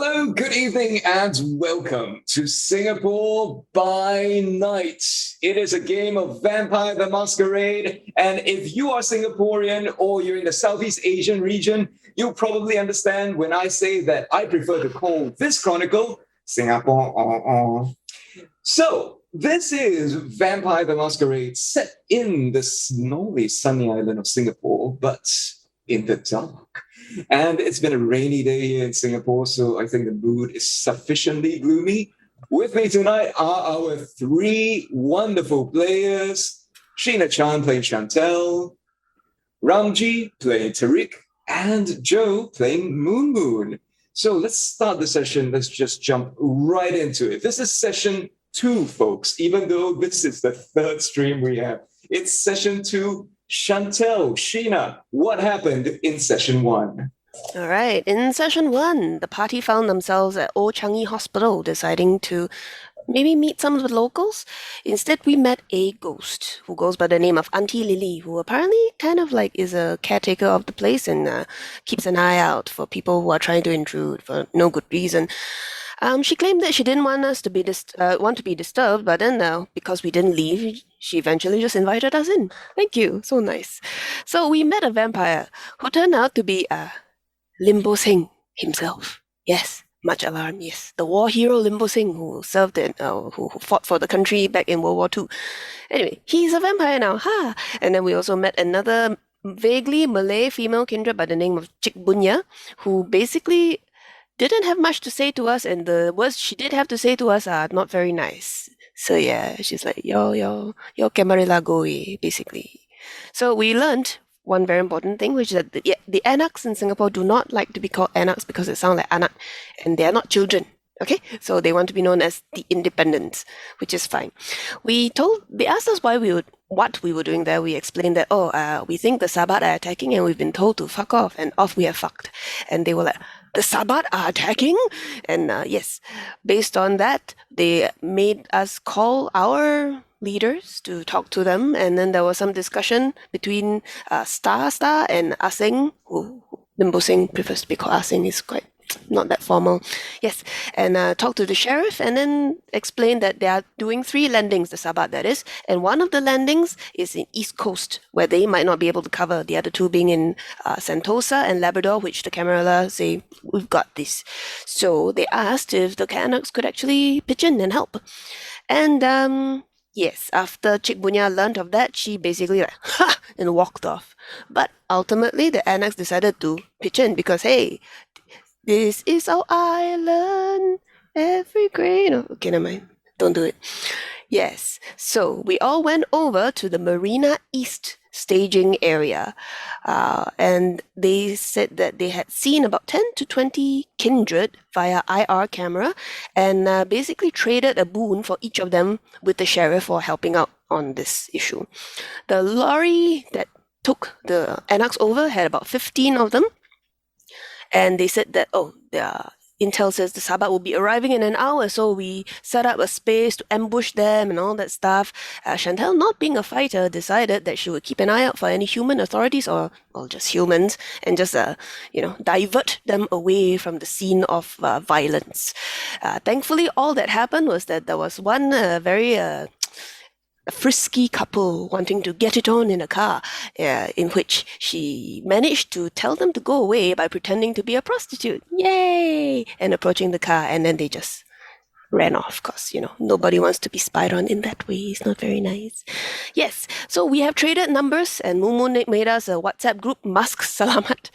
Hello, good evening, and welcome to Singapore by Night. It is a game of Vampire the Masquerade, and if you are Singaporean or you're in the Southeast Asian region, you'll probably understand when I say that I prefer to call this chronicle Singapore. So, this is Vampire the Masquerade set in the snowy, sunny island of Singapore, but in the dark. And it's been a rainy day here in Singapore, so I think the mood is sufficiently gloomy. With me tonight are our three wonderful players. Sheena Chan playing Chantel, Ramji playing Tariq, and Joe playing Moon Moon. So let's start the session. Let's just jump right into it. This is session 2, folks, even though this is the third stream we have. It's session 2. Chantel, Sheena, what happened in session 1? All right, in session 1, the party found themselves at Old Changi Hospital deciding to maybe meet some of the locals. Instead, we met a ghost who goes by the name of Auntie Lily, who apparently kind of like is a caretaker of the place and keeps an eye out for people who are trying to intrude for no good reason. She claimed that she didn't want us to be disturbed, but then because we didn't leave, she eventually just invited us in. Thank you, so nice. So we met a vampire who turned out to be Limbo Singh himself. Yes, much alarm. Yes, the war hero Limbo Singh who served who fought for the country back in World War II. Anyway, he's a vampire now. Ha! And then we also met another vaguely Malay female kindred by the name of Cik Bunya, who basically didn't have much to say to us, and the words she did have to say to us are not very nice. So yeah, she's like, yo, camarilla go away, basically. So we learned one very important thing, which is that the anaks in Singapore do not like to be called anaks because it sounds like anak, and they are not children. Okay, so they want to be known as the independents, which is fine. They asked us what we were doing there. We explained that, we think the Sabat are attacking and we've been told to fuck off, and off we have fucked. And they were like, the Sabat are attacking? And yes, based on that, they made us call our leaders to talk to them, and then there was some discussion between Star and Asing, who Limbo Singh prefers to be called Asing, is quite not that formal. Yes, and talked to the sheriff and then explained that they are doing 3 landings, the Sabat that is, and one of the landings is in East Coast, where they might not be able to cover, the other 2 being in Sentosa and Labrador, which the Camarilla say, we've got this. So they asked if the Canucks could actually pitch in and help. And yes, after Cik Bunya learned of that, she basically and walked off. But ultimately, the Annex decided to pitch in because, hey, this is our island, every grain of... Okay, never mind. Don't do it. Yes, so we all went over to the Marina East staging area, and they said that they had seen about 10 to 20 kindred via IR camera and basically traded a boon for each of them with the sheriff for helping out on this issue. The lorry that took the annex over had about 15 of them, and they said that, their intel says the Sabat will be arriving in an hour, so we set up a space to ambush them and all that stuff. Chantel, not being a fighter, decided that she would keep an eye out for any human authorities or just humans and just, divert them away from the scene of violence. Thankfully, all that happened was that there was one very... a frisky couple wanting to get it on in a car, in which she managed to tell them to go away by pretending to be a prostitute. Yay! And approaching the car, and then they just ran off, because, nobody wants to be spied on in that way. It's not very nice. Yes, so we have traded numbers, and Mumu made us a WhatsApp group, Mask Salamat.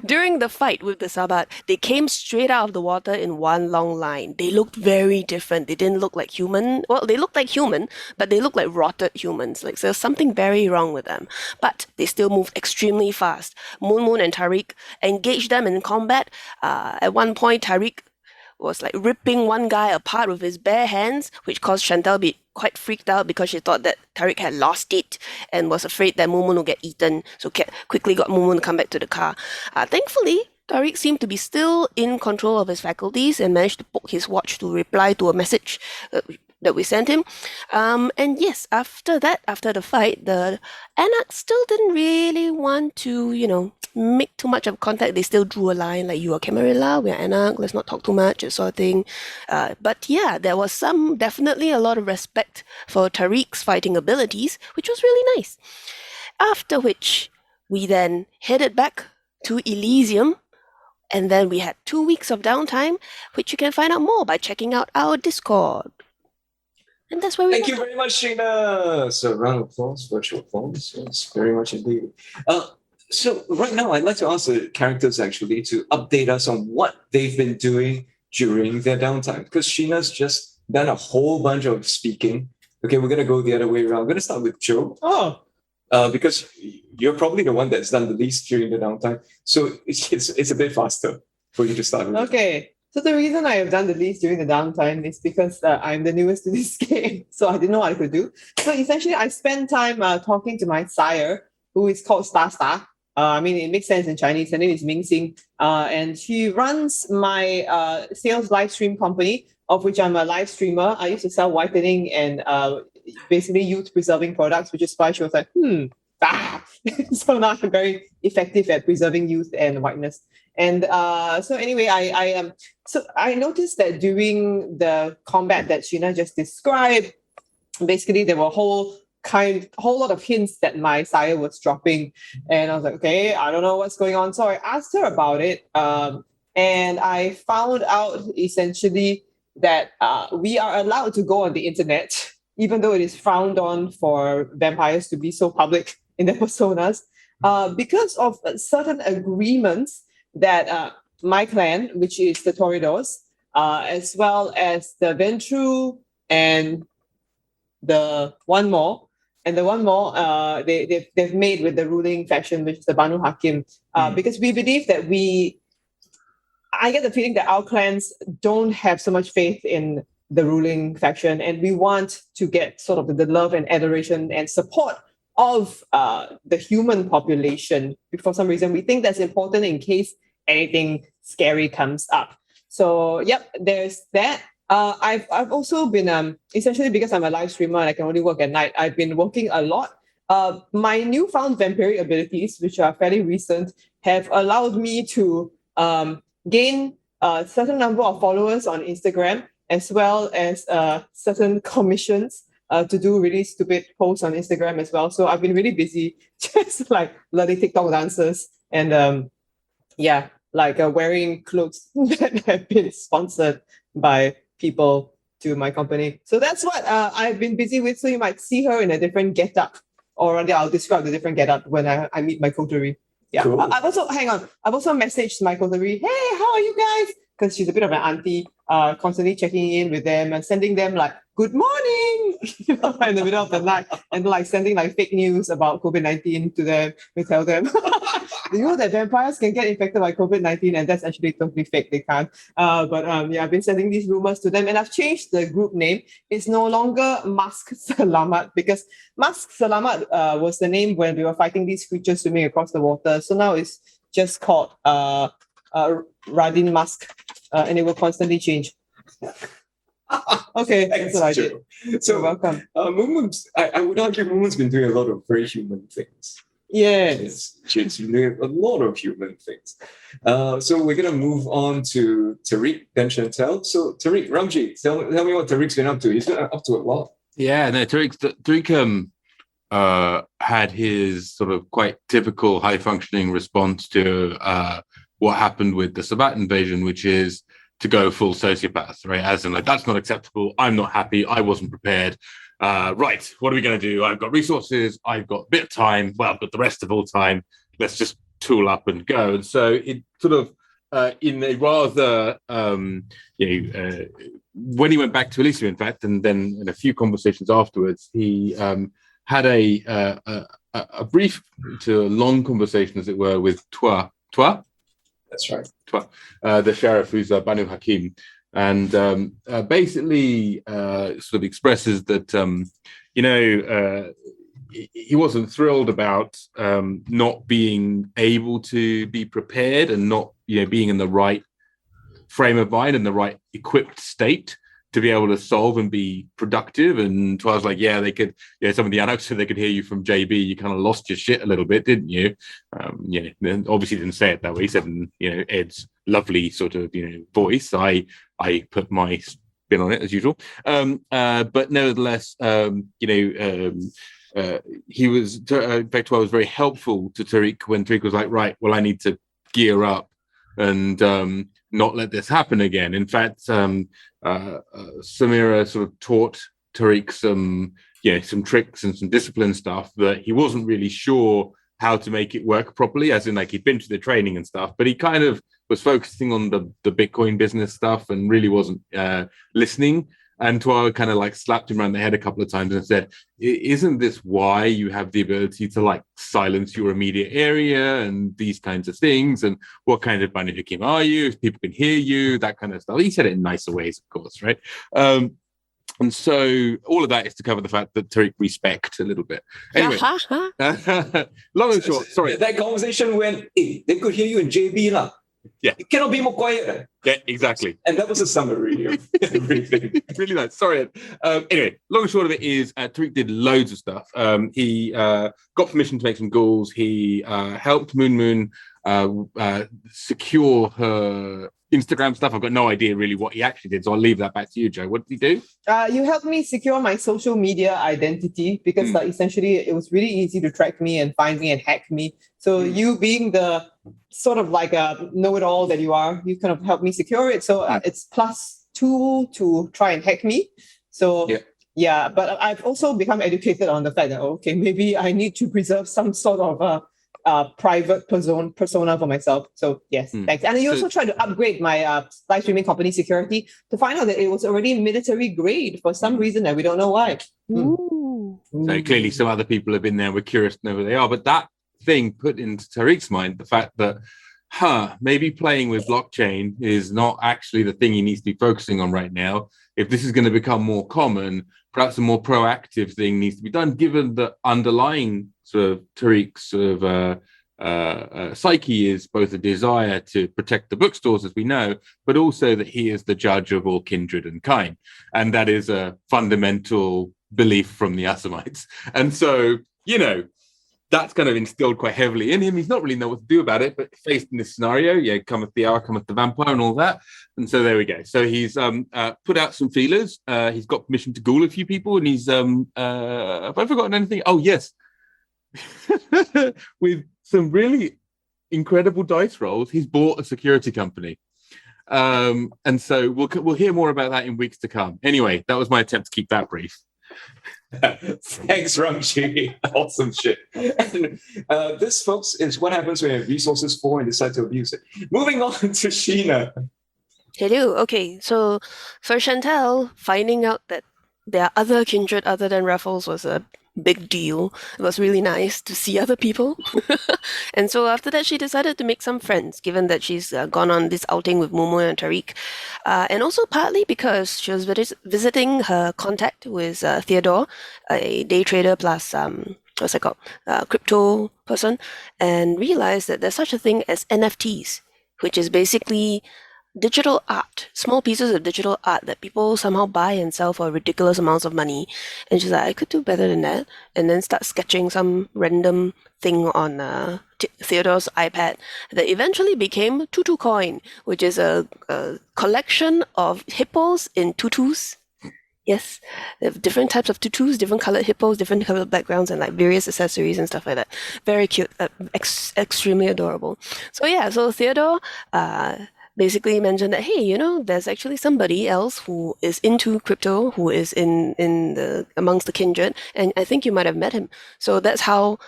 During the fight with the Sabat, they came straight out of the water in one long line. They looked very different. They didn't look like human. Well, they looked like human, but they looked like rotted humans. Like there's something very wrong with them. But they still moved extremely fast. Moon and Tariq engaged them in combat. At one point, Tariq was like ripping one guy apart with his bare hands, which caused Chantal to be quite freaked out because she thought that Tariq had lost it and was afraid that Mumun would get eaten. So quickly got Mumun to come back to the car. Thankfully, Tariq seemed to be still in control of his faculties and managed to poke his watch to reply to a message that we sent him. And yes, after the fight, the Anak still didn't really want to, make too much of contact. They still drew a line like, you are Camarilla, we are Anak, let's not talk too much, that sort of thing. But yeah, there was definitely a lot of respect for Tariq's fighting abilities, which was really nice. After which, we then headed back to Elysium, and then we had 2 weeks of downtime, which you can find out more by checking out our Discord. And that's where we Thank you very much, Sheena. So round of applause, virtual applause. Yes, very much indeed. So right now, I'd like to ask the characters actually to update us on what they've been doing during their downtime. Because Sheena's just done a whole bunch of speaking. Okay, we're going to go the other way around. I'm going to start with Joe. Because you're probably the one that's done the least during the downtime. So it's a bit faster for you to start with. Okay. So the reason I have done the least during the downtime is because I'm the newest to this game. So I didn't know what I could do. So essentially, I spent time talking to my sire, who is called Star Star. I mean, it makes sense in Chinese. Her name is Ming Xing. And she runs my sales live stream company, of which I'm a live streamer. I used to sell whitening and basically youth preserving products, which is why she was like, So now I'm very effective at preserving youth and whiteness. And so anyway, I noticed that during the combat that Sheena just described, basically there were a whole lot of hints that my sire was dropping. And I was like, okay, I don't know what's going on. So I asked her about it. And I found out essentially that we are allowed to go on the internet, even though it is frowned on for vampires to be so public in their personas, because of certain agreements that my clan, which is the Torridors, as well as the Ventru and the one more, they've made with the ruling faction, which is the Banu Hakim, because we believe that I get the feeling that our clans don't have so much faith in the ruling faction, and we want to get sort of the love and adoration and support of the human population. For some reason, we think that's important in case anything scary comes up. So, yep, there's that. I've also been, essentially because I'm a live streamer and I can only work at night, I've been working a lot. My newfound vampiric abilities, which are fairly recent, have allowed me to gain a certain number of followers on Instagram, as well as certain commissions to do really stupid posts on Instagram as well. So I've been really busy just like learning TikTok dances and wearing clothes that have been sponsored by people to my company. So that's what I've been busy with. So you might see her in a different getup, or rather I'll describe the different getup when I meet my coterie. Yeah. Cool. I've also messaged my coterie, hey, how are you guys? Because she's a bit of an auntie, constantly checking in with them and sending them like, good morning, in the middle of the night, and like sending like fake news about COVID-19 to them. We tell them, you know that vampires can get infected by COVID-19, and that's actually totally fake. They can't. I've been sending these rumors to them, and I've changed the group name. It's no longer Mask Selamat, because Mask Selamat was the name when we were fighting these creatures swimming across the water. So now it's just called Radin Mask, and it will constantly change. Okay, Thanks, that's what I did. So You're welcome. I would argue Moon's been doing a lot of very human things. Yes. She's been doing a lot of human things. So we're going to move on to Tariq, then Chantel. So Tariq, Ramji, tell me what Tariq's been up to. He's been up to a lot. Yeah, no, Tariq had his sort of quite typical high-functioning response to what happened with the Sabbat invasion, which is to go full sociopath, right? As in, like, that's not acceptable. I'm not happy. I wasn't prepared. Right, what are we going to do? I've got resources. I've got a bit of time. Well, I've got the rest of all time. Let's just tool up and go. And so it sort of, in a rather, when he went back to Elysium, in fact, and then in a few conversations afterwards, he had a brief to a long conversation, as it were, with Twa. That's right. The sheriff, who's Banu Hakim, and basically sort of expresses that he wasn't thrilled about not being able to be prepared and not being in the right frame of mind and the right equipped state to be able to solve and be productive. And so I was like, yeah, they could, some of the anarchists said they could hear you from JB. You kind of lost your shit a little bit, didn't you? Obviously didn't say it that way. He said, Ed's lovely sort of, voice. I put my spin on it as usual. But nevertheless, he was, in fact, I was very helpful to Tariq when Tariq was like, right, well, I need to gear up and not let this happen again. In fact, Samira sort of taught Tariq some tricks and some discipline stuff that he wasn't really sure how to make it work properly, as in like he'd been to the training and stuff, but he kind of was focusing on the Bitcoin business stuff and really wasn't listening. And Tuar kind of like slapped him around the head a couple of times and said, isn't this why you have the ability to like silence your immediate area and these kinds of things? And what kind of Bani Hakim are you? If people can hear you, that kind of stuff. He said it in nicer ways, of course, right? And so all of that is to cover the fact that Tariq respect a little bit. Anyway, long and short, sorry. That conversation went, hey, they could hear you in JB lah. Yeah. It cannot be more quiet. Yeah, exactly. And that was a summary of everything. Really nice. Sorry, Ed. Anyway, long and short of it is Tariq did loads of stuff. He got permission to make some ghouls. He helped Moon secure her Instagram stuff. I've got no idea really what he actually did, so I'll leave that back to you, Joe. What did he do? You helped me secure my social media identity because essentially it was really easy to track me and find me and hack me. So you being the sort of like a know-it-all that you are, you kind of helped me secure it. So it's +2 to try and hack me. So yeah, but I've also become educated on the fact that, okay, maybe I need to preserve some sort of private persona for myself. So yes, thanks. And you also tried to upgrade my live streaming company security to find out that it was already military grade for some reason and we don't know why. Ooh. So clearly some other people have been there. We're curious to know who they are. But that thing put into Tariq's mind the fact that, maybe playing with blockchain is not actually the thing he needs to be focusing on right now. If this is going to become more common, perhaps a more proactive thing needs to be done, given the underlying sort of Tariq's sort of psyche is both a desire to protect the bookstores, as we know, but also that he is the judge of all kindred and kind. And that is a fundamental belief from the Assamites. And so, that's kind of instilled quite heavily in him. He's not really know what to do about it, but faced in this scenario, cometh the hour, cometh the vampire and all that. And so there we go. So he's put out some feelers. He's got permission to ghoul a few people and he's, have I forgotten anything? Oh, yes. With some really incredible dice rolls, he's bought a security company. And so we'll hear more about that in weeks to come. Anyway, that was my attempt to keep that brief. Thanks, Ramji. Awesome shit. And this, folks, is what happens when you have resources for and decide to abuse it. Moving on to Sheena. Hello. Okay, so for Chantal, finding out that there are other kindred other than Raffles was a big deal. It was really nice to see other people. And so after that, she decided to make some friends, given that she's gone on this outing with Momo and Tariq. And also partly because she was visiting her contact with Theodore, a day trader plus, crypto person, and realized that there's such a thing as NFTs, which is basically digital art, small pieces of digital art that people somehow buy and sell for ridiculous amounts of money. And she's like, I could do better than that. And then start sketching some random thing on Theodore's iPad that eventually became Tutu Coin, which is a collection of hippos in tutus. Yes, they have different types of tutus, different colored hippos, different colored backgrounds, and like various accessories and stuff like that. Very cute, extremely adorable. So Theodore basically mentioned that, hey, there's actually somebody else who is into crypto, who is in the amongst the kindred, and I think you might have met him. So that's how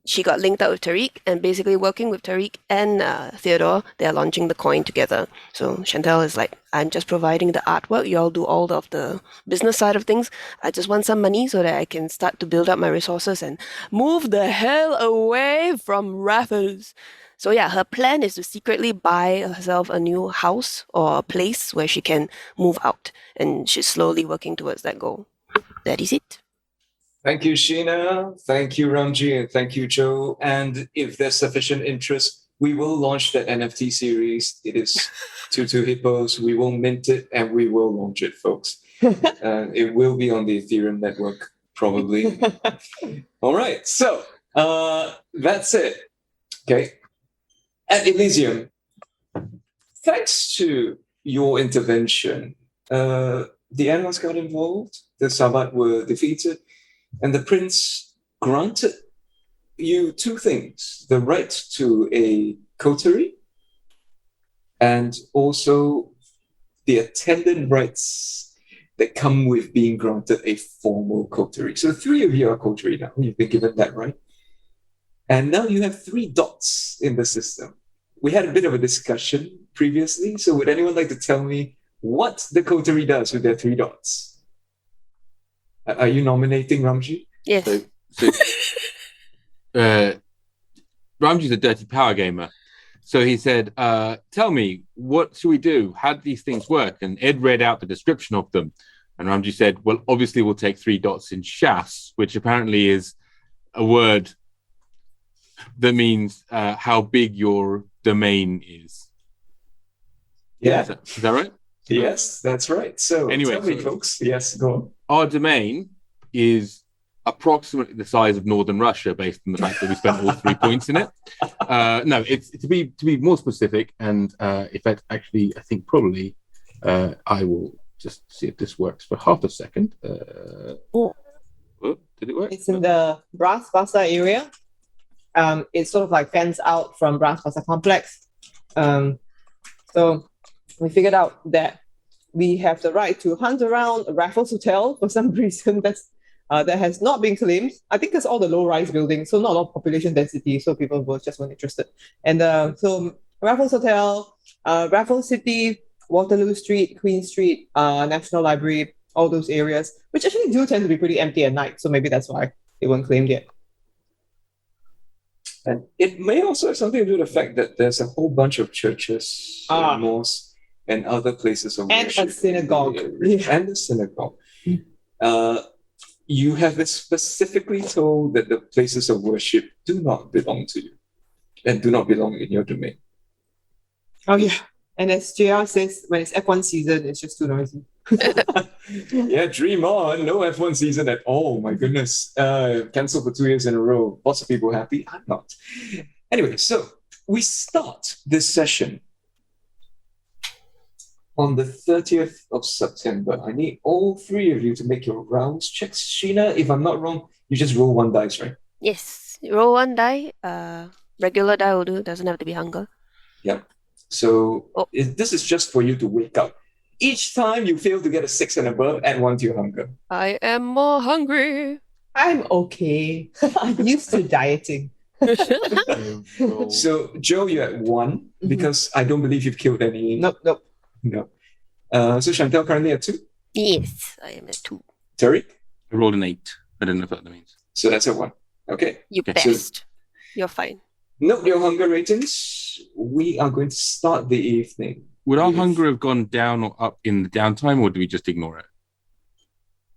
she got linked up with Tariq, and basically working with Tariq and Theodore, they are launching the coin together. So Chantal is like, I'm just providing the artwork, you all do all of the business side of things. I just want some money so that I can start to build up my resources and move the hell away from Raffles. So yeah, her plan is to secretly buy herself a new house or a place where she can move out. And she's slowly working towards that goal. That is it. Thank you, Sheena. Thank you, Ramji. And thank you, Joe. And if there's sufficient interest, we will launch that NFT series. It is Tutu Hippos. We will mint it and we will launch it, folks. It will be on the Ethereum network, probably. All right. So that's it. Okay. At Elysium, thanks to your intervention, the animals got involved, the Sabbat were defeated, and the prince granted you two things: the right to a coterie and also the attendant rights that come with being granted a formal coterie. So 3 of you are coterie now. You've been given that right. And now you have 3 dots in the system. We had a bit of a discussion previously. So would anyone like to tell me what the coterie does with their 3 dots? Are you nominating Ramji? Yes. So Ramji's a dirty power gamer. So he said, tell me, what should we do? How do these things work? And Ed read out the description of them. And Ramji said, well, obviously we'll take 3 dots in shas, which apparently is a word that means how big your domain is. Yeah. Is that right? Yes, that's right. So Anyway, tell me, so- folks. Yes, go on. Our domain is approximately the size of northern Russia, based on the fact that we spent all 3 points in it. No, it's to be more specific, and if that actually, I think probably I will just see if this works for half a second. Oh, did it work? It's in the Brass Pasar area. It's sort of like fenced out from Brass Pasar complex. So we figured out that we have the right to hunt around a Raffles Hotel for some reason that has not been claimed. I think it's all the low-rise buildings, so not a lot of population density, so people just weren't interested. And so Raffles Hotel, Raffles City, Waterloo Street, Queen Street, National Library, all those areas, which actually do tend to be pretty empty at night, so maybe that's why they weren't claimed yet. And it may also have something to do with the fact that there's a whole bunch of churches, and mosques, and other places of And worship. a synagogue. And a synagogue. You have been specifically told that the places of worship do not belong to you and do not belong in your domain. Oh yeah. And as JR says, when it's F1 season, it's just too noisy. Yeah, dream on. No F1 season at all. My goodness. Cancelled for 2 years in a row. Lots of people happy. I'm not. Anyway, so we start this session on the 30th of September. I need all 3 of you to make your rounds checks. Sheena, if I'm not wrong, you just roll 1 dice, right? Yes. Roll 1 die. Regular die will do. Doesn't have to be hunger. Yeah. So Oh. this is just for you to wake up. Each time you fail to get a 6 and above, add 1 to your hunger. I am more hungry. I'm okay. I'm used to dieting. So Joe, you're at 1 because I don't believe you've killed any. Nope. No. So Chantel currently at 2. Yes, I am at 2. Tariq? I rolled an 8. I don't know what that means. So that's at 1. Okay. You Okay, so- best. You're fine. Note your hunger ratings. We are going to start the evening. Would our Yes. hunger have gone down or up in the downtime, or do we just ignore it?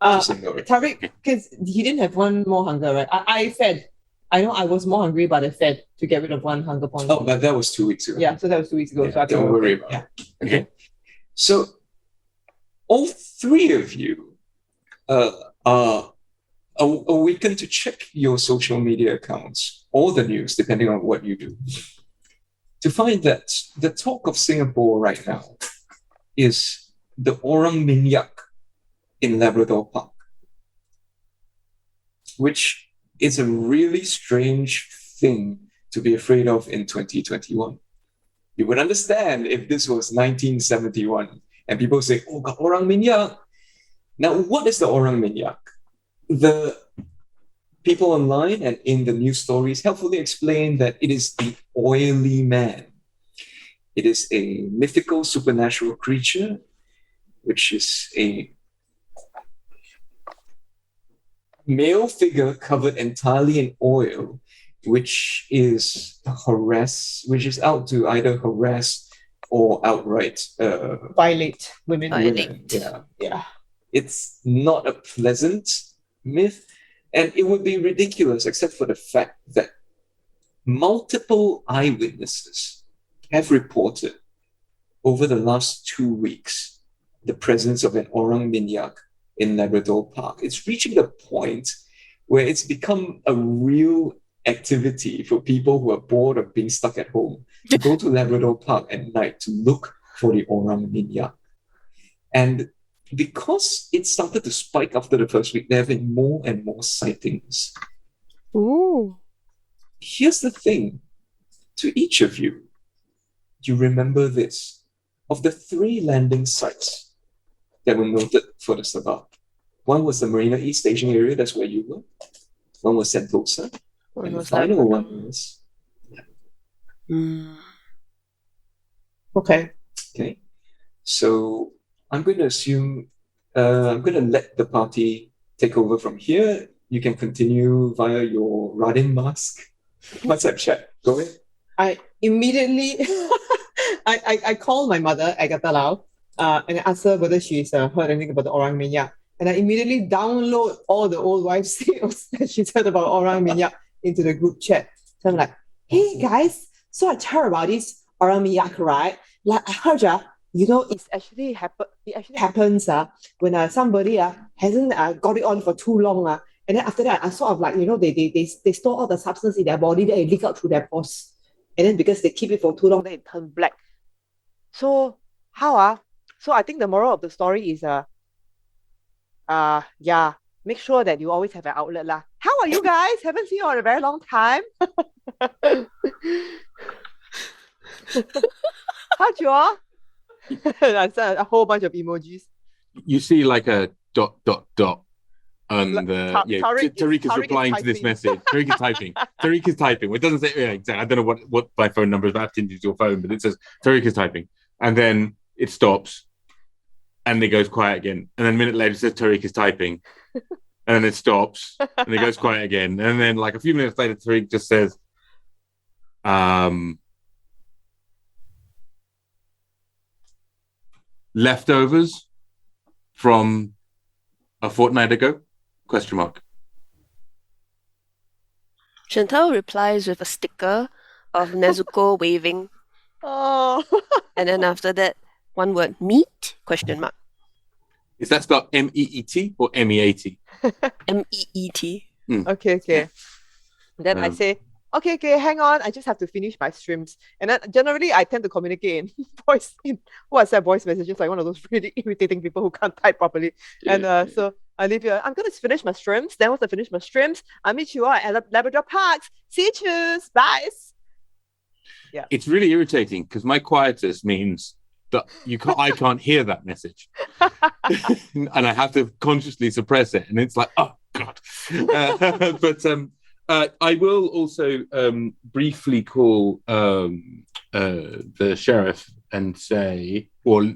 Just ignore it. Tariq, because he didn't have 1 more hunger, right? I fed. I know I was more hungry, but I fed to get rid of 1 hunger point. Oh, but that was 2 weeks ago. Yeah, so that was 2 weeks ago. Yeah, so I think don't we're worry okay. about Yeah. Okay. So all 3 of you are awakened to check your social media accounts or the news, depending on what you do, to find that the talk of Singapore right now is the Orang Minyak in Labrador Park, which is a really strange thing to be afraid of in 2021. You would understand if this was 1971 and people say, oh, got Orang Minyak. Now, what is the Orang Minyak? The people online and in the news stories helpfully explain that it is the oily man. It is a mythical supernatural creature, which is a male figure covered entirely in oil, which is out to either harass or outright Violate women. Violate. women. Yeah. Yeah. It's not a pleasant myth, and it would be ridiculous except for the fact that multiple eyewitnesses have reported over the last 2 weeks the presence of an orang minyak in Labrador Park. It's reaching the point where it's become a real activity for people who are bored of being stuck at home to go to Labrador Park at night to look for the orang minyak. And because it started to spike after the first week, there have been more and more sightings. Ooh. Here's the thing, to each of you, you remember this. Of the 3 landing sites that were noted for the Sabah, one was the Marina East staging area, that's where you were. One was Sentosa. And the final one was... Okay. Okay. So I'm going to assume, I'm going to let the party take over from here. You can continue via your Radin mask WhatsApp chat. Go ahead. I immediately I called my mother, Agatha Lau, and I asked her whether she's heard anything about the orang minyak. And I immediately download all the old wives' tales that she said about orang minyak into the group chat. So I'm like, hey guys, so I heard about this orang minyak, right? Like I heard it actually happens when somebody hasn't got it on for too long. And then after that, I sort of like, they store all the substance in their body, then it leak out through their pores. And then because they keep it for too long, then it turns black. So how So I think the moral of the story is make sure that you always have an outlet lah. How are you guys? Haven't seen you in a very long time. How'd you all? I sent a whole bunch of emojis. You see like a ... And Tariq is replying to this message. Tariq is typing. Tariq is typing. It doesn't say exactly. I don't know what my phone number is mapped into your phone, but it says Tariq is typing. And then it stops. And it goes quiet again. And then a minute later it says Tariq is typing. And then it stops. And it goes quiet again. And then like a few minutes later, Tariq just says, leftovers from a fortnight ago? ? Chantal replies with a sticker of Nezuko waving. Oh. And then after that, one word, meat? ? Is that spelled MEET or MEAT? MEET. Okay. Then I say, okay, hang on. I just have to finish my streams. And then generally, I tend to communicate in WhatsApp voice messages, like one of those really irritating people who can't type properly. And so I leave you. I'm going to finish my streams. Then once I finish my streams, I'll meet you all at Labrador Parks. See you. Bye. Yeah. It's really irritating because my quietus means that I can't hear that message. And I have to consciously suppress it. And it's like, oh, God. But I will also briefly call the sheriff and say, or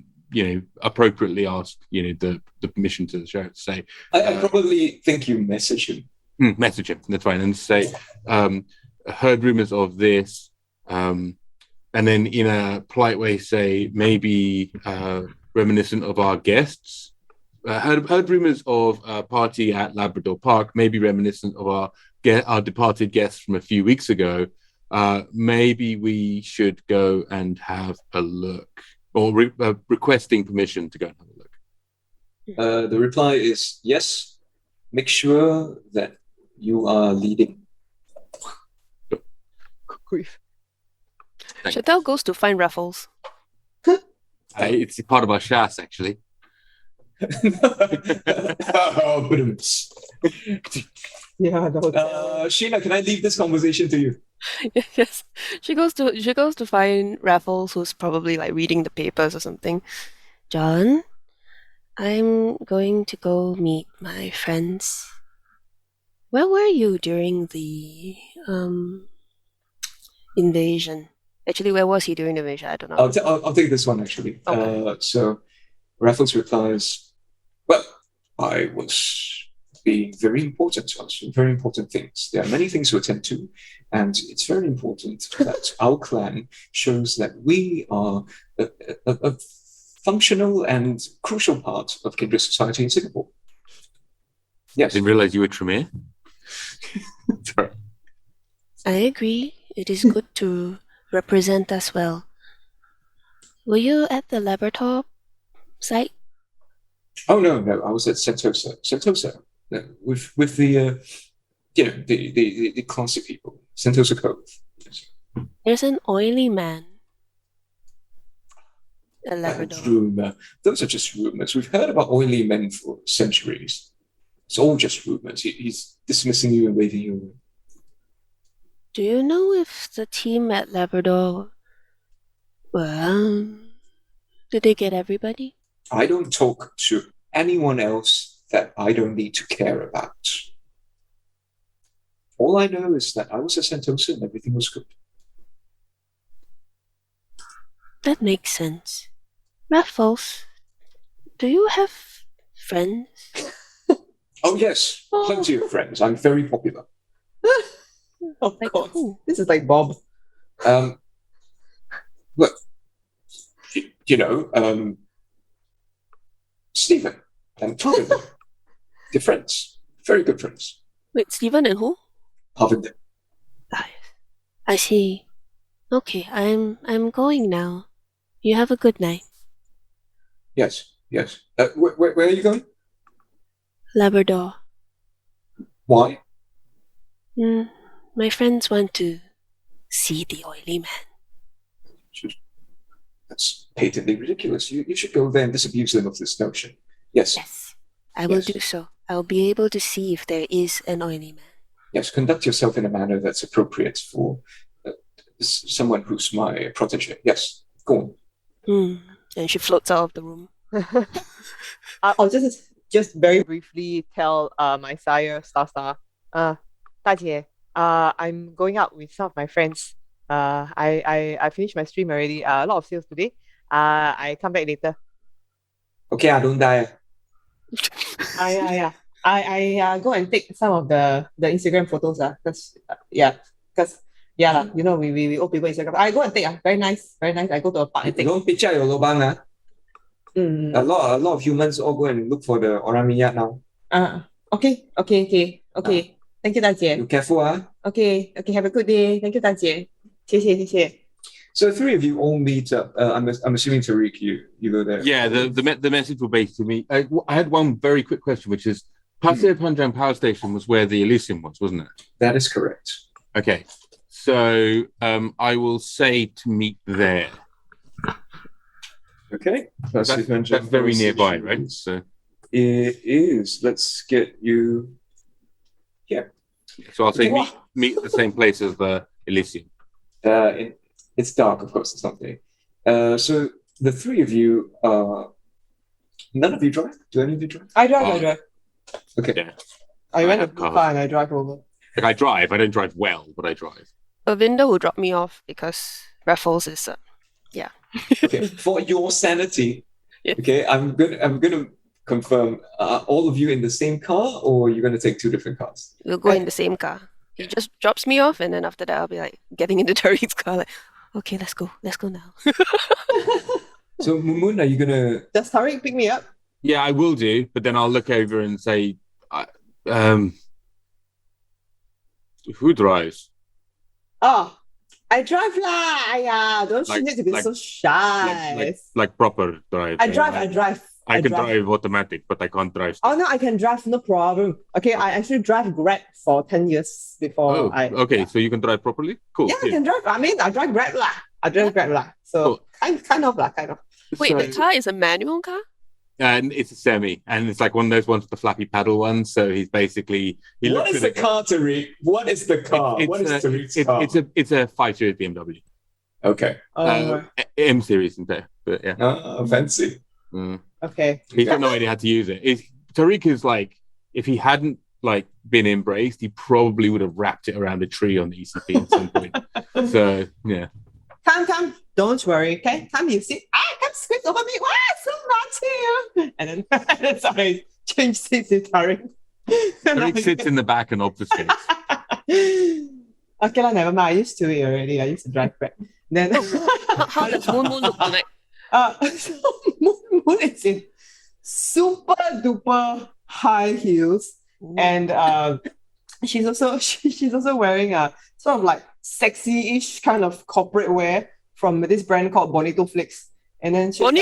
appropriately ask the permission to the sheriff to say. I probably think you message him. Message him. That's fine, and say, heard rumors of this, and then in a polite way say maybe reminiscent of our guests. Heard rumors of a party at Labrador Park, maybe reminiscent of our departed guests from a few weeks ago. Maybe we should go and have a look, or requesting permission to go and have a look. The reply is yes. Make sure that you are leading. Grief. Chantal goes to find Raffles. It's part of our shas, actually. Yeah, Sheena, can I leave this conversation to you? Yes. She goes to find Raffles, who's probably like reading the papers or something. John, I'm going to go meet my friends. Where were you during the invasion? Actually, where was he during the invasion? I don't know. I'll take this one, actually. Okay. So Raffles replies, well, I was being very important to us, very important things. There are many things to attend to, and it's very important that our clan shows that we are a functional and crucial part of kindred society in Singapore. Yes. I didn't realize you were Tremere. Sorry. I agree. It is good to represent us well. Were you at the Labrador site? Oh no, I was at Sentosa. With the the classy people. Sentosa Cove. Yes. There's an oily man. A Labrador. Rumor. Those are just rumors. We've heard about oily men for centuries. It's all just rumors. He's dismissing you and waving you away. Do you know if the team at Labrador, well, did they get everybody? I don't talk to anyone else that I don't need to care about. All I know is that I was at Sentosa and everything was good. That makes sense. Raffles, do you have friends? Oh yes, plenty of friends. I'm very popular. Of Like course. who? This is like Bob. Look, Stephen and Harvinder. They're friends. Very good friends. Wait, Stephen and who? Harvinder. I see. Okay, I'm going now. You have a good night. Yes. Where are you going? Labrador. Why? My friends want to see the oily man. That's patently ridiculous. You should go there and disabuse them of this notion. Yes. Yes, I will Yes. do so. I will be able to see if there is an oily man. Yes, conduct yourself in a manner that's appropriate for someone who's my protege. Yes, go on. And she floats out of the room. I'll just very briefly tell my sire, Star, 大姐, I'm going out with some of my friends. I finished my stream already. A lot of sales today. I come back later. Okay, I don't die. I go and take some of the Instagram photos. Because we old people Instagram. I go and take. Very nice. I go to a park and take. Don't picture your lobang. A lot of humans all go and look for the orang minyak now. Okay. Thank you, 大姐. You careful, Okay. Have a good day. Thank you, 大姐. 谢谢. So the three of you all meet up. I'm assuming Tariq, you go there. Yeah, the message will basically. I had one very quick question, which is Pasir Panjang Power Station was where the Elysium was, wasn't it? That is correct. Okay, so I will say to meet there. Okay, That's very nearby, right? So it is. Let's get you. Yeah. So I'll say meet at the same place as the Elysium. It's dark, of course. It's not day. So the three of you, none of you drive. Do any of you drive? I drive. Okay. Yeah. I rent a have car. car and I drive over. Like I drive. I don't drive well, but I drive. Avinda will drop me off because Raffles is Okay. For your sanity, Yeah. okay, I'm gonna confirm. All of you in the same car, or you're gonna take two different cars? we'll go in the same car. He just drops me off, and then after that, I'll be like getting into Tariq's car, like, okay, let's go now. So Mumun, are you gonna? Does Tariq pick me up? Yeah, I will do. But then I'll look over and say, who drives? Oh, I drive lah. Aiyah, don't you Like- need to be like- so shy. Like proper drive. I drive. I can drive automatic, but I can't drive. Oh no, I can drive, no problem. Okay, I actually drive Grab for 10 years before okay. So you can drive properly? Cool. Yeah, I can drive. I mean, I drive Grab lah. So kind of. Wait, So- the car is a manual car? And it's a semi, and it's like one of those ones with the flappy paddle ones. So he's basically What looks is at the it- car, Tariq? What is the car? What is Tariq's car? It's a 5 Series BMW, Okay. M series in there. But yeah, Fancy. Okay. he's got no idea how to use it. Tariq is like, if he hadn't like been embraced, he probably would have wrapped it around a tree on the ECP at some point. So yeah. Come. Don't worry. Okay, come, you sit. Come squeeze over me. Wow, so naughty. And then sorry, change seats with Tariq. Tariq sits in the back and obfuscates. Okay, never mind. I used to it already. I used to drive Grab. Then How does Moon look tonight? so Moon is in super duper high heels, and she's also wearing a sort of like sexy-ish kind of corporate wear from this brand called Bonito Flix. And then she was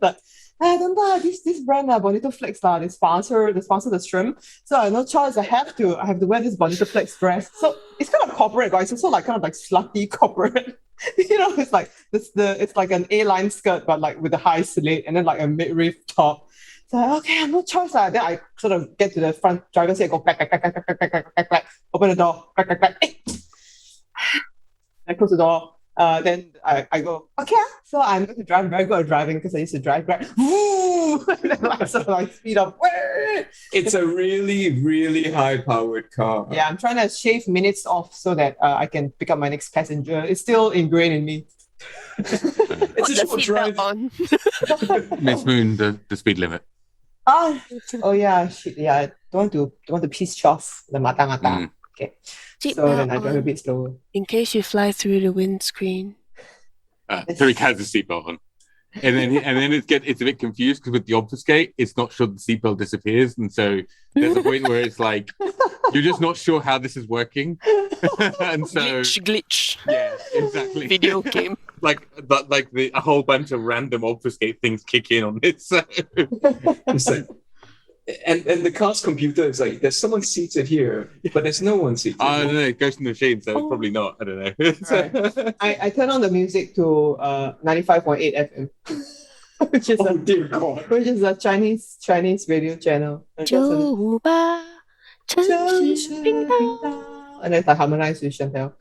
like, don't buy this brand Bonito Flex they sponsor the stream. So I have no choice. I have to wear this Bonito Flex dress. So it's kind of corporate, guys. It's also like kind of like slutty corporate. It's like it's like an A-line skirt, but like with a high slit and then like a mid-riff top. So okay, I have no choice. Then I sort of get to the front driver's seat, go clack, clack, clack, clack, clack, clack, clack, clack, clack, open the door, clack, clack, clack. I close the door. Then I go, okay, so I'm going to drive, very good at driving because I used to drive Grab. And then I sort of like speed up. It's a really, really high-powered car. Yeah, I'm trying to shave minutes off so that I can pick up my next passenger. It's still ingrained in me. It's a short drive. On. Miss Moon, the speed limit. Oh yeah, shit, yeah. Don't want to piss off the mata. Okay. So then I drive a bit slower. In case you fly through the windscreen. Tariq has a seatbelt on. And then it's a bit confused because with the obfuscate, it's not sure the seatbelt disappears. And so there's a point where it's like, you're just not sure how this is working. And so Glitch. yeah, exactly. Video game. A whole bunch of random obfuscate things kick in on this. So. It's like, and the car's computer is like, there's someone seated here, but there's no one seated. I don't know, it goes in the machine, so it's probably not. I don't know. Right. I turn on the music to 95.8 FM, which is dear God. which is a Chinese radio channel. And then I harmonize with Chantel.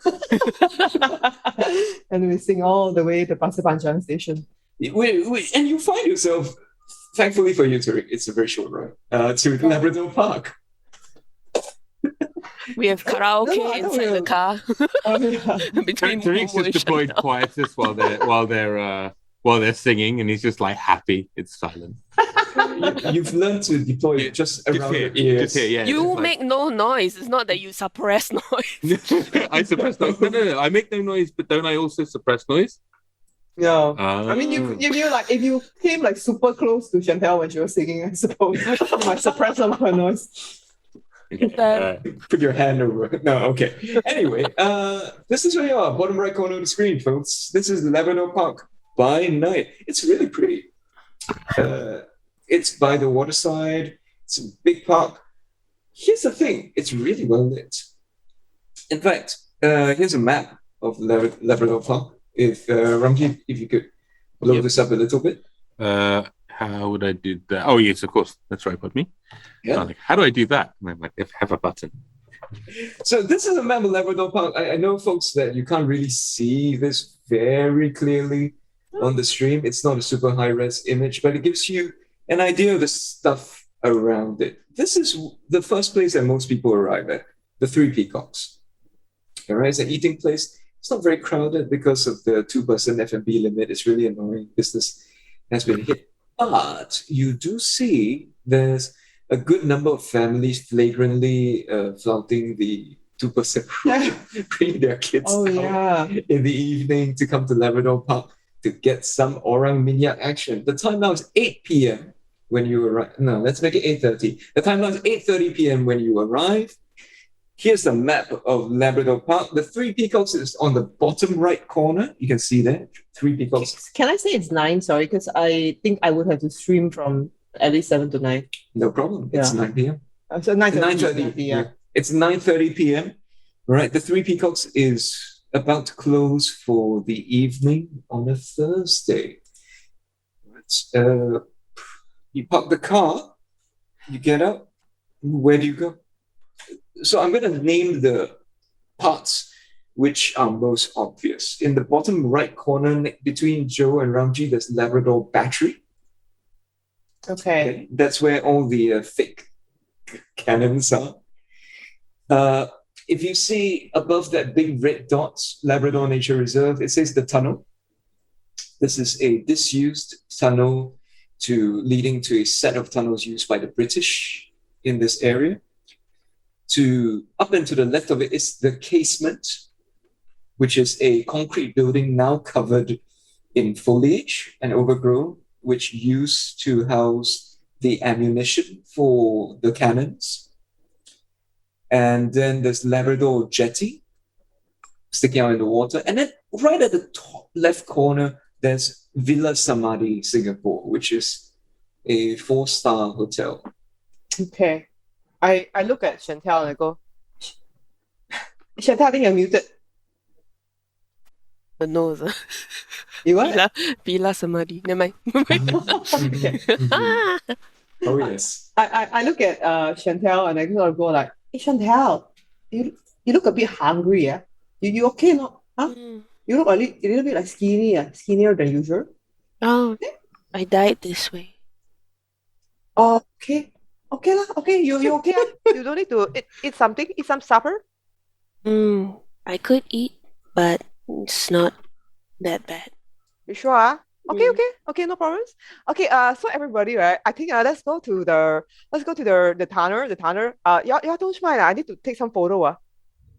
And we sing all the way to Pasir Panjang station. Wait, and you find yourself, thankfully for you, Tariq, it's a very short ride to Labrador Park. We have karaoke No, I don't inside the know. car. Between Tariq's Rumours just deployed and- quietest while they're singing, and he's just like happy. It's silent. You've learned to deploy it just around here, your ears. just here, yeah. You it's like- make no noise. It's not that you suppress noise. I suppress noise. No. I make no noise, but don't I also suppress noise? Yeah. I mean, if you came like super close to Chantel when she was singing, I suppose you might suppress some of her noise. Put your hand over. No, okay. Anyway, this is where you are, bottom right corner of the screen, folks. This is Labrador Park by night. It's really pretty. It's by the waterside. It's a big park. Here's the thing. It's really well lit. In fact, here's a map of Labrador Park. If Ramji, if you could blow this up a little bit. How would I do that? Oh yes, of course. That's right, with me. Yeah. Like, how do I do that? And I'm like, have a button. So this is a map of Labrador Park. I know, folks, that you can't really see this very clearly on the stream. It's not a super high-res image, but it gives you an idea of the stuff around it. This is the first place that most people arrive at, the Three Peacocks. All right, it's an eating place. It's not very crowded because of the 2-person F&B limit. It's really annoying. Business has been hit. But you do see there's a good number of families flagrantly flouting the 2% rule, bringing their kids out in the evening to come to Labrador Park to get some orang minyak action. The time now is 8 p.m. when you arrive. No, let's make it 8:30. The time now is 8:30 p.m. when you arrive. Here's a map of Labrador Park. The Three Peacocks is on the bottom right corner. You can see there, Three Peacocks. Can I say it's 9? Sorry, because I think I would have to stream from at least 7 to 9. No problem. It's 9 p.m. So 9:30. 9:30. Yeah. It's 9:30 p.m. Right. The Three Peacocks is about to close for the evening on a Thursday. Right. You park the car. You get out. Where do you go? So I'm going to name the parts which are most obvious. In the bottom right corner between Joe and Ramji, there's Labrador Battery. Okay. That's where all the fake cannons are. If you see above that big red dot, Labrador Nature Reserve, it says the tunnel. This is a disused tunnel leading to a set of tunnels used by the British in this area. Up and to the left of it is the casement, which is a concrete building now covered in foliage and overgrown, which used to house the ammunition for the cannons. and then there's Labrador Jetty sticking out in the water, and then right at the top left corner there's Villa Samadhi Singapore, which is a 4-star hotel. Okay. I look at Chantel and I go, Chantel, I think you're muted. The nose. You what? Villa Samadhi. Never mind. Okay. Oh yes. I look at Chantel and I sort of go like, hey Chantel, you look a bit hungry, yeah? You okay not? Huh? Mm. You look a little bit like skinny, skinnier than usual. Oh, I died this way. Okay. Okay lah. Okay, you okay? You don't need to eat something, eat some supper. I could eat, but it's not that bad. You sure? Ah? Okay, Mm. okay, no problems. Okay, so everybody, right? I think let's go to the tunnel. The tunnel. Y'all don't mind. I need to take some photo.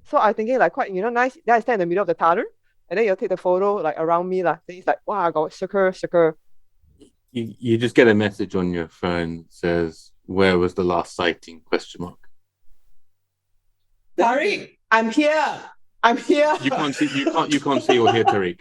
So I'm thinking like quite nice. Then I stand in the middle of the tunnel, and then you'll take the photo like around me lah. Then it's like wow, I got circle. You just get a message on your phone that says, "Where was the last sighting?" ? Tariq, I'm here. I'm here. You can't see or hear Tariq.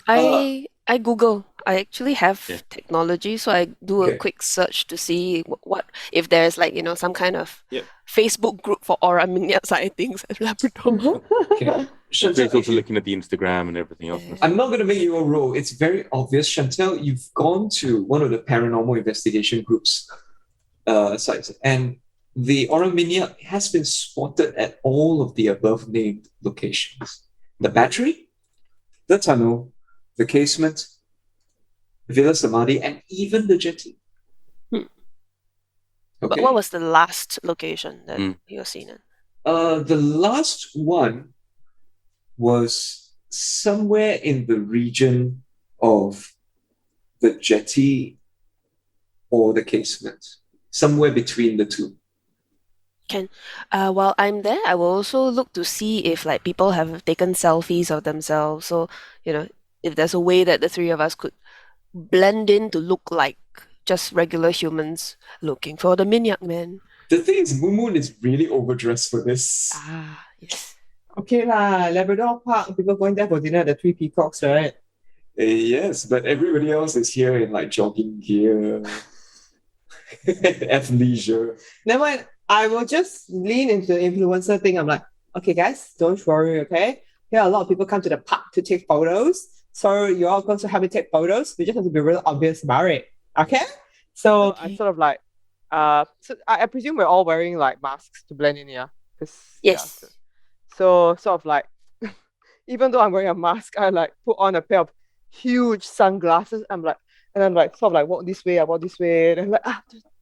I Google. I actually have Yeah. technology, so I do Okay. a quick search to see what if there's like some kind of Yep. Facebook group for aura miniat sightings at Labrador. Okay. So Chantel, it's also looking at the Instagram and everything else. Yeah. I'm not going to make you a roll. It's very obvious. Chantel, you've gone to one of the paranormal investigation groups sites, and the Aura Miniac has been spotted at all of the above named locations. The battery, the tunnel, the casement, Villa Samadhi, and even the jetty. Hmm. Okay. But what was the last location that Mm. you were seen in? The last one was somewhere in the region of the jetty or the casement, somewhere between the two. While I'm there, I will also look to see if like people have taken selfies of themselves. So, if there's a way that the three of us could blend in to look like just regular humans looking for the Minyak Man. The thing is, Moon is really overdressed for this. Ah, yes. Okay lah, Labrador Park. People going there for dinner at the Three Peacocks, right? Yes, but everybody else is here in like jogging gear, athleisure. Never mind. I will just lean into the influencer thing. I'm like, okay, guys, don't worry, okay? Here a lot of people come to the park to take photos. So you're all going to have me take photos. We just have to be really obvious about it. Okay? So I Okay. sort of like so I presume we're all wearing like masks to blend in, yeah? Yes. So sort of like even though I'm wearing a mask, I like put on a pair of huge sunglasses. I'm like sort of like walk this way, I walk this way, and I'm like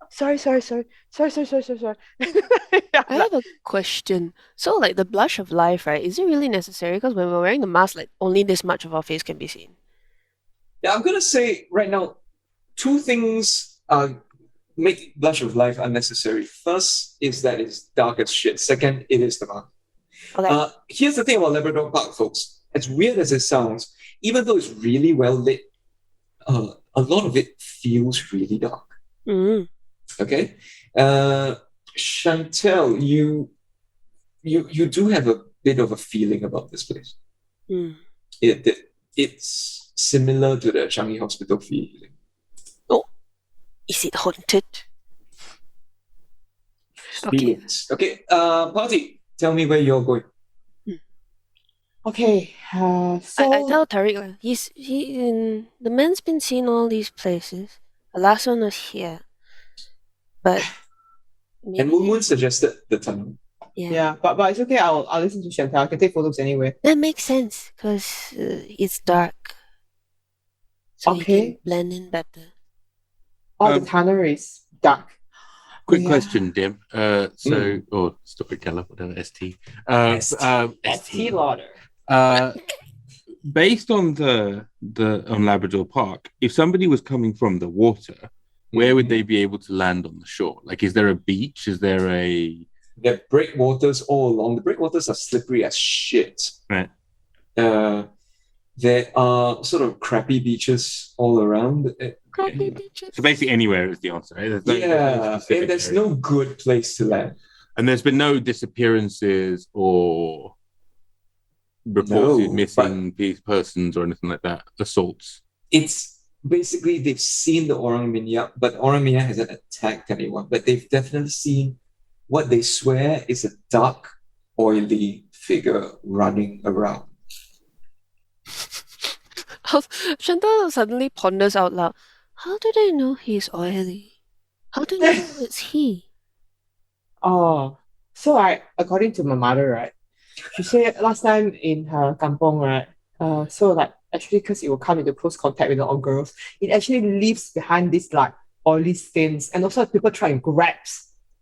sorry. Yeah, I have a question. So, like the blush of life, right? Is it really necessary? Because when we're wearing the mask, like only this much of our face can be seen. Yeah, I'm gonna say right now, two things make blush of life unnecessary. First is that it's dark as shit. Second, it is the mask. Okay. Here's the thing about Labrador Park, folks. As weird as it sounds, even though it's really well lit, a lot of it feels really dark. Mm. Okay, Chantel, you do have a bit of a feeling about this place. Mm. It's similar to the Changi Hospital feeling. Is it haunted? Okay. Feelings. Okay, Party, tell me where you're going. Okay. I So tell Tariq, the man's been seeing all these places. The last one was here, but And maybe Moon suggested the tunnel. yeah, but it's okay. I'll listen to Chantal. I can take photos anyway. that makes sense because it's dark, so you Okay. can blend in better. All the tunnel is dark. Quick Yeah. question, Dim. Or storyteller, whatever, ST. ST Lauder. Based on on Labrador Park, if somebody was coming from the water, where would they be able to land on the shore? Like, is there a beach? Is there a There are breakwaters all along. The breakwaters are slippery as shit. Right. There are sort of crappy beaches all around. Crappy beaches. so basically anywhere is the answer, right? Yeah, specific there's area. no good place to land. And there's been no disappearances or reported No, missing persons or anything like that. Assaults. It's basically they've seen the orang minyak, but orang minyak hasn't attacked anyone. But they've definitely seen what they swear is a dark, oily figure running around. Chantal suddenly ponders out loud. How do they know he's oily? How do they know it's he? Oh, so according to my mother, right, she said last time in her kampong, right, so like actually because it will come into close contact with the old girls, it actually leaves behind these like oily stains, and also people try and grab,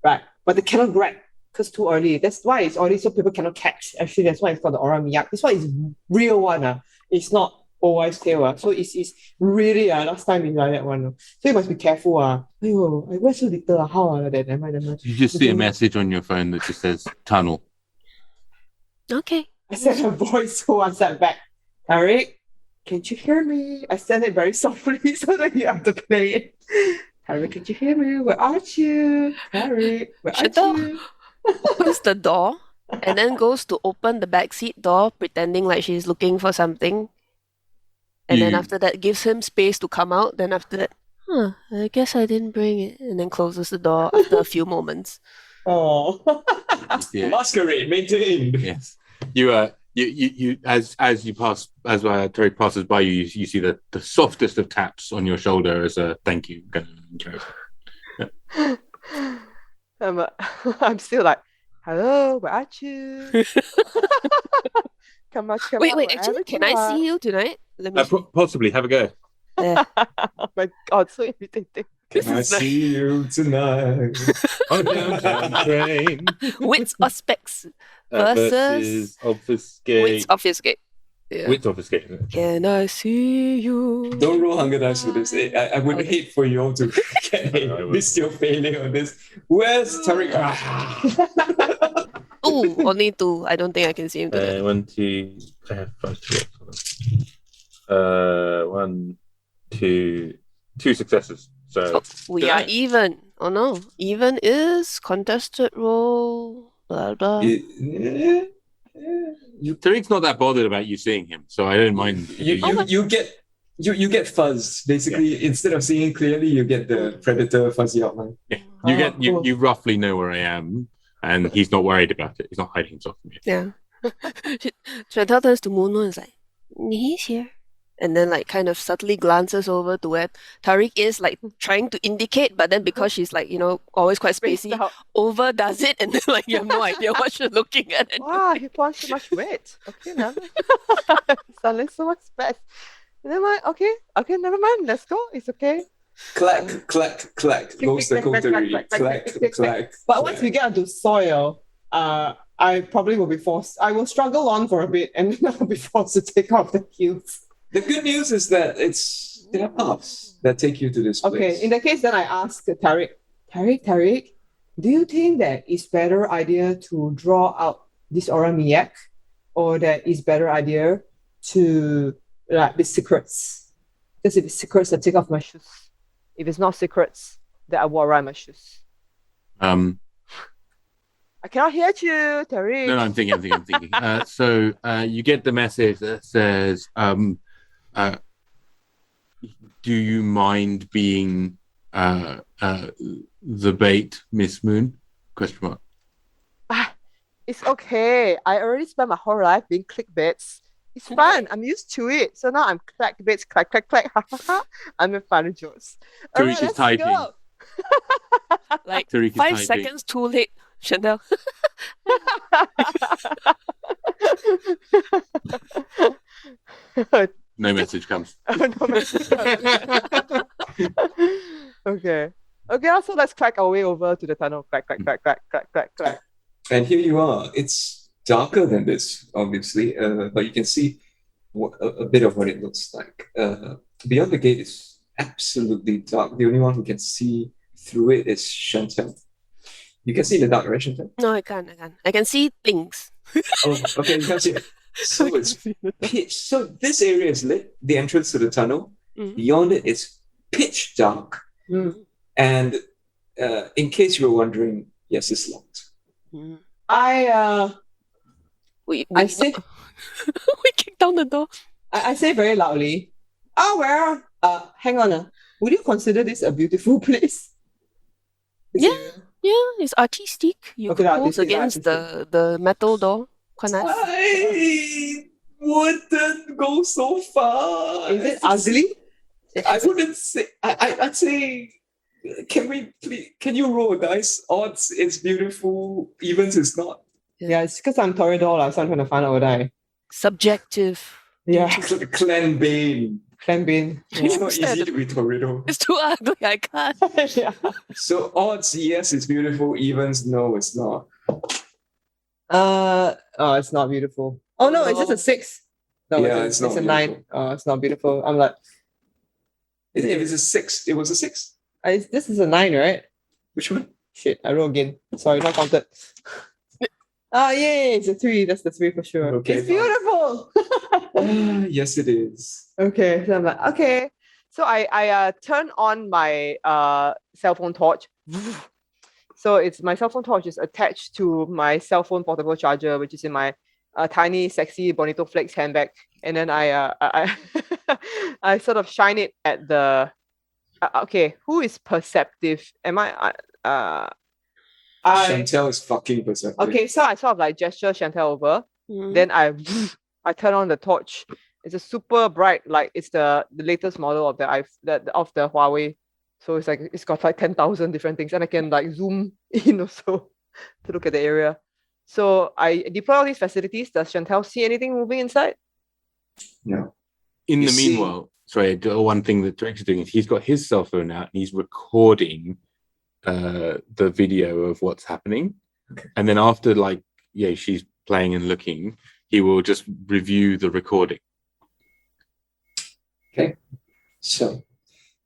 right, but they cannot grab because too early. That's why it's oily, so people cannot catch. Actually, that's why it's called the orang minyak. This one is real one. It's not old wives' tale. So it's really last time it's like that one. So you must be careful. Ayo, I wear so little. How like that? Never mind. You just see a message on your phone that just says tunnel. Okay. I sent a voice who WhatsApp back. Tariq, can you hear me? I sent it very softly so that you have to play it. Tariq, can you hear me? Where are you? Tariq, where are Chantal you? opens the door and then goes to open the backseat door, pretending like she's looking for something. And then You- after that, gives him space to come out. Then after that, I guess I didn't bring it. And then closes the door after a few moments. Oh. Yeah. Masquerade maintained. Yes. You as Terry passes by you, you see the softest of taps on your shoulder as a thank you. I'm still like, hello, where are you? Come on, Wait, wherever actually, can you I are. see you tonight? Let me see. Possibly have a go. There. Oh my god, so irritating. Can I see you tonight? On a downtown train. Wits or specs versus obfuscate. wits obfuscate. Yeah. Wits obfuscate. Can I see you? Don't roll hunger dice for this. I would Okay. hate for you all to get I a would. bestial failure on this. Where's Tariq? Ooh, only two. I don't think I can see him today. 1, 2, 5, 6. 1, 2, 2 successes. So We are even. Oh no. Even is contested roll. Blah blah. You Tariq's not that bothered about you seeing him, so I don't mind. you get fuzz. Basically, instead of seeing clearly, you get the predator fuzzy outline. Yeah. You cool. you roughly know where I am, and he's not worried about it. He's not hiding himself from you. Yeah. Chantal turns to Moon and is like, he's here. And then like kind of subtly glances over to where Tariq is, like trying to indicate, but then because she's like, always quite spacey, Spaced out. overdoes it, and then like you have no idea what you're looking at. Wow, he put on so much weight. Okay, now. Suddenly so much fat. Never mind. Okay, never mind. Let's go. It's okay. Clack, clack, clack. Goes the coterie. Clack, clack. But once we get onto soil, I probably will be forced. I will struggle on for a bit, and then I'll be forced to take off the heels. The good news is that there are paths that take you to this place. Okay, in that case, then I ask Tariq, do you think that it's better idea to draw out this orang minyak, or that it's better idea to be secrets? Because if it's secrets, I take off my shoes. If it's not secrets, then I walk around my shoes. I cannot hear you, Tariq. No, I'm thinking. So you get the message that says, do you mind being the bait, Miss Moon? ? It's okay. I already spent my whole life being clickbaits. It's fun. I'm used to it. So now I'm clickbaits, clack. I'm a funny jokes. Tariq Alright, is typing. go. Like Tariq is 5 typing. seconds too late, Chantal. No message comes. No message. Okay, so let's crack our way over to the tunnel. Clack. And here you are. It's darker than this, obviously, but you can see a bit of what it looks like. Beyond the gate is absolutely dark. The only one who can see through it is Chantal. You can see in the dark, right, Chantal? No, I can't. I can see things. Oh, okay, you can see it. So it's pitch. So this area is lit, the entrance to the tunnel. Mhm. Beyond it is pitch dark. Mm. And in case you were wondering, yes, it's locked. Mm. I We say we kicked down the door. I say very loudly, well, hang on. Would you consider this a beautiful place? This Yeah. area? Yeah, it's artistic. You Okay, could the pose artistic, against the metal door. Quite nice. I wouldn't go so far. Is it ugly? I wouldn't say. I'd say. Can you roll dice? Odds it's beautiful. Evens it's not. Yeah, it's because I'm Toreador, so I'm trying to find out what I. Subjective. Yeah, Clan Bane. Clan Bean. It's Yeah. not easy to be Toreador. It's too ugly. I can't. Yeah. So odds, yes, it's beautiful. Evens, no, it's not. Oh, it's not beautiful. Oh no, it's just a 6. No, Yeah, it's it's not a 9. beautiful. Oh, it's not beautiful. I'm like, If it's a 6, it was a 6. this is a 9, right? Which one? Shit, I rolled again. Sorry, not counted. Yay, it's a 3. That's the 3 for sure. Okay, It's fine. beautiful. Yes, it is. Okay, so I'm like, okay. So I turn on my cell phone torch. So it's my cell phone torch is attached to my cell phone portable charger, which is in my tiny, sexy Bonito Flex handbag. And then I I sort of shine it at the. Okay, who is perceptive? Am I? Chantel is fucking perceptive. Okay, so I sort of like gesture Chantel over. Mm. Then I turn on the torch. It's a super bright, like it's the latest model of the of the Huawei. So it's like it's got like 10,000 different things, and I can like zoom in also to look at the area. So I deploy all these facilities. Does Chantel see anything moving inside? No. In You the see- meanwhile, sorry, the one thing that Drake's doing is he's got his cell phone out and he's recording the video of what's happening. Okay. And then after she's playing and looking, he will just review the recording. So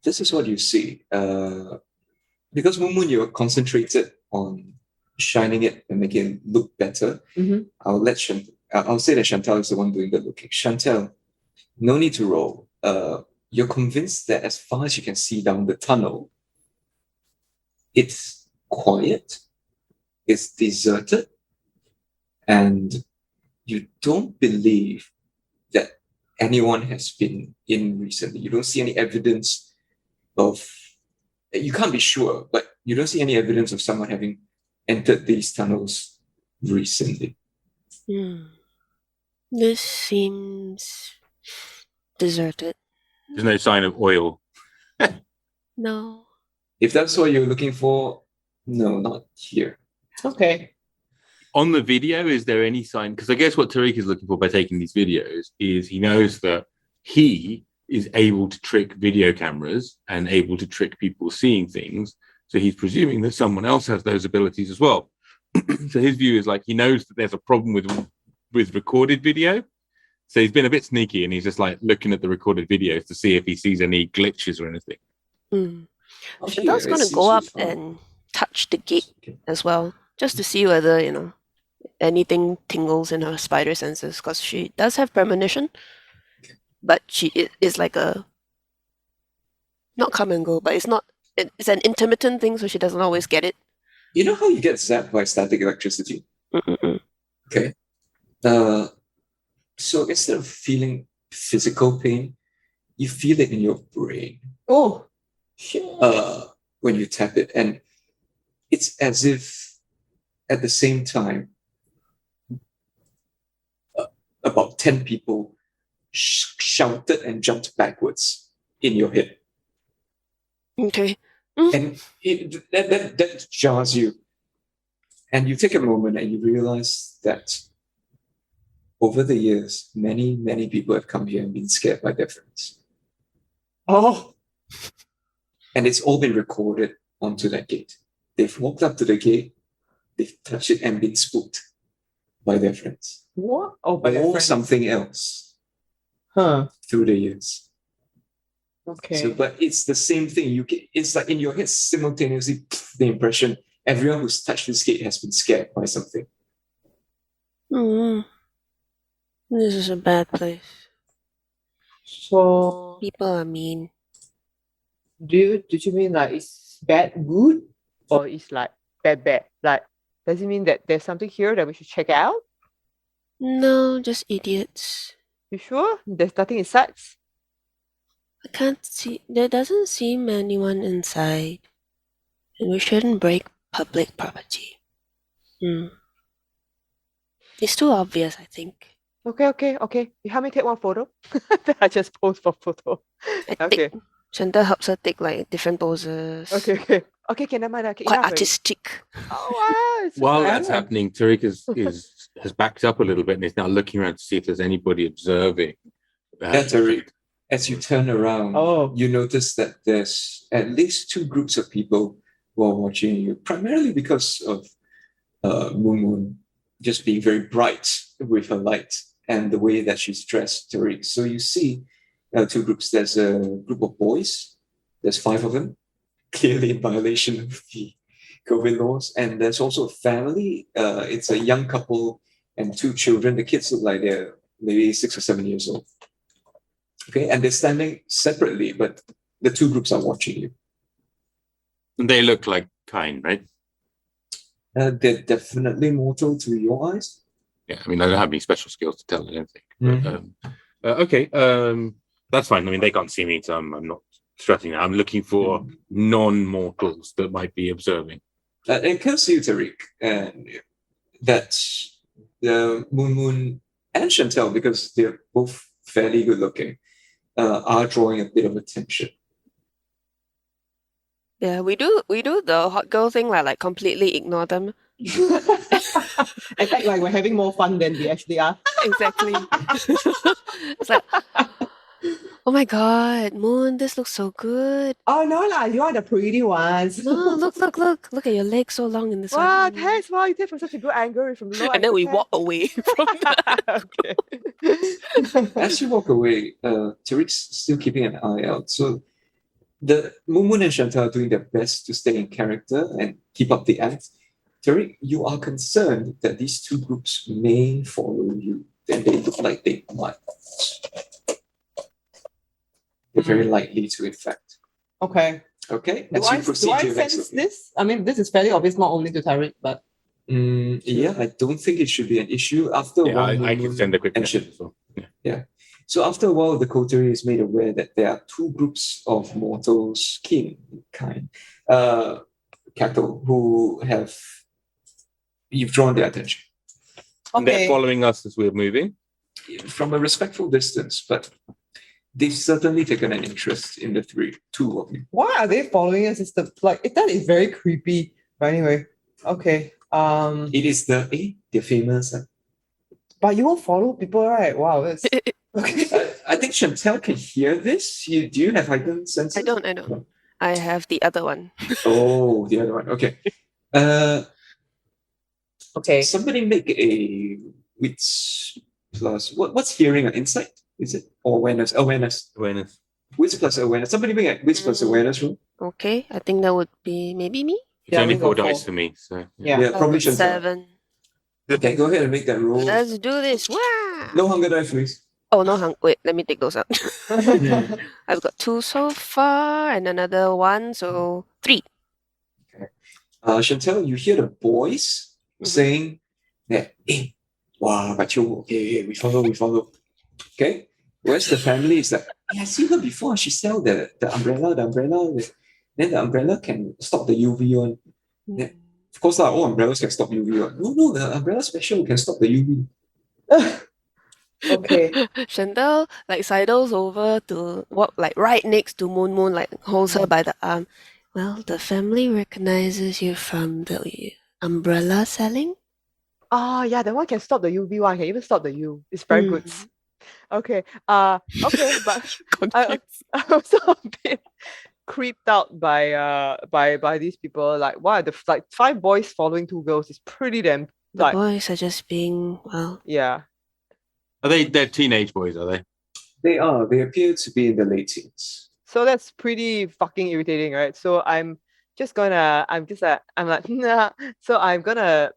this is what you see. Because Moon, you're concentrated on shining it and making it look better. Mhm. I'll say that Chantel is the one doing the looking. Chantel, no need to roll. You're convinced that as far as you can see down the tunnel, it's quiet, it's deserted, and you don't believe that anyone has been in recently. You don't see any evidence of, you can't be sure, but you don't see any evidence of someone having entered these tunnels recently. Hmm. This seems deserted. There's no sign of oil. No. If that's what you're looking for, no, not here. Okay. On the video, is there any sign? Because I guess what Tariq is looking for by taking these videos is he knows that he is able to trick video cameras and able to trick people seeing things. So he's presuming that someone else has those abilities as well. So his view is like he knows that there's a problem with recorded video. So he's been a bit sneaky and he's just like looking at the recorded videos to see if he sees any glitches or anything. Hmm. Up Chantel's here, it going to seems go to up be fine. and touch the gate as well, just to see whether, anything tingles in her spider senses, because she does have premonition, but it's like a, not come and go, but it's an intermittent thing, so she doesn't always get it. You know how you get zapped by static electricity? Mm-mm-mm. Okay. So instead of feeling physical pain, you feel it in your brain Oh, shit. when you tap it. And it's as if at the same time, about 10 people shouted and jumped backwards in your head. Okay. And that jars you. And you take a moment and you realize that over the years, many, many people have come here and been scared by their friends. Oh, And it's all been recorded onto that gate. They've walked up to the gate, they've touched it and been spooked by their friends. what? Oh, by their Or friends. something else Huh. through the years. Okay. So, but it's the same thing. It's like in your head simultaneously the impression everyone who's touched this gate has been scared by something. Mm. This is a bad place. So, People are mean. did you mean like it's bad good, or it's like bad bad? Like Does it mean that there's something here that we should check out? No, just idiots. You sure? There's nothing inside? I can't see. There doesn't seem anyone inside. And we shouldn't break public property. It's too obvious, I think. Okay. You help me take one photo? Then I just pose for photo. Okay. Chantal helps her take like different poses. Okay, never mind. Okay, Quite enough already. artistic. Oh, wow. it's While so that's bad. happening, Tariq has backed up a little bit and is now looking around to see if there's anybody observing. Yeah, Tariq, as you turn around, you notice that there's at least two groups of people who are watching you, primarily because of Moon just being very bright with her light and the way that she's dressed, Tariq. So you see two groups. There's a group of boys. There's 5 of them, clearly in violation of the COVID laws. And there's also a family. It's a young couple and 2 children. The kids look like they're maybe 6 or 7 years old. Okay, and they're standing separately, but the 2 groups are watching you. And they look like kind, right? They're definitely mortal to your eyes. Yeah, I mean, I don't have any special skills to tell, I don't think. But, okay, that's fine. I mean, they can't see me, so I'm not stressing that. I'm looking for non-mortals that might be observing. It occurs to you, Tariq, that the Moon and Chantel, because they're both fairly good looking, are drawing a bit of attention. Yeah, we do the hot girl thing, like completely ignore them. In fact, like we're having more fun than we actually are. Exactly. It's like, oh my god, Moon, this looks so good. Oh no lah, you are the pretty ones. No, look at your legs so long in this Wow, one. thanks. Wow, you did from such a good angle from the low. And then we angle walk away from that. Okay. As you walk away, Tariq's still keeping an eye out. So the Moon and Chantal are doing their best to stay in character and keep up the act. Tariq, you are concerned that these 2 groups may follow you. And they look like they might. They're very likely to, in fact. Okay. Okay, Do as you I proceed to your next sense location. this? I mean, this is fairly obvious, not only to Tariq, but Yeah, I don't think it should be an issue. After a Yeah, while, I can send a quick and message Shan- as well. Yeah. Yeah. So after a while, the coterie is made aware that there are 2 groups of mortals, kind, cattle, who have you've drawn their attention And they're okay. following us as we're moving. from a respectful distance, but they've certainly taken an interest in the 2 of you. Why are they following us? That is very creepy. But anyway, okay. It is they're famous. But you won't follow people, right? Wow, that's okay. I think Chantel can hear this. Do you have heightened senses? I don't. I have the other one. Oh, the other one. Okay. Okay. Somebody make a wits plus what's hearing an insight? Is it or awareness? Awareness. Wits plus awareness. Somebody make a wits plus awareness roll. Okay, I think that would be maybe me. It's Yeah, only we go 4 dice for- for me, so Yeah. Probably Chantel. 7. Okay, go ahead and make that roll. Let's do this. Wow. No hunger dice, please. Oh, no wait, let me take those out. I've got 2 so far and another 1, so 3. Chantel, you hear the boys saying that, hey, wow, Bacho, okay, we follow. Okay? Whereas the family is like, hey, I seen her before. She sell the umbrella. Then the umbrella can stop the UV one. Yeah. Of course, all umbrellas can stop UV one. No, the umbrella special can stop the UV. Okay. Chantal sidles over to right next to Moon, holds her by the arm. Well, the family recognizes you from the umbrella selling. Oh yeah, that one can stop the UV one. Can even stop the U. It's very good. Okay. Okay, but I'm also a bit creeped out by these people. Like, why the 5 boys following 2 girls is pretty damn The boys are just being yeah. they're teenage boys, are they? They are. They appear to be in the late teens. So that's pretty fucking irritating, right? So I'm like, nah. So I'm gonna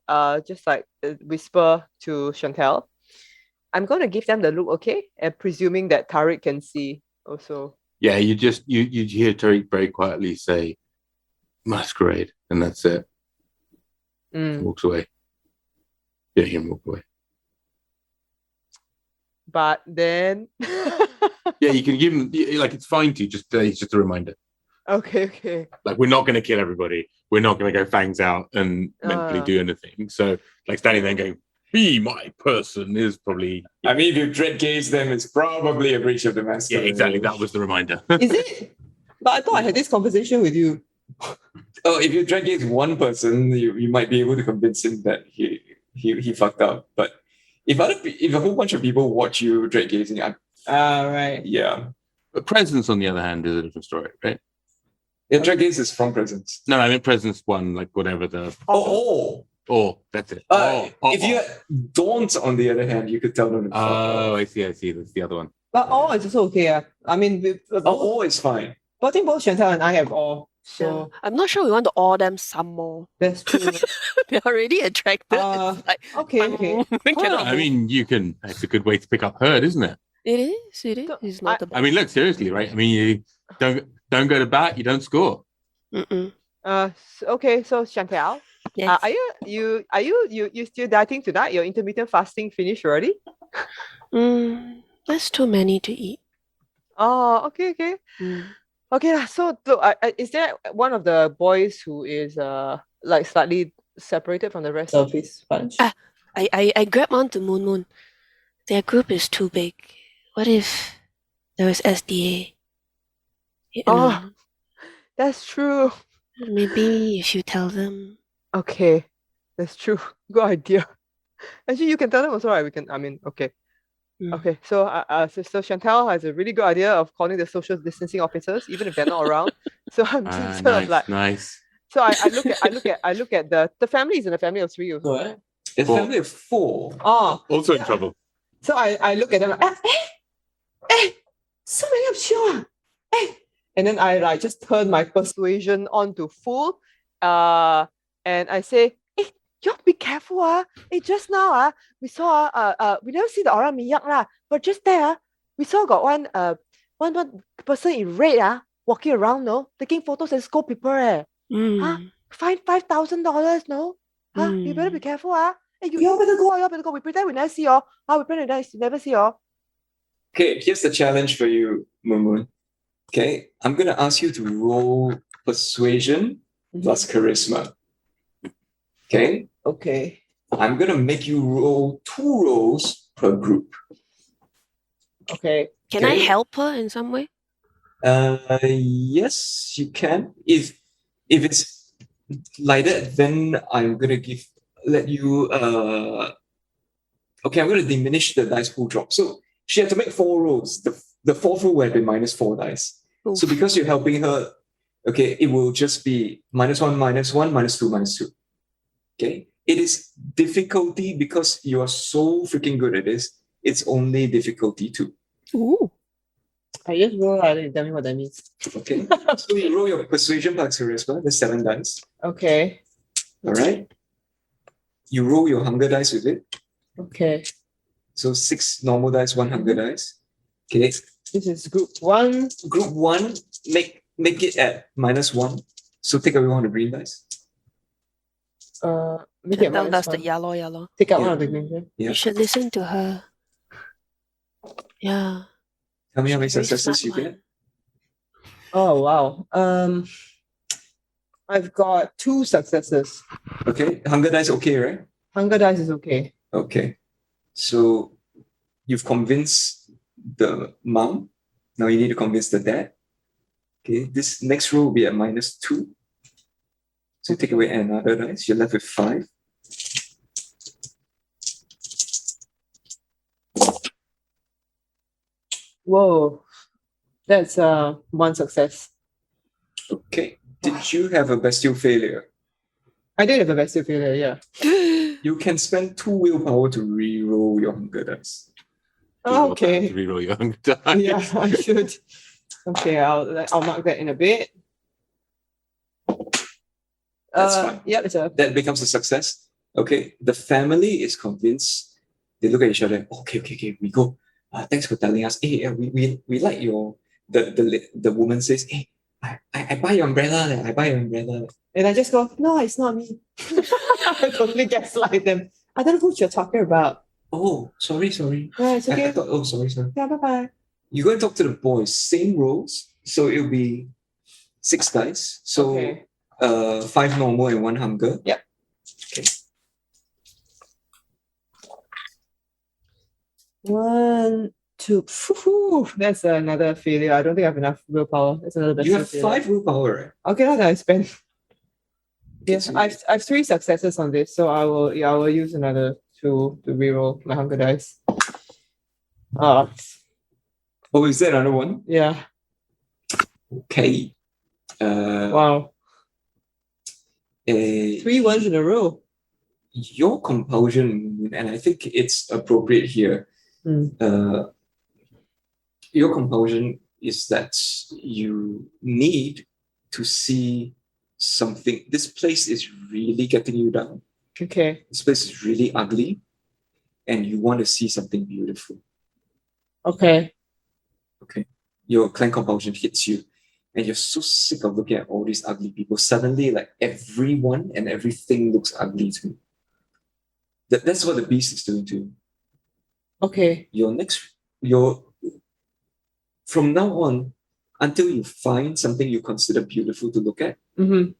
whisper to Chantel. I'm gonna give them the look, okay? And presuming that Tariq can see also. Yeah, you hear Tariq very quietly say Masquerade, and that's it. walks away. Yeah, him walk away. But then, Yeah, you can give him like it's fine to just it's just a reminder. okay. Like we're not going to kill everybody. We're not going to go fangs out and mentally do anything. So like standing there and going, "Be my person" is probably. I mean, if you dread gaze them, it's probably a breach of the master. Yeah, exactly. That was the reminder. Is it? But I thought I had this conversation with you. Oh, if you dread gaze one person, you might be able to convince him that he fucked up. But if a whole bunch of people watch you dread gazing, Right. yeah. But presence, on the other hand, is a different story, right? Yeah, dread gaze is from presence. No, I mean presence one, like whatever the. Oh, That's it. if you had Daunt, on the other hand, you could tell them to fuck off. I see. That's the other one. But all is also okay. I mean, Is fine. but I think both Chantal and I have all. Yeah. So I'm not sure we want to awe them some more. that's true. They're already attracted. It's like, Okay. we cannot I move. mean, you can. It's a good way to pick up herd, isn't it? It is. It's not the I mean, look seriously, right? I mean, you don't go to bat, you don't score. Mm-mm. Okay. So Chantal, Yes. are you still dieting tonight? Your intermittent fasting finished already? That's too many to eat. Oh, okay. Mm. Okay, so look, is there one of the boys who is like slightly separated from the rest of his bunch? I grabbed onto Moon. Their group is too big. What if there was SDA? Oh, that's true. Maybe if you tell them. Okay, that's true. Good idea. Actually, you can tell them also, right? Okay. Mm. Okay, so Chantal has a really good idea of calling the social distancing officers, even if they're not around. So I'm just sort of like, nice. so I look at the family is in a family of three also, right? It's Four. family of 4. Oh, Also in trouble. so I look at them like, so many of you, and then I like just turn my persuasion on to full, and I say, y'all be careful just now we saw we never see the aura miyak but just there we saw got one person in red walking around taking photos and scold people fine $5,000 you better be careful y'all better go we pretend we never see y'all we pretend we never see y'all. Okay, here's the challenge for you, Moon. Okay, I'm going to ask you to roll persuasion plus charisma. Okay? Okay. I'm going to make you roll 2 rolls per group. Okay. Can I Okay. help her in some way? Yes, you can. If it's like that, then I'm going to let you... Okay, I'm going to diminish the dice pool drop. So she had to make 4 rolls. The 4th roll would have been minus 4 dice. Oof. So because you're helping her, okay, it will just be -1, -1, -2, -2. Okay? It is difficulty because you are so freaking good at this. It's only difficulty 2. Ooh. I just roll and you tell me what that means. Okay? So you roll your persuasion plus charisma, the 7 dice. Okay. All right? You roll your hunger dice with it. Okay. So 6 normal dice, 1 hunger dice. Okay? This is group 1. Group 1, make it at -1. So take away one of the green dice. Make it Chantal does the -1. yellow. Take out Yeah. one of the green. Yeah. You should listen to her. Yeah. Tell me how many She's a very successes you smart get. Oh wow. I've got 2 successes. Okay? Hunger dice okay, right? Hunger dice is okay. Okay. So you've convinced the mom. Now you need to convince the dad. Okay, this next row will be at -2. So you take away another dice. You're left with 5. Whoa. That's 1 success. Okay. Did you have a bestial failure? I did have a bestial failure, yeah. You can spend 2 willpower to re-roll your hunger dice. Okay. Reroll your hunger die. Yeah, I should. Okay, I'll mark that in a bit. That's fine. Yeah, it's a That becomes a success. Okay. The family is convinced. They look at each other. Okay. We go. Thanks for telling us. Hey, we like your the woman says, hey, I buy your umbrella. I buy your umbrella. and I just go, no, it's not me. I totally gaslight them. I don't know what you're talking about. Oh, sorry. Yeah, it's I okay. thought, oh, sorry. Yeah, bye-bye. You're going to talk to the boys. Same rolls. So it'll be 6 dice. So Okay. 5 normal and 1 hunger. Yep. Okay. 1, 2. Phew, that's another failure. I don't think I have enough willpower. That's another You have failure. 5 willpower, right? Okay, now that I spend. Yes, so- I've 3 successes on this, so I will use another 2 to reroll my hunger dice. Oh, is that another one? Yeah. Okay. Wow. 3 ones in a row. Your compulsion, and I think it's appropriate here. Your compulsion is that you need to see something. This place is really getting you down. Okay. This place is really ugly, and you want to see something beautiful. Okay. Your clan compulsion hits you, and you're so sick of looking at all these ugly people. Suddenly, like everyone and everything looks ugly to you. That's what the beast is doing to you. Okay. From now on, until you find something you consider beautiful to look at, Mm-hmm.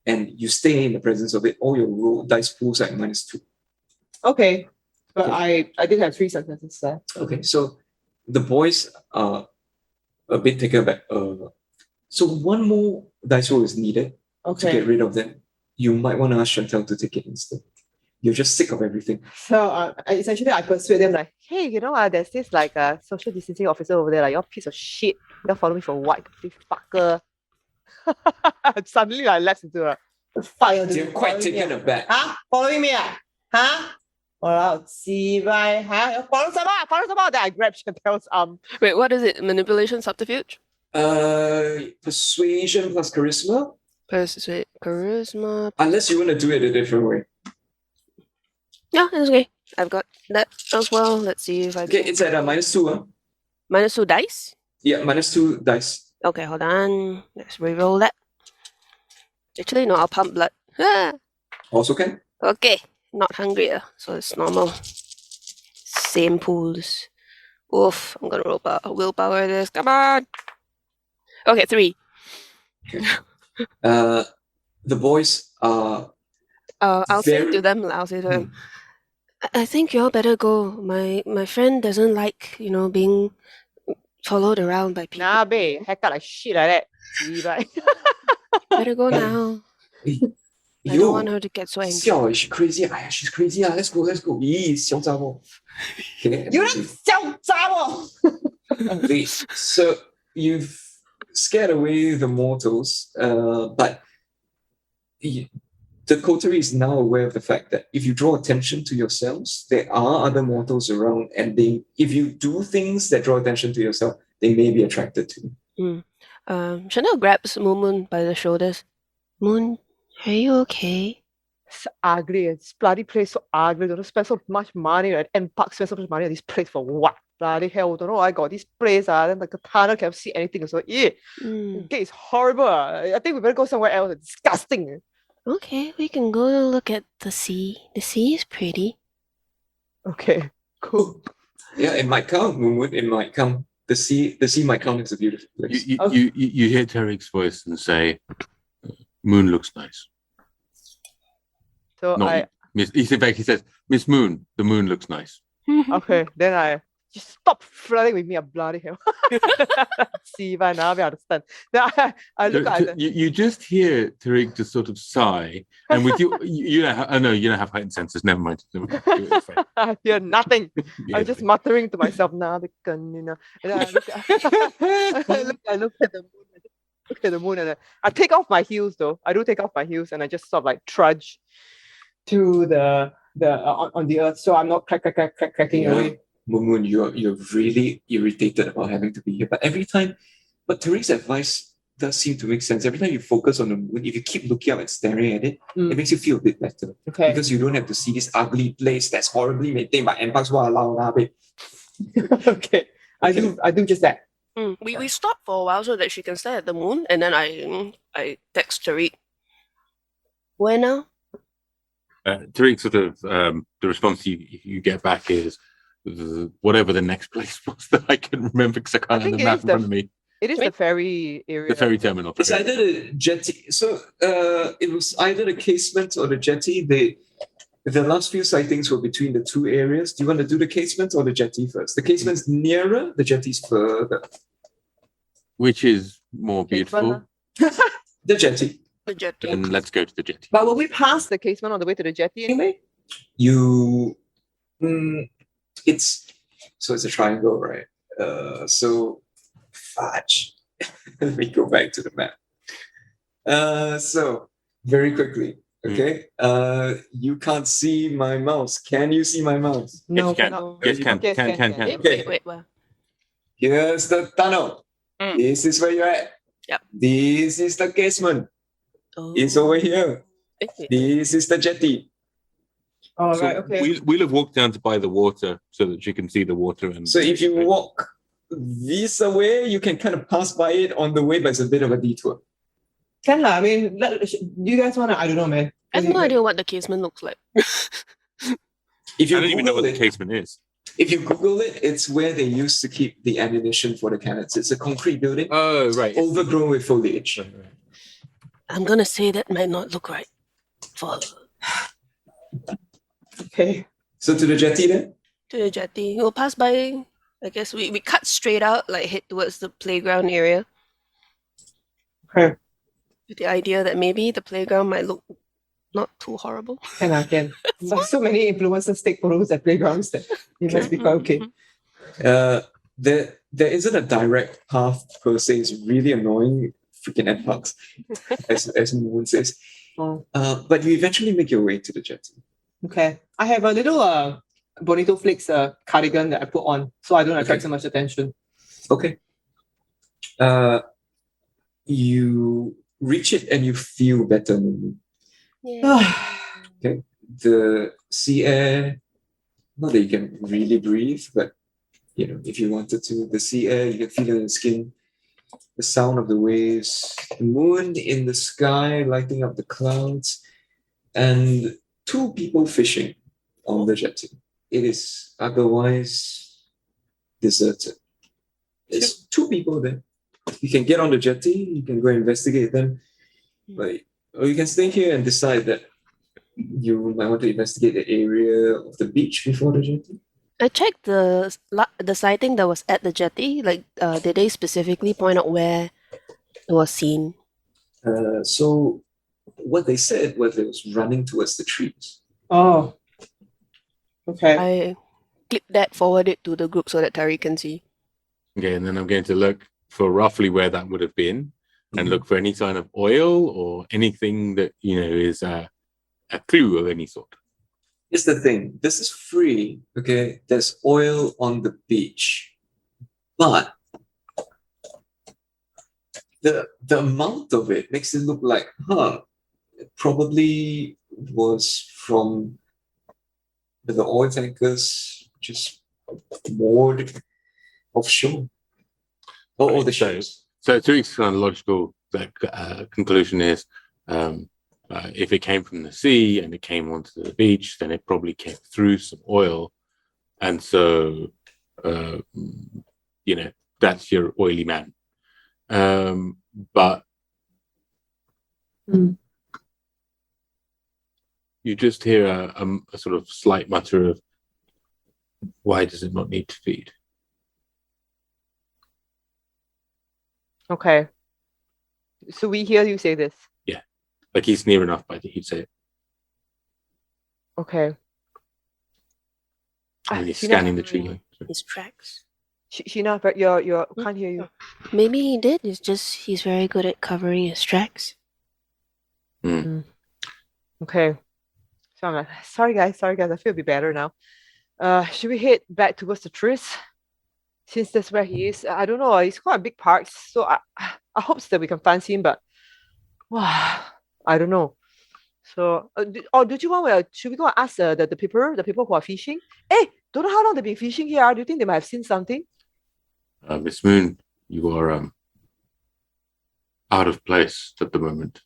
and you stay in the presence of it, all your dice pools are at -2. Okay. But Okay. I did have 3 successes there. Okay, so the boys are a bit taken aback. So 1 more dice roll is needed to Okay. get rid of them. You might want to ask Chantel to take it instead. You're just sick of everything. So essentially, I persuade them like, hey, there's this like social distancing officer over there, like, you're a piece of shit. You're following me for what, you fucker? Suddenly, I lapsed into a fire. You're quite taken aback. Huh? Following me? Huh? Wow, see, bye. Huh? Follow someone. Then I grab Chantel's arm. Wait, what is it? Manipulation, subterfuge? Persuasion plus charisma, Persuade, charisma. unless you want to do it a different way. Yeah, it's okay. I've got that as well. Let's see if I Okay, can. it's at -2. -2 dice? Yeah, -2 dice. Okay, hold on. Let's reroll that. Actually, no, I'll pump blood. Ah, Also can. okay, not hungrier, so it's normal. Same pools. Oof, I'm gonna roll willpower this. Come on. Okay, 3. The boys are I'll say very- to them. I think y'all better go. My friend doesn't like being followed around by people. Nah, babe, hack out like shit like that. See, bye. Better go now. I don't want her to get so angry. 笑 she's crazy. She's crazy. Let's go. 咦，小杂货。Okay. You don't sell Zabo! So you've scared away the mortals, but the coterie is now aware of the fact that if you draw attention to yourselves, there are other mortals around, and if you do things that draw attention to yourself, they may be attracted to you. Chanel grabs Moon by the shoulders. Moon, are you okay? It's ugly. This bloody place so ugly. Don't spend so much money, right? And Park spend so much money on this place for what? Bloody hell, don't know why I got this place. Then like the tunnel can't see anything. So the gate is horrible. I think we better go somewhere else. It's disgusting. Okay, we can go look at the sea. The sea is pretty. Okay, cool. Yeah, it might count, Moonwood. It might count. The sea might count as a beautiful place. You hear Tarek's voice and say, "Moon looks nice." So Not Miss. In fact, he says, "Miss Moon, the moon looks nice." okay, then I just stop flirting with me, a bloody hell. See, by now we understand. Then I look at You just hear Tarek just sort of sigh, and with you, you don't have heightened senses. Never mind. I hear nothing. Yeah, I'm just muttering to myself now, and then I look I look at the moon. Look at the moon, and I take off my heels though. I do take off my heels, and I just sort of like trudge to the on the earth, so I'm not cracking away. Moon, you're really irritated about having to be here. But Tarek's advice does seem to make sense. Every time you focus on the moon, if you keep looking up and staring at it, it makes you feel a bit better. Okay. Because you don't have to see this ugly place that's horribly maintained by NParks. Okay. I do just that. We stop for a while so that she can stare at the moon, and then I text Tariq. Where now? Tariq, sort of the response you get back is whatever the next place was that I can remember because I can't have the map in front of me. It is the ferry area. The ferry terminal. It's either the jetty. So it was either the casement or the jetty. The last few sightings were between the two areas. Do you want to do the casement or the jetty first? The casement's nearer, the jetty's further. Which is more Casement, beautiful. The jetty. The jetty. And let's go to the jetty. But will we pass the casement on the way to the jetty anyway? You, it's a triangle, right? So fudge. Let me go back to the map. So very quickly, okay. You can't see my mouse. Can you see my mouse? No, Yes, can. cannot. Yes, can. Yes, can. Okay. Wait, well. Here's the tunnel. Mm. This is where you're at. Yep. This is the casement. Oh. It's over here. Eh, This is the jetty. Oh, So right, okay. we'll have walked down to by the water so that you can see the water. And So if you walk this way, you can kind of pass by it on the way, but it's a bit of a detour. Can lah. I mean, do you guys want to? I don't know, man. I have no idea what the casement looks like. If you I don't even know Google what the it, casement is. if you Google it, it's where they used to keep the ammunition for the cannons. It's a concrete building, Oh, right. overgrown with foliage. I'm gonna say that might not look right. For Okay. So to the jetty then? to the jetty, we'll pass by. I guess we cut straight out, like head towards the playground area, Okay. with the idea that maybe the playground might look not too horrible. Can I can. So many influencers take photos at playgrounds that it must be quite okay. There isn't a direct path per se. It's really annoying, freaking ant bugs, as Moon says. Oh, But you eventually make your way to the jetty. okay. I have a little Bonito Flakes cardigan that I put on, so I don't attract Okay. so much attention. Okay. You reach it and you feel better. Moon. Yeah. The sea air, not that you can really breathe, but if you wanted to, the sea air, you can feel it in the skin, the sound of the waves, the moon in the sky lighting up the clouds, and two people fishing on the jetty. It is otherwise deserted. There's two people there. You can get on the jetty, you can go investigate them, or you can stay here and decide that you might want to investigate the area of the beach before the jetty. I checked the sighting that was at the jetty. Like, did they specifically point out where it was seen? So what they said was it was running towards the trees. Oh. Okay. I clipped that, forward it to the group so that Tari can see. Okay, and then I'm going to look for roughly where that would have been and look for any sign of oil or anything that, is a clue of any sort. Here's the thing. This is free, okay? There's oil on the beach. But the amount of it makes it look like, it probably was from the oil tankers just moored offshore. Or the ships. So Tariq's kind of logical conclusion is if it came from the sea and it came onto the beach, then it probably came through some oil. And so, that's your oily man. But you just hear a sort of slight mutter of, why does it not need to feed? Okay. So we hear you say this. Like he's near enough, but he'd say it. Okay. And he's Sheena, scanning the tree line. His tracks. Sheena, but you can't hear you. Maybe he did. It's just he's very good at covering his tracks. Okay. So I'm like, sorry guys, I feel a bit better now. Should we head back towards the trees? Since that's where he is. I don't know, it's quite a big park, so I hope that we can find him, but I don't know. So, should we go and ask the people who are fishing? Hey, don't know how long they've been fishing here. Do you think they might have seen something? Miss Moon, you are out of place at the moment.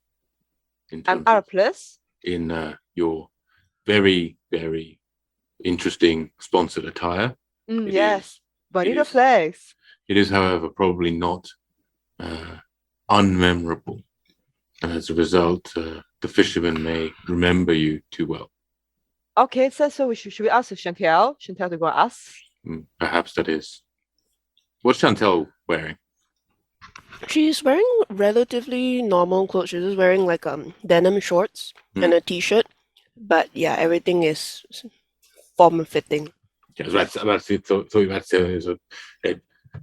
I'm out of place. In your very, very interesting sponsored attire. It Yes, Bonita is. flags. It is, however, probably not unmemorable. And as a result, the fishermen may remember you too well. Okay, so should we ask Chantel? Chantel to go ask? Perhaps that is. What's Chantel wearing? She's wearing relatively normal clothes. She's just wearing like denim shorts and a t-shirt. But yeah, everything is form-fitting. Yeah, I was about to thought you were about to say there's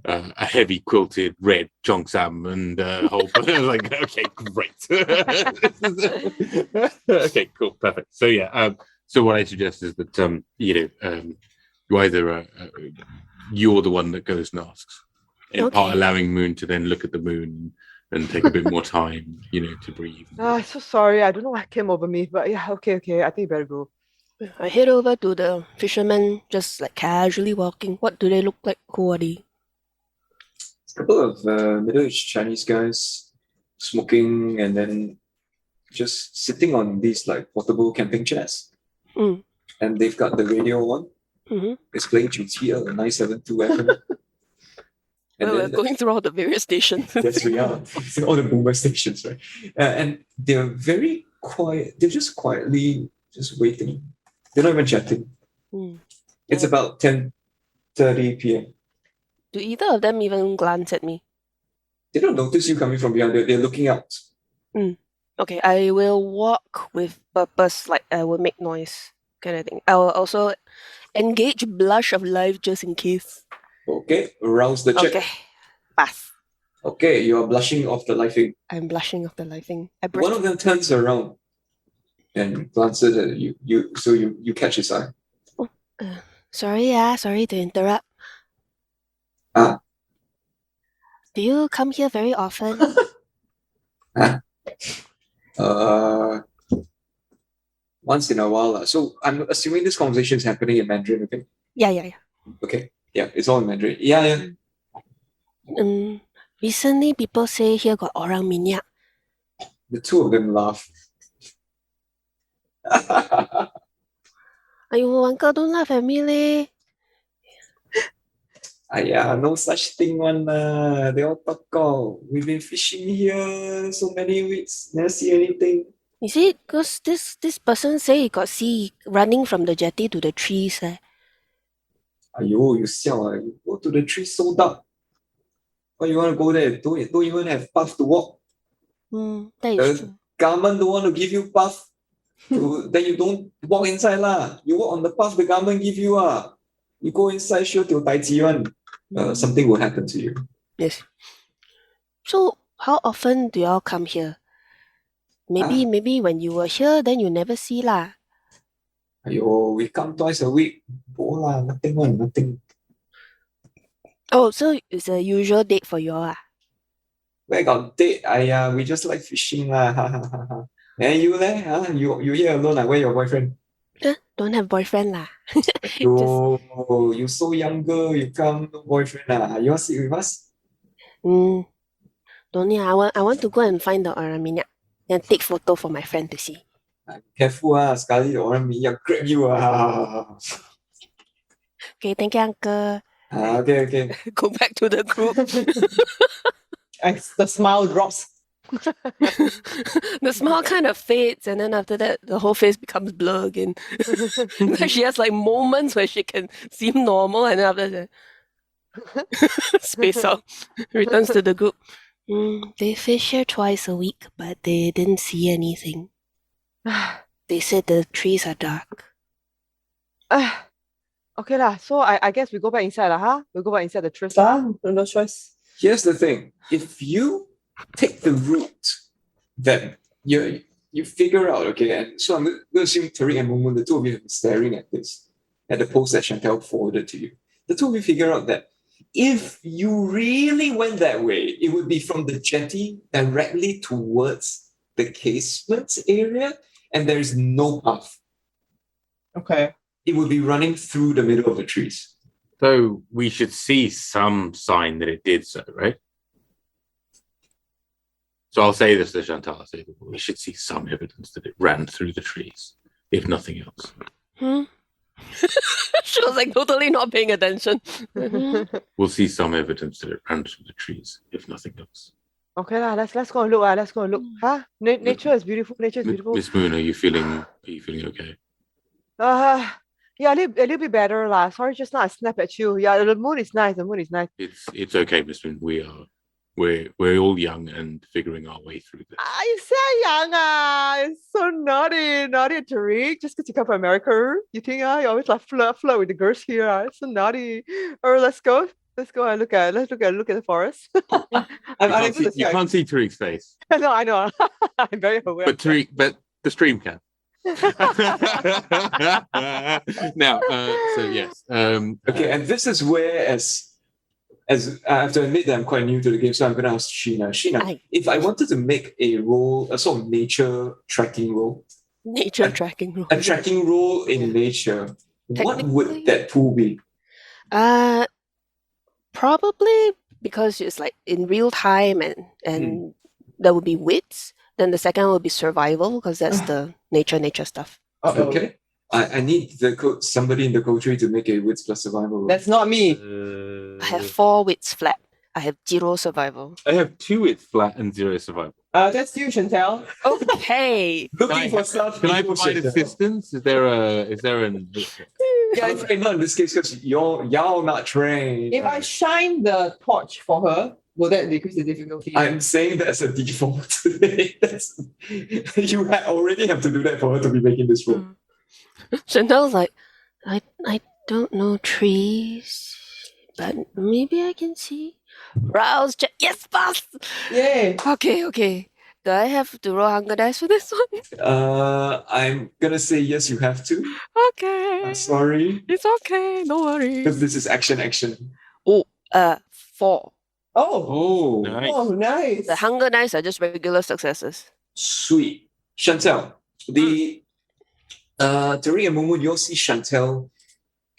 a heavy quilted red cheongsam and whole. I was like, okay, great. Okay, cool, perfect. So yeah, so what I suggest is that you either you're the one that goes and asks, in part allowing Moon to then look at the moon and take a bit more time, to breathe. So sorry, I don't know what came over me, but yeah, okay, I think you better go. I head over to the fishermen, just like casually walking. What do they look like? Who are they? A couple of middle-aged Chinese guys smoking and then just sitting on these like portable camping chairs. And they've got the radio on. It's playing 主题 972 FM. Well, we're going through all the various stations. Yes, we are. All the boomer stations, right? And they're very quiet. They're just quietly just waiting. They're not even chatting. It's about 10:30 p.m. Do either of them even glance at me? They don't notice you coming from behind. They're looking out. Okay, I will walk with purpose, like I will make noise, kind of thing. I will also engage blush of life just in case. Okay, arouse the check. Okay, pass. Okay, you're blushing off the laughing. I'm blushing of the laughing. One of them turns around and glances at you. So you catch his eye. Sorry to interrupt. Do you come here very often? Once in a while. So I'm assuming this conversation is happening in Mandarin, okay? Yeah. Okay. Yeah, it's all in Mandarin. Yeah. Recently people say here got orang minyak. The two of them laugh. Ayo, uncle, don't laugh at me leh. No such thing one. They all talk out. We've been fishing here so many weeks, never see anything. Is it because this person say he got see running from the jetty to the trees? You siao. You go to the tree so dark. Why you want to go there? Don't even have path to walk. That is true. Government don't want to give you path. Then you don't walk inside lah. You walk on the path the government give you . You go inside, sure till something will happen to you. Yes. So how often do y'all come here? Maybe when you were here, then you never see lah. We come twice a week. Nothing. Oh, so it's a usual date for y'all. Where got date? We just like fishing lah. And you leh? You here alone? Where your boyfriend? Don't have boyfriend lah. You so young girl, you come no boyfriend lah. You want to sit with us? Don't need. I want to go and find the orang minyak and take photo for my friend to see. Careful sekali the orang minyak grab you . Okay, thank you, uncle. Okay. Go back to the group. The smile drops. The smile kind of fades, and then after that, the whole face becomes blur again. She has like moments where she can seem normal, and then after that, space out. Returns to the group. They fish here twice a week, but they didn't see anything. They said the trees are dark. Okay lah. So I guess we go back inside lah, huh? We go back inside the trees. No choice. Here's the thing. If you take the route that you figure out, okay, and so I'm going to assume Tariq and Momo, the two of you have been staring at this, at the post that Chantel forwarded to you. The two of you figure out that if you really went that way, it would be from the jetty directly towards the casement area, and there's no path. Okay. It would be running through the middle of the trees. So we should see some sign that it did so, right? So I'll say this to Chantal. I'll say that we should see some evidence that it ran through the trees. if nothing else. Hmm? She was like totally not paying attention. We'll see some evidence that it ran through the trees, if nothing else. Okay lah, let's go and look. Let's go and look. Huh? Nature is beautiful. Nature is beautiful. Miss Moon, are you feeling okay? Yeah, a little bit better lah. Sorry, just now I snapped at you. Yeah, the moon is nice. The moon is nice. It's okay, Miss Moon. We're all young and figuring our way through this. You say young it's so naughty, Tariq. Just because you come from America, you think you always like flirt with the girls here. It's so naughty. Or let's go and look at the forest. You can't see Tariq's face. No, I know. I'm very aware. But the stream can. Now, so yes. Okay, and this is where, as I have to admit that I'm quite new to the game, so I'm going to ask Sheena. Sheena, if I wanted to make a sort of nature tracking role, a tracking role in nature, what would that tool be? Probably because it's like in real time and there would be wits. Then the second will be survival because that's the nature stuff. Okay. I need somebody in the coterie to make a wits plus survival role. That's not me. I have 4 wits flat. I have 0 survival. I have 2 wits flat and 0 survival. That's you, Chantel. Okay. Looking for stuff. Can I provide assistance? Is there an Yeah, I'm afraid not in this case because y'all not trained. If I shine the torch for her, will that decrease the difficulty? I'm saying that's a default. You already have to do that for her to be making this role. Chantel's like, I don't know trees, but maybe I can see. Rouse check. Yes, boss. Yay. Okay. Do I have to roll hunger dice for this one? I'm gonna say yes. You have to. Okay. I'm sorry. It's okay. No worries. Because this is action. 4. Oh, nice. Oh, nice. The hunger dice are just regular successes. Sweet. Chantel, Tariq and Momo, you'll see Chantel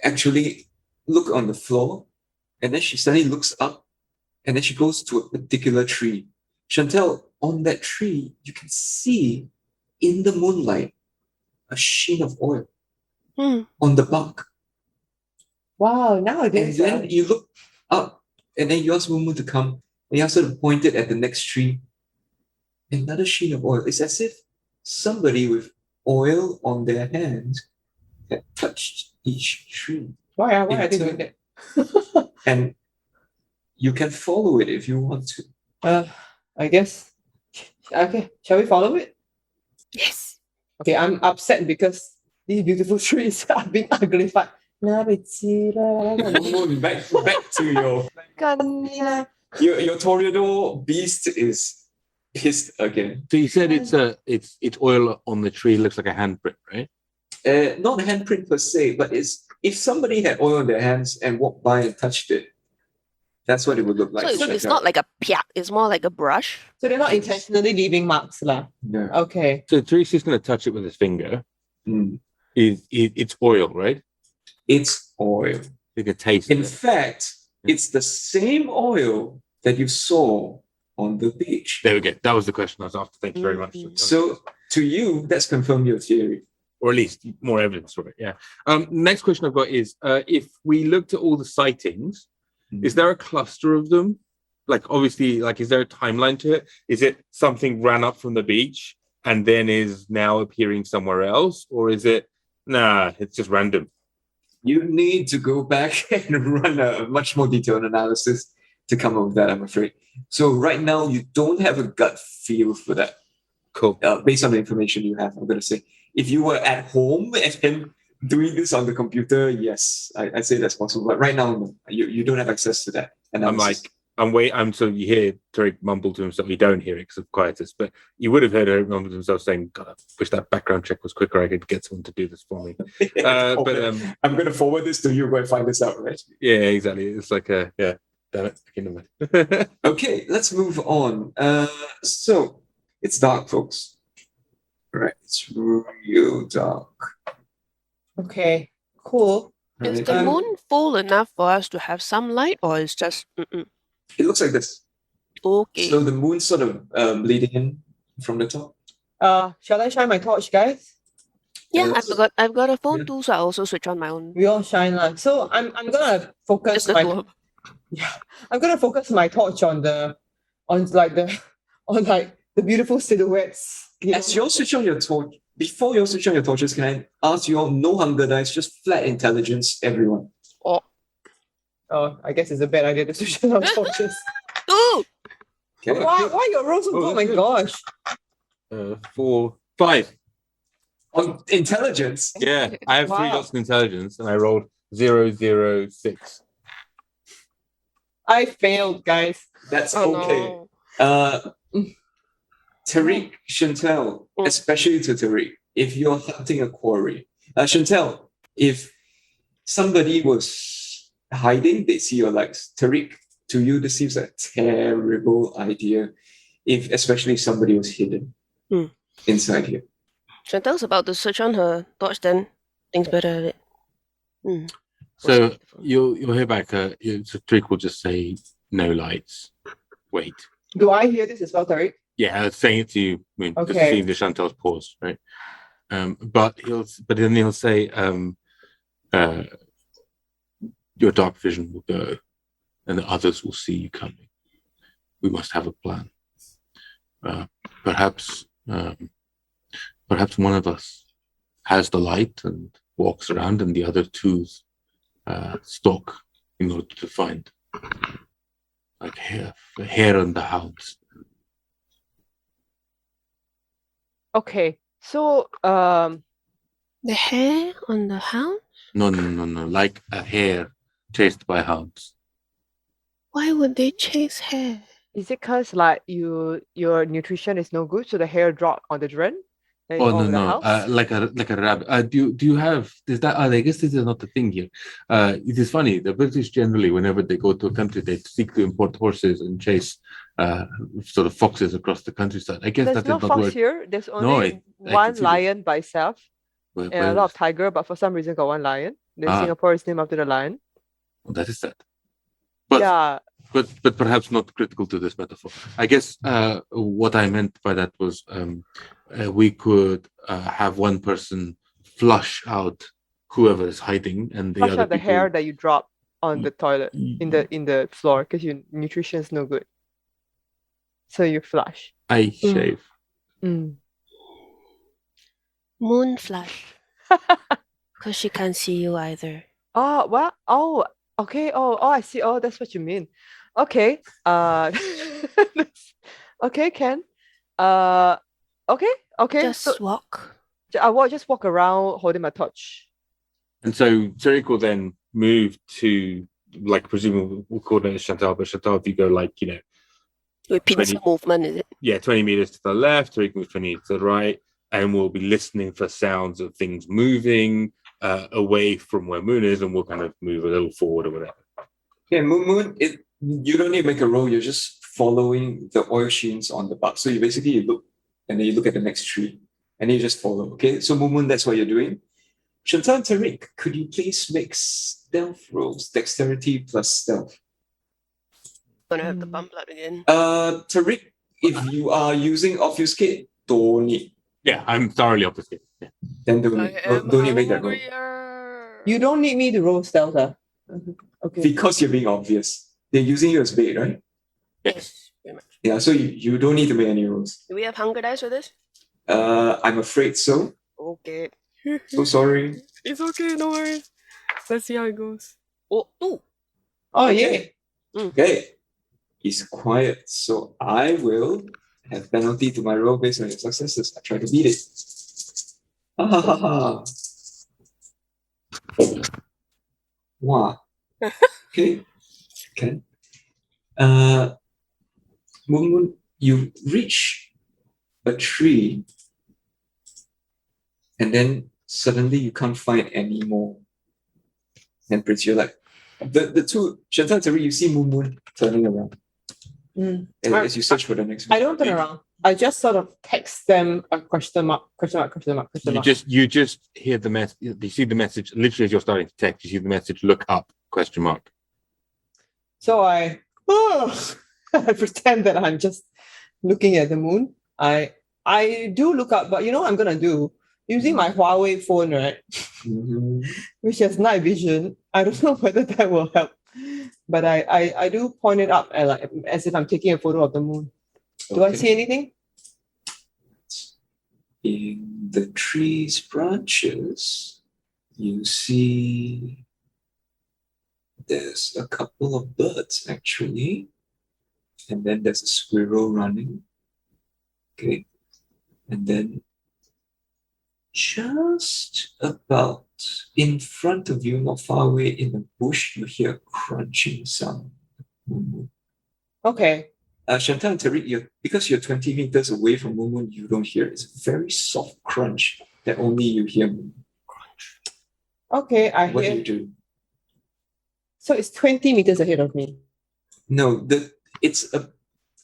actually look on the floor, and then she suddenly looks up, and then she goes to a particular tree. Chantel, on that tree, you can see in the moonlight a sheen of oil on the bark. Wow, now it And is. then you look up, and then you ask Momo to come, and you ask her to point it at the next tree. Another sheen of oil. It's as if somebody with oil on their hands had touched each tree. Why are they doing that? And you can follow it if you want to. I guess. Okay, shall we follow it? Yes. Okay, I'm upset because these beautiful trees are being uglified. Momo, back to your Toreador beast is pissed again. So you said it's oil on the tree, looks like a handprint, right? Not a handprint per se, but it's if somebody had oil on their hands and walked by and touched it, that's what it would look like. So it's not like a piak, it's more like a brush. So they're not intentionally leaving marks, lah. No. Okay. So Tariq's just going to touch it with his finger. Mm. It's oil, right? It's oil. You can taste In it. fact, it's the same oil that you saw on the beach. There we go. That was the question I was after. Thank you very much. So to you, that's confirmed your theory. Or at least more evidence for it. Yeah. Next question I've got is if we looked at all the sightings, is there a cluster of them? Like obviously, like is there a timeline to it? Is it something ran up from the beach and then is now appearing somewhere else? Or is it it's just random? You need to go back and run a much more detailed analysis to come up with that, I'm afraid. So right now, you don't have a gut feel for that. Cool. Based on the information you have, I'm going to say. If you were at home and doing this on the computer, yes, I'd say that's possible. But right now, no, you don't have access to that analysis. So you hear Tariq mumble to himself. You don't hear it because of quietus, but you would have heard Tariq mumble to himself saying, God, I wish that background check was quicker. I could get someone to do this for me. I'm going to forward this to you. Go and find this out, right? Yeah, exactly. It's like damn it. I can imagine. Okay, let's move on. So it's dark, folks. Right, it's real dark. Okay, cool. Is the moon full enough for us to have some light, or is just? It looks like this. Okay. So the moon's sort of bleeding in from the top. Shall I shine my torch, guys? Yeah, else? I've got a phone Yeah. too, so I also switch on my own. We all shine lah. So I'm gonna focus Just the my two of I'm gonna focus my torch on the on like the beautiful silhouettes. As you all switch on your torch, before you all switch on your torches, can I ask you all no hunger dice, just flat intelligence, everyone. Oh, I guess it's a bad idea to switch on our torches. two! Okay. Why your rolls so good? Oh my gosh. 4, 5. On intelligence, Yeah, I have 3 Wow. dots in intelligence, and I rolled 0, 0, 6. I failed, guys. that's Oh okay. no. Tariq, Chantel, Mm. especially to Tariq, if you're hunting a quarry, Chantel, if somebody was hiding, they see your legs. Tariq, to you, this seems a terrible idea. If especially somebody was hidden Mm. inside here. Chantel's about to switch on her torch then. Thinks better of it. Hmm. So you'll hear back. So Trick will just say no lights. Wait. Do I hear this as well, Tariq? Yeah, I was saying it to you. I mean, just Okay. seeing the Chantel's pause, right? But then he'll say, your dark vision will go, and the others will see you coming. We must have a plan. Perhaps one of us has the light and walks around, and the other two stalk in order to find, like, the hare and the hounds. Okay. So The hair on the hound? No, like a hare chased by hounds. Why would they chase hair? is it because like your nutrition is no good, so the hair dropped on the drain? And Oh all over the no, house? like a rabbit. Do you have? Is that? I guess this is not the thing here. It is funny. The British generally, whenever they go to a country, they seek to import horses and chase sort of foxes across the countryside. I guess There's that no did not fox work. here. There's No, only I can one see that. lion by itself Where and a lot of is- tiger, but for some reason got one lion. Then Ah. Singapore is named after the lion. Oh, that is that. But Yeah. but perhaps not critical to this metaphor. I guess what I meant by that was we could have one person flush out whoever is hiding, and the Flush other out the people- hair that you drop on the toilet in the floor because your nutrition is no good. So you flush. I shave. Mm. Moon flash. Because she can't see you either. Oh, what? Oh, okay. Oh, I see. Oh, that's what you mean. Okay. Okay, Ken. Okay. Just So walk. I will just walk around holding my torch. And so Tariq will then move to, like, presumably we'll coordinate with Chantal, but Chantal, if you go, like, With pincer 20 movement, is it? 20 meters to the left, Tariq moves 20 meters to the right, and we'll be listening for sounds of things moving away from where Moon is, and we'll kind of move a little forward or whatever. Okay, Moon, you don't need to make a roll. You're just following the oil sheens on the bark. So you look, and then you look at the next tree, and then you just follow. Okay, so Moon, that's what you're doing. Chantal and Tariq, could you please make stealth rolls? Dexterity plus stealth. Gonna have to bump blood again. Tariq, if you are using obfuscate, don't need. Yeah, I'm thoroughly opposite. Yeah. Then don't need to make that roll. You don't need me to roll stealth, huh? Okay. Because you're being obvious. They're using you as bait, right? Yes, very much. Yeah, so you don't need to make any rolls. Do we have hunger dice for this? I'm afraid so. Okay. So sorry. It's okay, no worries. Let's see how it goes. Oh, two. Oh, yeah. Okay. It's quiet. So I will have penalty to my roll based on your successes. I try to beat it. Ha ha ha ha. Wow. Okay. Okay. Moon, you reach a tree, and then suddenly you can't find any more handprints. You're like, the two, Chantal and Tariq, you see Moon turning around as you search for the next one. I don't turn around. I just sort of text them a question mark. You just hear the message. You see the message literally as you're starting to text. You see the message. Look up ? So I pretend that I'm just looking at the moon. I do look up, but you know what I'm gonna do? using my Huawei phone, right? Mhm. Which has night vision. I don't know whether that will help. But I do point it up as if I'm taking a photo of the moon. Do I Okay. see anything? In the tree's branches, you see there's a couple of birds actually, and then there's a squirrel running. Okay, and then just about in front of you, not far away in the bush, you hear a crunching sound. Okay. Chantal and Tariq, because you're 20 meters away from Moon, you don't hear it. It's a very soft crunch that only you hear. Okay, I What do hear. you do? So it's 20 meters ahead of me. No, it's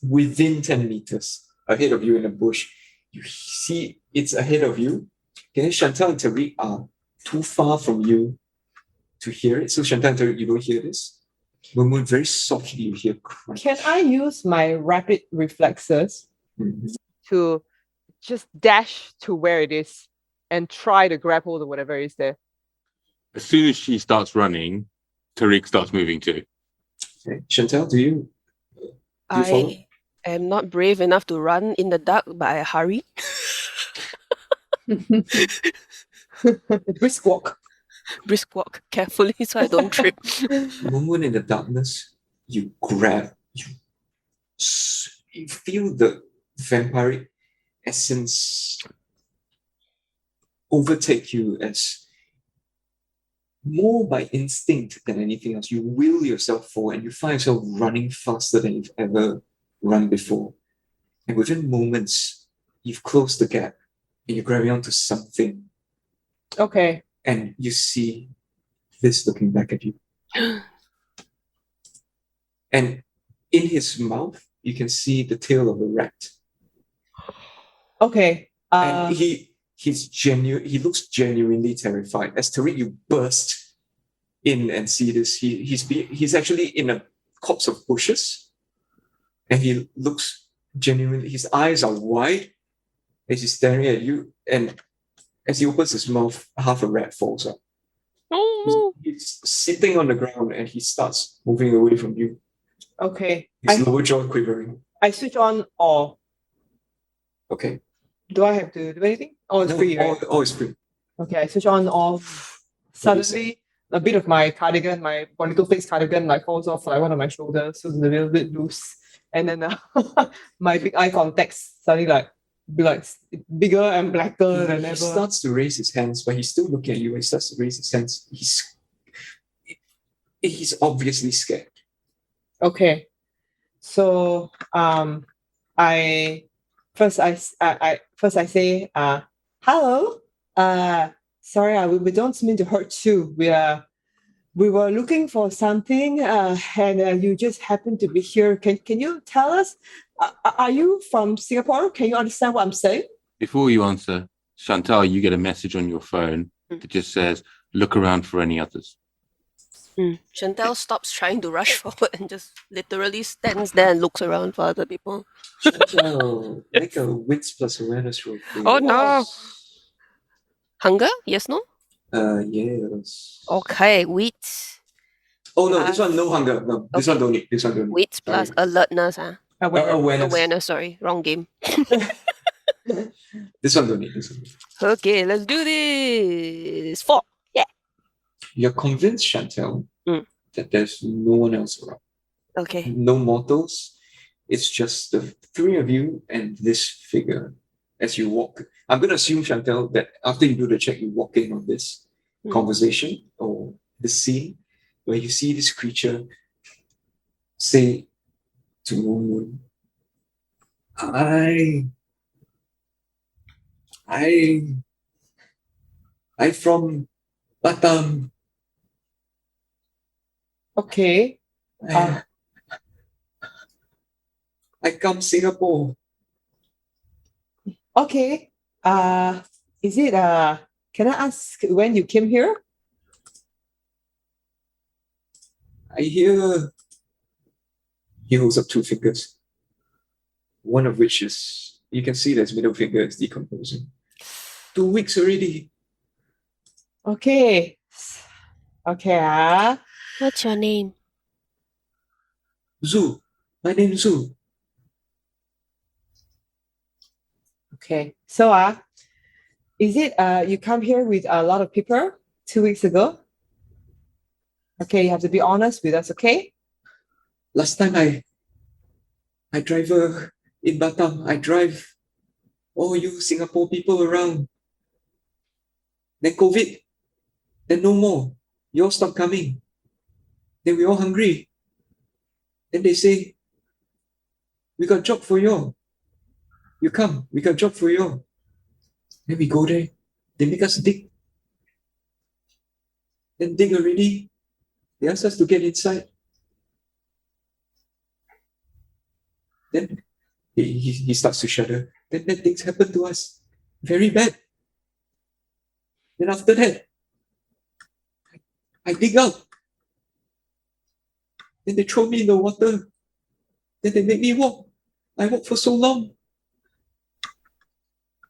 within 10 meters ahead of you in the bush. You see it's ahead of you. Okay, Chantal and Tariq are too far from you to hear it. So Chantal and Tariq, you don't hear this. Moon, very softly you hear crunch. Can I use my rapid reflexes? Mhm. To just dash to where it is and try to grab hold of whatever is there. As soon as she starts running, Tariq starts moving too. Okay. Chantal, do you follow? I am not brave enough to run in the dark, but I hurry. Brisk walk. Brisk walk carefully so I don't trip. Moment in the darkness, you grab, you feel the vampiric essence overtake you as more by instinct than anything else. You will yourself forward and you find yourself running faster than you've ever run before. And within moments, you've closed the gap and you're grabbing onto something Okay. and you see this looking back at you. And in his mouth, you can see the tail of a rat. Okay. And he looks genuinely terrified. As Tariq, you burst in and see this. He's actually in a copse of bushes, and he looks genuinely. His eyes are wide as he's staring at you. And as he opens his mouth, half a rat falls out. Oh, He's sitting on the ground, and he starts moving away from you. Okay. His lower jaw quivering. I switch on awe. Okay. Do I have to do anything? Oh, it's free, right? Oh, it's free. Okay, I switch on off. Suddenly, a bit of my cardigan, my Bonito Fix cardigan, falls off one of my shoulders, so it's a little bit loose. And then my big eye contacts suddenly bigger and blacker than He ever. starts to raise his hands, but he's still looking at you. He starts to raise his hands. He's obviously scared. Okay, so I say hello. Sorry, we don't mean to hurt you. We were looking for something, and you just happen to be here. Can you tell us? Are you from Singapore? Can you understand what I'm saying? Before you answer, Chantal, you get a message on your phone that just says, "Look around for any others." Chantal stops trying to rush forward and just literally stands there and looks around for other people. Chantal, make a wits plus awareness roll. Please. Oh no! Hunger? Yes, no? Yes. Okay, wits. Oh no, this one no hunger. No, this one don't need. This one don't need. Wits plus Sorry. alertness. Awareness. Awareness, sorry. Wrong game. This one don't need. This one. Okay, let's do this. 4. Yeah. You're convinced, Chantal, that there's no one else around. Okay. No mortals. It's just the three of you and this figure as you walk. I'm going to assume, Chantal, that after you do the check, you walk in on this conversation or the scene where you see this creature say to Moon, I from Batam. Okay. I come Singapore. Okay. Is it can I ask when you came here? I hear he holds up 2 fingers. One of which is, you can see that his middle finger is decomposing. 2 weeks already. Okay. Okay. What's your name? Zoo. My name is Zoo. Okay. So is it you come here with a lot of people 2 weeks ago? Okay, you have to be honest with us, okay? Last time I drive in Batam. I drive all you Singapore people around. Then COVID. Then no more. You all stop coming. Then we all hungry. Then they say, we got job for you all. You come, we got job for you all. Then we go there. They make us dig. Then dig already. They ask us to get inside. Then he starts to shudder. Then bad things happen to us. Very bad. Then after that, I dig out. Then they throw me in the water. Then they make me walk. I walk for so long.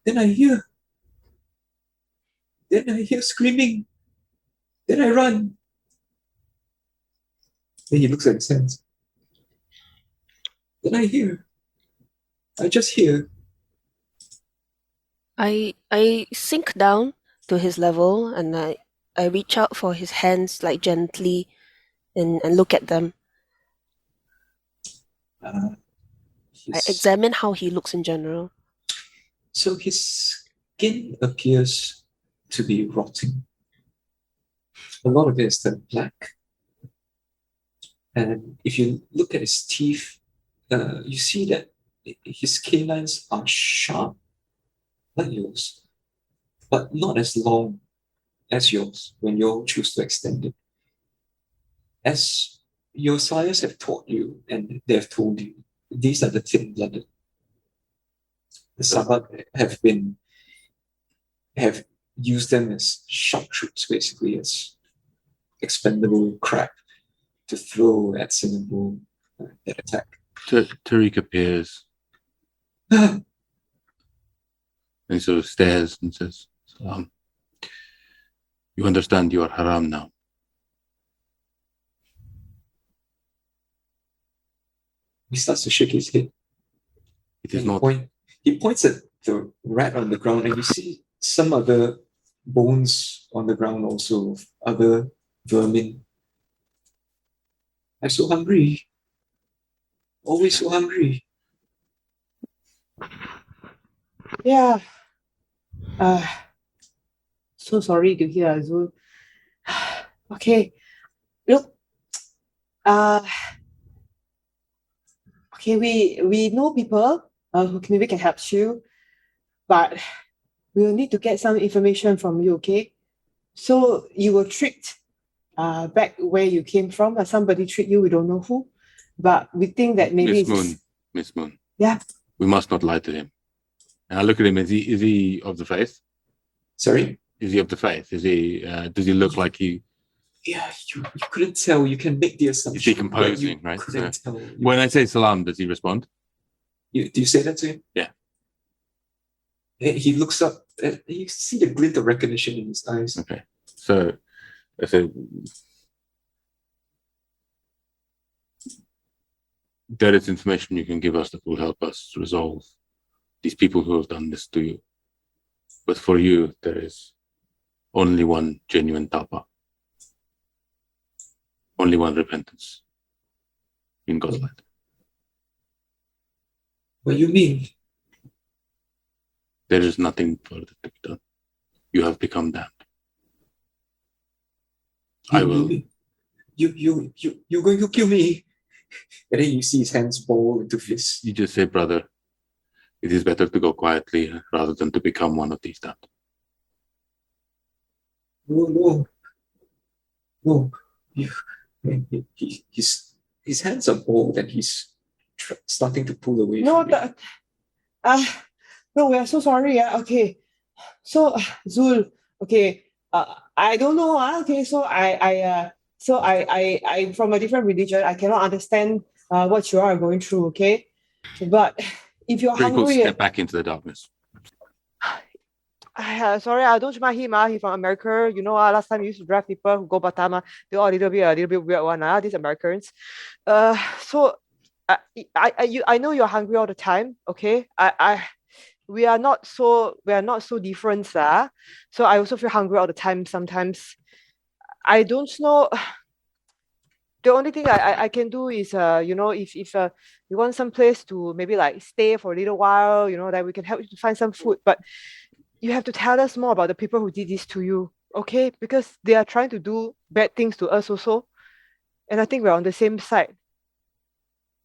Then I hear screaming. Then I run. Then he looks at his hands. Then I just hear. I sink down to his level and I reach out for his hands like gently and look at them. I examine how he looks in general. So his skin appears to be rotting. A lot of it is turned black. And if you look at his teeth, you see that his canines are sharp, like yours, but not as long as yours when you choose to extend it. As your sires have taught you, and they have told you, these are the thin-blooded. The Sabak have used them as sharpshoots, basically, as expendable crap to throw at Singapore that attack. Tariq appears Ah, and sort of stares and says, you understand you are haram now. he starts to shake his head. It is And not. he points at the rat on the ground, and you see some other bones on the ground also of other vermin. I'm so hungry. Always so hungry. Yeah. So sorry to hear, Azul. Okay. Look. Okay, we know people who maybe can help you, but we'll need to get some information from you, okay? So you were tricked back where you came from, or somebody tricked you, we don't know who, but we think that maybe Miss Moon. Yeah. We must not lie to him. And I look at him. Is he of the faith? Sorry? Is he of the faith? Is he? Does he look like he? Yeah, you couldn't tell. You can make the assumption. Is he composing, but you right? couldn't tell. When I say salam, does he respond? Do you say that to him? Yeah. He looks up. You see the glint of recognition in his eyes. Okay. So I said, there is information you can give us that will help us resolve these people who have done this to you. But for you, there is only one genuine tapa. Only one repentance in God's land. What do you mean? There is nothing further to be done. You have become damned. I will. You're going to kill me. And then you see his hands ball into fists. You just say, brother, it is better to go quietly rather than to become one of these damned. No. His hands are balled and he's starting to pull away. No, from no, we are so sorry. Okay, so Zul, okay, I don't know. Okay, so I'm from a different religion. I cannot understand what you are going through. Okay, but if you're Very cool. hungry, Step back into the darkness. sorry, I don't mind him. He's from America. You know, last time we used to draft people who go Batam. They're all a little bit weird one. These Americans. So I know you're hungry all the time. Okay, we are not so different, sir. So I also feel hungry all the time sometimes. I don't know. The only thing I can do is you know, if you want some place to maybe like stay for a little while, you know, that we can help you to find some food, but you have to tell us more about the people who did this to you, okay? Because they are trying to do bad things to us also, and I think we're on the same side.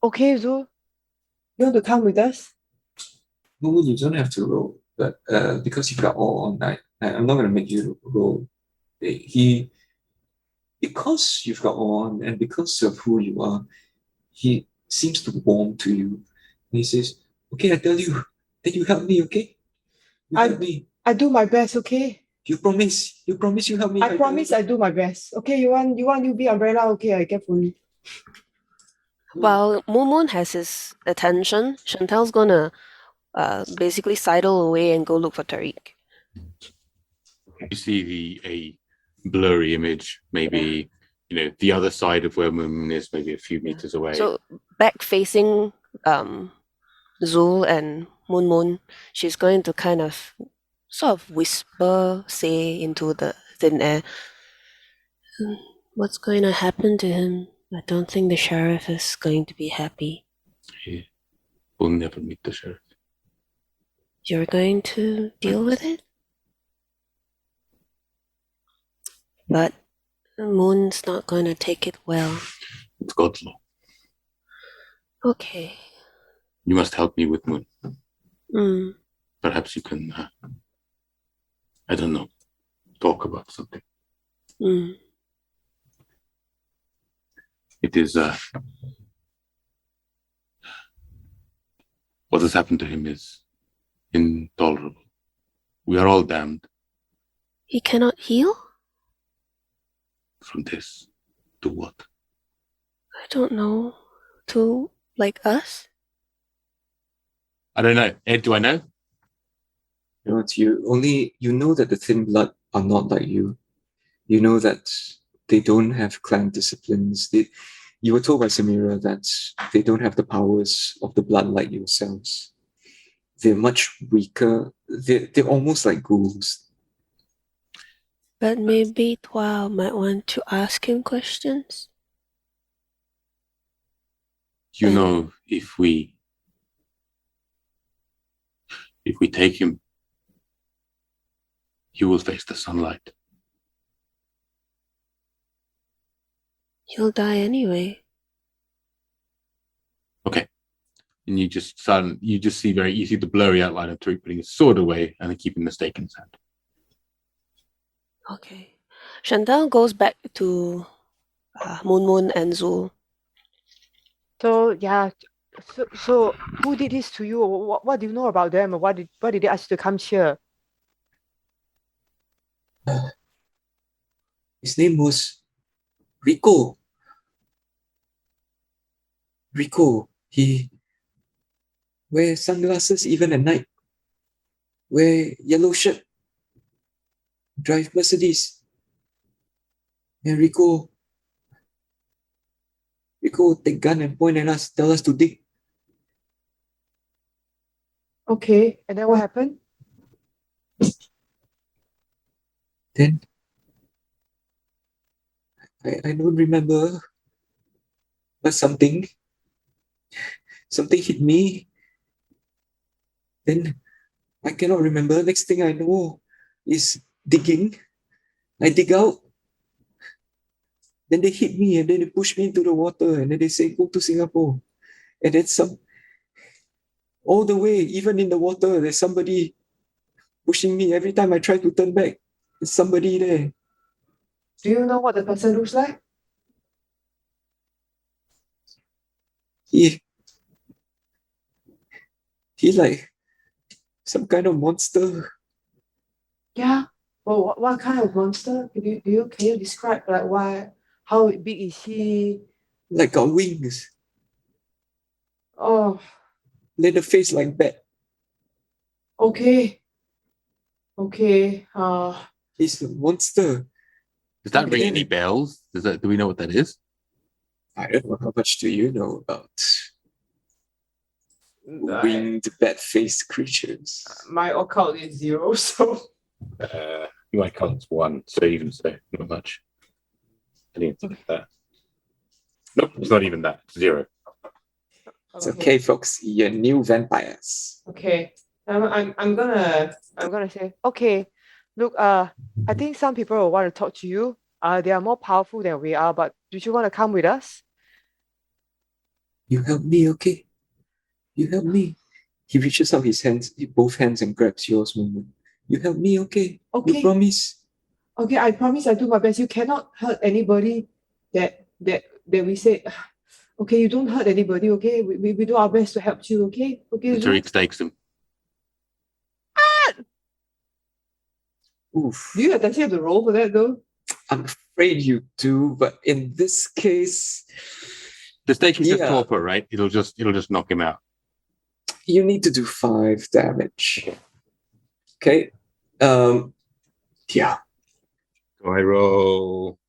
Okay, Zul? You want to come with us? No, you don't have to roll, but because you got all night, I'm not going to make you roll. Because you've got on and because of who you are, he seems to warm to you. And he says, okay, I tell you, then you help me, okay? You help me. I do my best, okay? You promise you help me. I promise I do my best. Okay, you want UV umbrella, okay, I get for you. While Moon has his attention, Chantel's gonna basically sidle away and go look for Tariq. You see a blurry image, maybe you know the other side of where Moon is, maybe a few meters away. So back facing Zul and Moon, she's going to kind of sort of whisper, say into the thin air, what's going to happen to him? I don't think the sheriff is going to be happy. He will never meet the sheriff. You're going to deal with it? But Moon's not going to take it well. It's God's law. Okay. You must help me with Moon. Mm. Perhaps you can, I don't know, talk about something. Mm. It is, what has happened to him is intolerable. We are all damned. He cannot heal? From this to what? I don't know. To, like us? I don't know. Ed, do I know? You know, you know that the thin blood are not like you. You know that they don't have clan disciplines. You were told by Samira that they don't have the powers of the blood like yourselves. They're much weaker. They're almost like ghouls. But maybe Twa might want to ask him questions. You know, if we take him, he will face the sunlight. He'll die anyway. Okay. And you just see the blurry outline of Tariq putting his sword away and then keeping the stake in his hand. Okay. Chantal goes back to Moon and Zul. So yeah, so who did this to you? What do you know about them? Why did they ask you to come here? His name was Rico. He wears sunglasses even at night. Wear yellow shirt. Drive Mercedes. And Rico take gun and point at us, tell us to dig. Okay, and then what happened? Then I don't remember, but something hit me. Then I cannot remember. Next thing I know is digging. I dig out. Then they hit me and then they push me into the water and then they say, go to Singapore. And then all the way, even in the water, there's somebody pushing me. Every time I try to turn back, there's somebody there. Do you know what the person looks like? He like some kind of monster. Yeah. Well, what kind of monster? Can you describe like why? How big is he? Like got wings. Oh, Then the face like bat. okay. Okay. He's a monster. Does that ring Okay. any bells? Do we know what that is? I don't know how much do you know about winged bat-faced creatures. My occult is 0, so My count's 1, so even so, not much. I didn't think that. Nope, it's not even that. It's 0. It's okay, folks. You're new vampires. Okay. I'm gonna say, okay, look, I think some people will want to talk to you. They are more powerful than we are, but do you want to come with us? You help me, okay? You help me. He reaches out his hands, both hands, and grabs yours, Moon. You help me, okay? Okay. You promise? Okay, I promise I do my best. You cannot hurt anybody that we say. Okay, you don't hurt anybody, okay? We do our best to help you, okay? Okay. Tariq stakes him. Oof. Do you actually have to roll for that though? I'm afraid you do, but in this case, The stake is just Yeah. torpor, right? It'll just knock him out. you need to do 5 damage. Okay. Yeah. So I roll.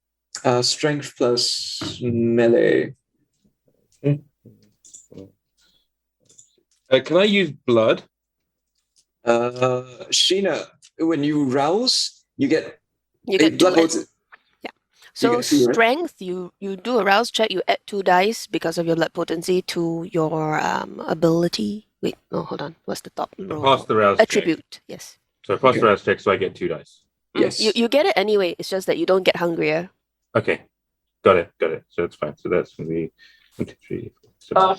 Strength plus melee. Can I use blood? Sheena, when you rouse, you get You get 2 blood add- potions. So get 2, right? strength, you do a rouse check, you add 2 dice because of your blood potency to your ability. Wait, no, hold on. What's the top roll? Pass the rouse check. Attribute, yes. So I pass Okay. the rouse check, so I get 2 dice. Yes. You get it anyway, it's just that you don't get hungrier. Okay, got it. So that's fine. So that's going to be 23. So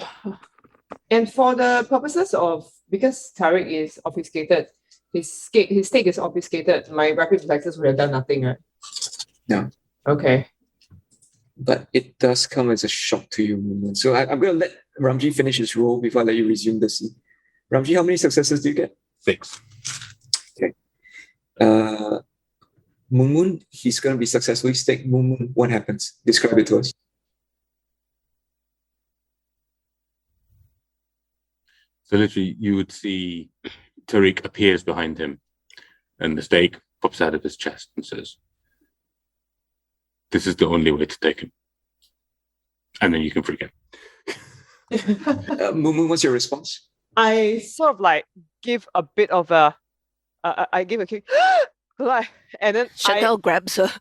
And for the purposes of, because Tariq is obfuscated, his stake is obfuscated, my rapid reflexes would have done nothing, right? No. Okay. But it does come as a shock to you, Moon. So I'm going to let Ramji finish his roll before I let you resume the scene. Ramji, how many successes do you get? 6. Moon, he's going to be successfully staked. Moon, what happens? Describe it to us. So literally, you would see Tariq appears behind him, and the stake pops out of his chest and says, "This is the only way to take him." And then you can freak out. Moon, what's your response? I sort of like give a bit of I give a kick, like, and then Chantal grabs her.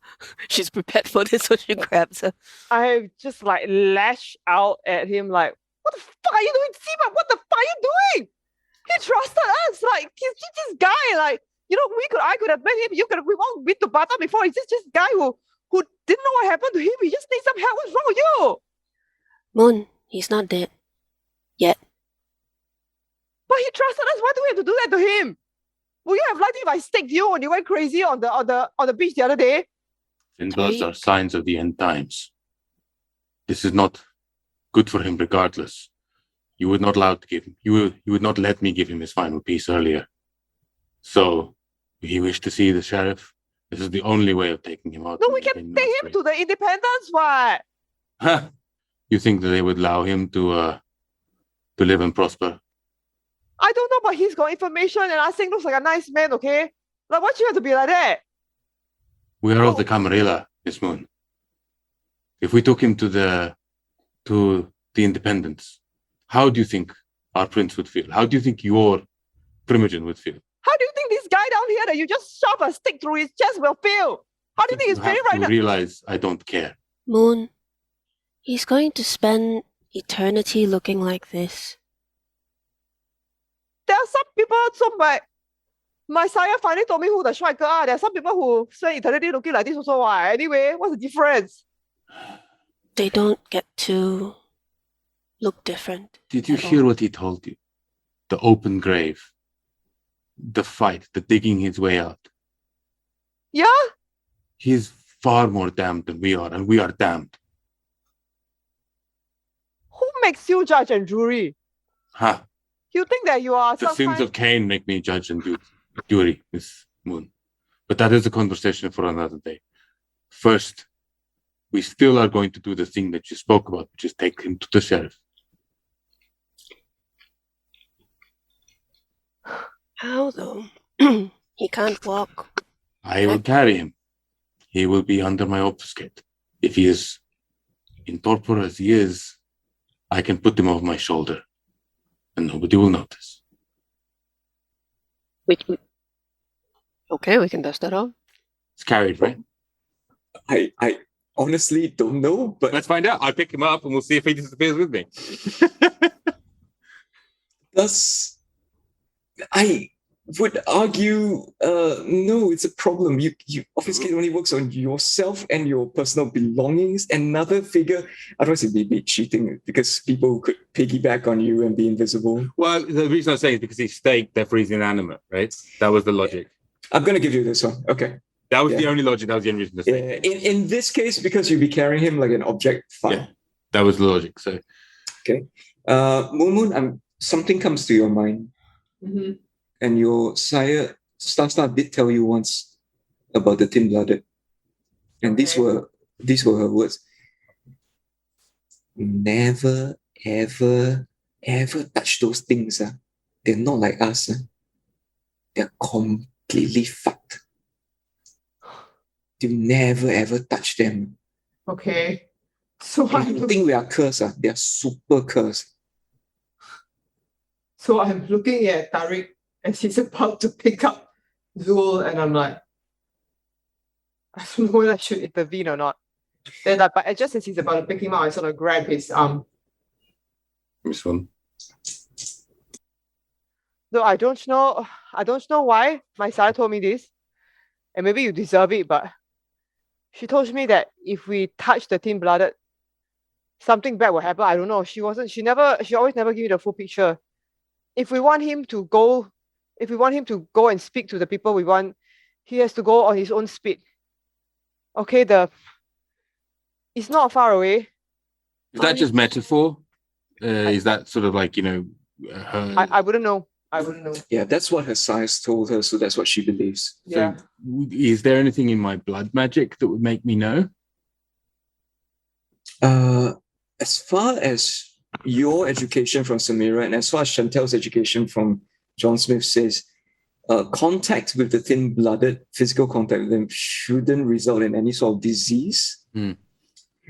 She's prepared for this, so she grabs her. I just like lash out at him like, "What the fuck are you doing, Sima? What the fuck are you doing? He trusted us. Like, he's just this guy. Like, I could have met him. We all been to Batam before. He's just this guy who didn't know what happened to him. He just needs some help. What's wrong with you?" Moon, he's not dead. Yet. But he trusted us. Why do we have to do that to him? Would you have liked it if I staked you when you went crazy on the beach the other day? And those are signs of the end times. This is not good for him regardless. You would not you would not let me give him his final piece earlier. So if he wished to see the sheriff, this is the only way of taking him out. No, we can take him to the Independence. What? Huh? You think that they would allow him to live and prosper? I don't know, but he's got information, and Ah Seng looks like a nice man. Okay, like why you have to be like that? We are of the Camarilla, Miss Moon. If we took him to the Independence, how do you think our prince would feel? How do you think your Primogen would feel? How do you think this guy down here that you just shove a stick through his chest will feel? How do you think he's feeling right now? Realize I don't care. Moon, he's going to spend eternity looking like this. There are some people, so my sire finally told me who the striker are. There are some people who spend eternity looking like this also. Why? Anyway, what's the difference? They don't get to look different. Did you at hear all. what he told you? The open grave, the fight, the digging his way out. Yeah? He's far more damned than we are, and we are damned. Who makes you judge and jury? Ha! You think that you are The some sins kind... of Cain make me judge and jury, Miss Moon. But that is a conversation for another day. First, we still are going to do the thing that you spoke about, which is take him to the sheriff. How though? He can't walk. I will carry him. He will be under my obfuscate. If he is incorporeal as he is, I can put him over my shoulder, and nobody will notice. Okay, we can test that out. It's carried, right? I honestly don't know, but Let's find out. I'll pick him up, and we'll see if he disappears with me. thus I would argue no, it's a problem. You obviously only works on yourself and your personal belongings. Another figure, otherwise it'd be a bit cheating because people could piggyback on you and be invisible. Well, the reason I'm saying is because he's staked, therefore he's inanimate, right? That was the logic. I'm gonna give you this one. Okay. That was Yeah. the only logic. That was the only reason to say. Yeah. In this case, because you'd be carrying him like an object, fine. Yeah. That was the logic. So Moon, something comes to your mind. Mm-hmm. And your sire, Star did tell you once about the thin-blooded. And these were her words. Never, ever, ever touch those things. They're not like us. They're completely fucked. You never, ever touch them. Okay. So I don't think we are cursed. They are super cursed. So I'm looking at Tariq as he's about to pick up Zul, and I'm like, I don't know whether I should intervene or not. Then, but just as he's about to pick him up, I sort of grab his arm. Miss One. So I don't know why my sire told me this, and maybe you deserve it, but she told me that if we touch the thin-blooded, something bad will happen. I don't know. She always never give me the full picture. If we want him to go and speak to the people we want, he has to go on his own speed. Okay, it's not far away. Is that just metaphor? Is that sort of like, her... I wouldn't know. Yeah, that's what her sires told her, so that's what she believes. Yeah. So, is there anything in my blood magic that would make me know? As far as your education from Samira and as far as Chantel's education from John Smith says, contact with the thin-blooded, physical contact with them shouldn't result in any sort of disease.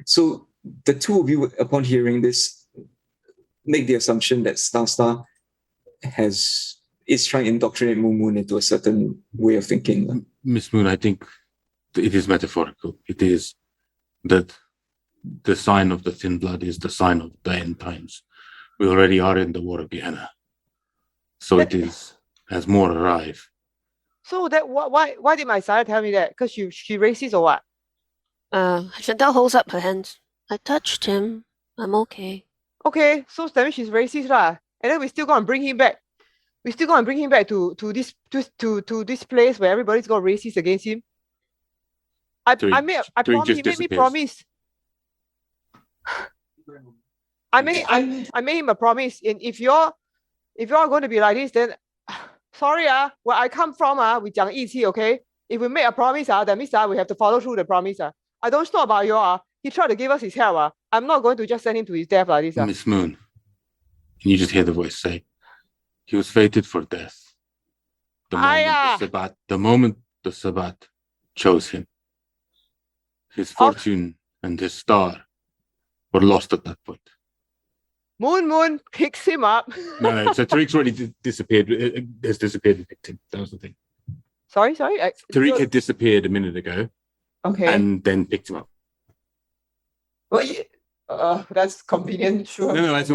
So the two of you, upon hearing this, make the assumption that Star is trying to indoctrinate Moon into a certain way of thinking. Miss Moon, I think it is metaphorical. It is that the sign of the thin blood is the sign of the end times. We already are in the war of Gehenna. So it is, as more arrive. So that why did my sire tell me that? Because she racist or what? Chantal holds up her hands. I touched him. I'm okay. Okay, so that means she's racist lah. And then we still gonna bring him back. We still gonna bring him back to this place where everybody's got racist against him. I made me promise. I made him a promise. And if you're going to be like this, then sorry where I come from we 讲义气, okay? If we make a promise that means we have to follow through the promise I don't know about you he tried to give us his help I'm not going to just send him to his death like this Miss Moon, can you just hear the voice say, he was fated for death. The moment the Sabbat chose him. His fortune and his star were lost at that point. Moon picks him up. No. So Tariq's already disappeared. Has disappeared and picked him. That was the thing. Sorry. Tariq had disappeared a minute ago. Okay. And then picked him up. Well, that's convenient, sure. No, that's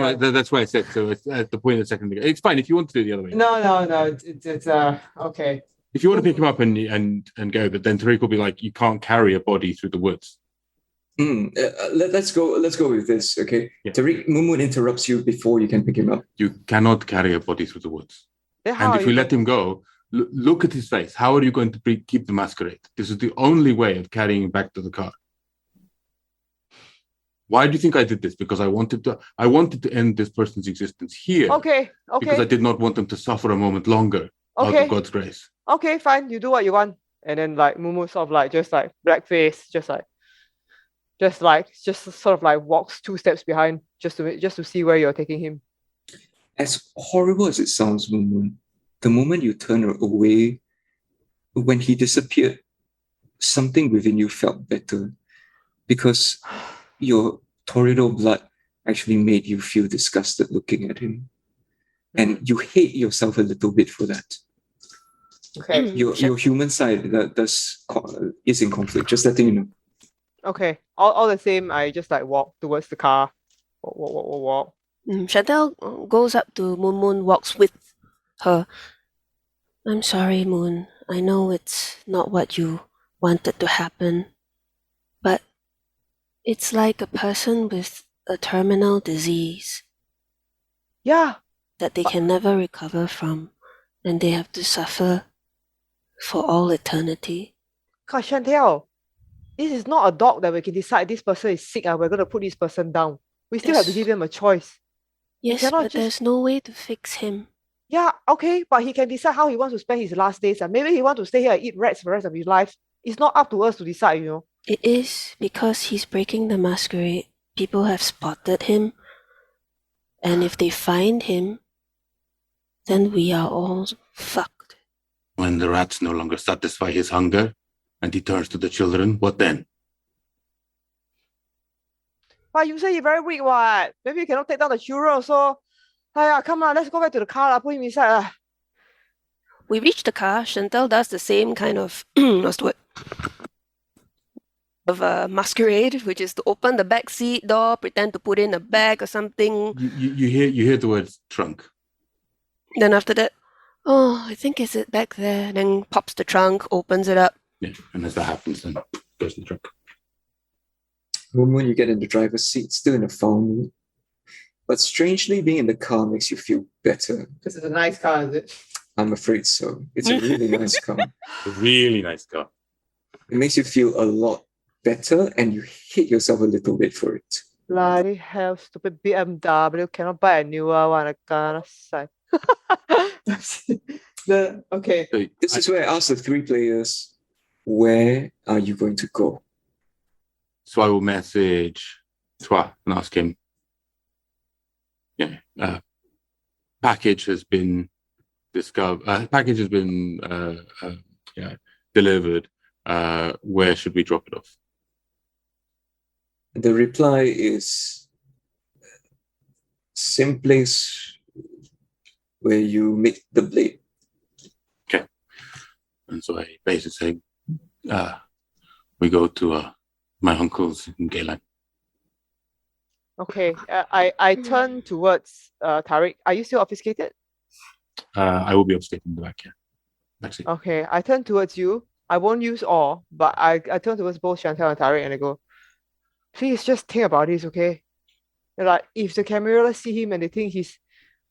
why I said so. It's at the point a second ago. It's fine if you want to do it the other way. No. It's okay. If you want to pick him up and go, but then Tariq will be like, you can't carry a body through the woods. Let's go with this, okay? Yeah. Tariq, Moon interrupts you before you can pick him up. You cannot carry a body through the woods. And if we let him go, look at his face. How are you going to keep the masquerade? This is the only way of carrying him back to the car. Why do you think I did this? Because I wanted to end this person's existence here. Okay. Because I did not want them to suffer a moment longer out of God's grace. Okay, fine. You do what you want. And then like Mumu sort of like just like black face, just sort of like walks 2 steps behind just to see where you're taking him. As horrible as it sounds, Moon, the moment you turn away when he disappeared, something within you felt better because your torrential blood actually made you feel disgusted looking at him. And you hate yourself a little bit for that. Okay. Your human side is in conflict, just letting you know. Okay. All the same, I just like walk towards the car. Walk. Chantal goes up to Moon, walks with her. I'm sorry, Moon. I know it's not what you wanted to happen, but it's like a person with a terminal disease Yeah. that they can never recover from, and they have to suffer for all eternity. God, Chantel, this is not a dog that we can decide this person is sick and we're going to put this person down. We still have to Yes. give them a choice. Yes, cannot but just- there's no way to fix him. Yeah, okay, but he can decide how he wants to spend his last days. And maybe he wants to stay here and eat rats for the rest of his life. It's not up to us to decide, you know. It is because he's breaking the masquerade. People have spotted him, and if they find him, then we are all fucked. When the rats no longer satisfy his hunger and he turns to the children, what then? But you say you're very weak, what? Maybe you cannot take down the children, so... come on, let's go back to the car, put him inside. We reach the car. Chantal does the same kind of what's the word? Of a masquerade, which is to open the back seat door, pretend to put in a bag or something. You hear the word trunk. Then after that, oh, I think it's it back there. Then pops the trunk, opens it up. Yeah, and as that happens, then goes in the trunk. When you get in the driver's seat, still in a foul mood. But strangely, being in the car makes you feel better. Because it's a nice car, is it? I'm afraid so. It's a really nice car. A really nice car. It makes you feel a lot better and you hate yourself a little bit for it. Bloody hell, stupid BMW cannot buy a newer one. I can't say. Okay. So This is where I ask the three players, where are you going to go? So I will message Twa and ask him. Package has been discovered. Package has been delivered. Where should we drop it off? The reply is same place where you make the blade. And so I basically say, we go to my uncle's in Geylang. Okay, I turn towards Tariq. Are you still obfuscated? I will be upstate in the back, yeah. That's it. Okay, I turn towards you. I won't use all, but I turn towards both Chantal and Tariq and I go, please just think about this, okay? Like, if the cameras see him and they think he's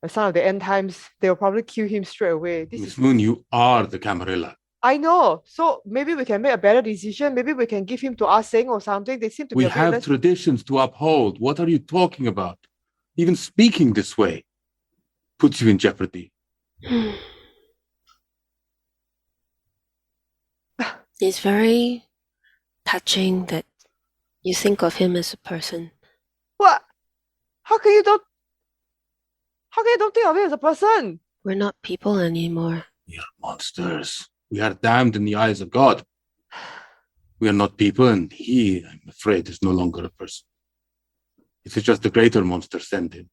a son of the end times, they'll probably kill him straight away. This Miss is Moon, you are the Camarilla. I know. So maybe we can make a better decision. Maybe we can give him to Ah Seng or something. They seem to We be a bit have less... traditions to uphold. What are you talking about? Even speaking this way puts you in jeopardy. It's very touching that you think of him as a person. What? How can you don't think of him as a person? We're not people anymore. We are monsters. We are damned in the eyes of God. We are not people, and he, I'm afraid, is no longer a person. It is just a greater monster sent him.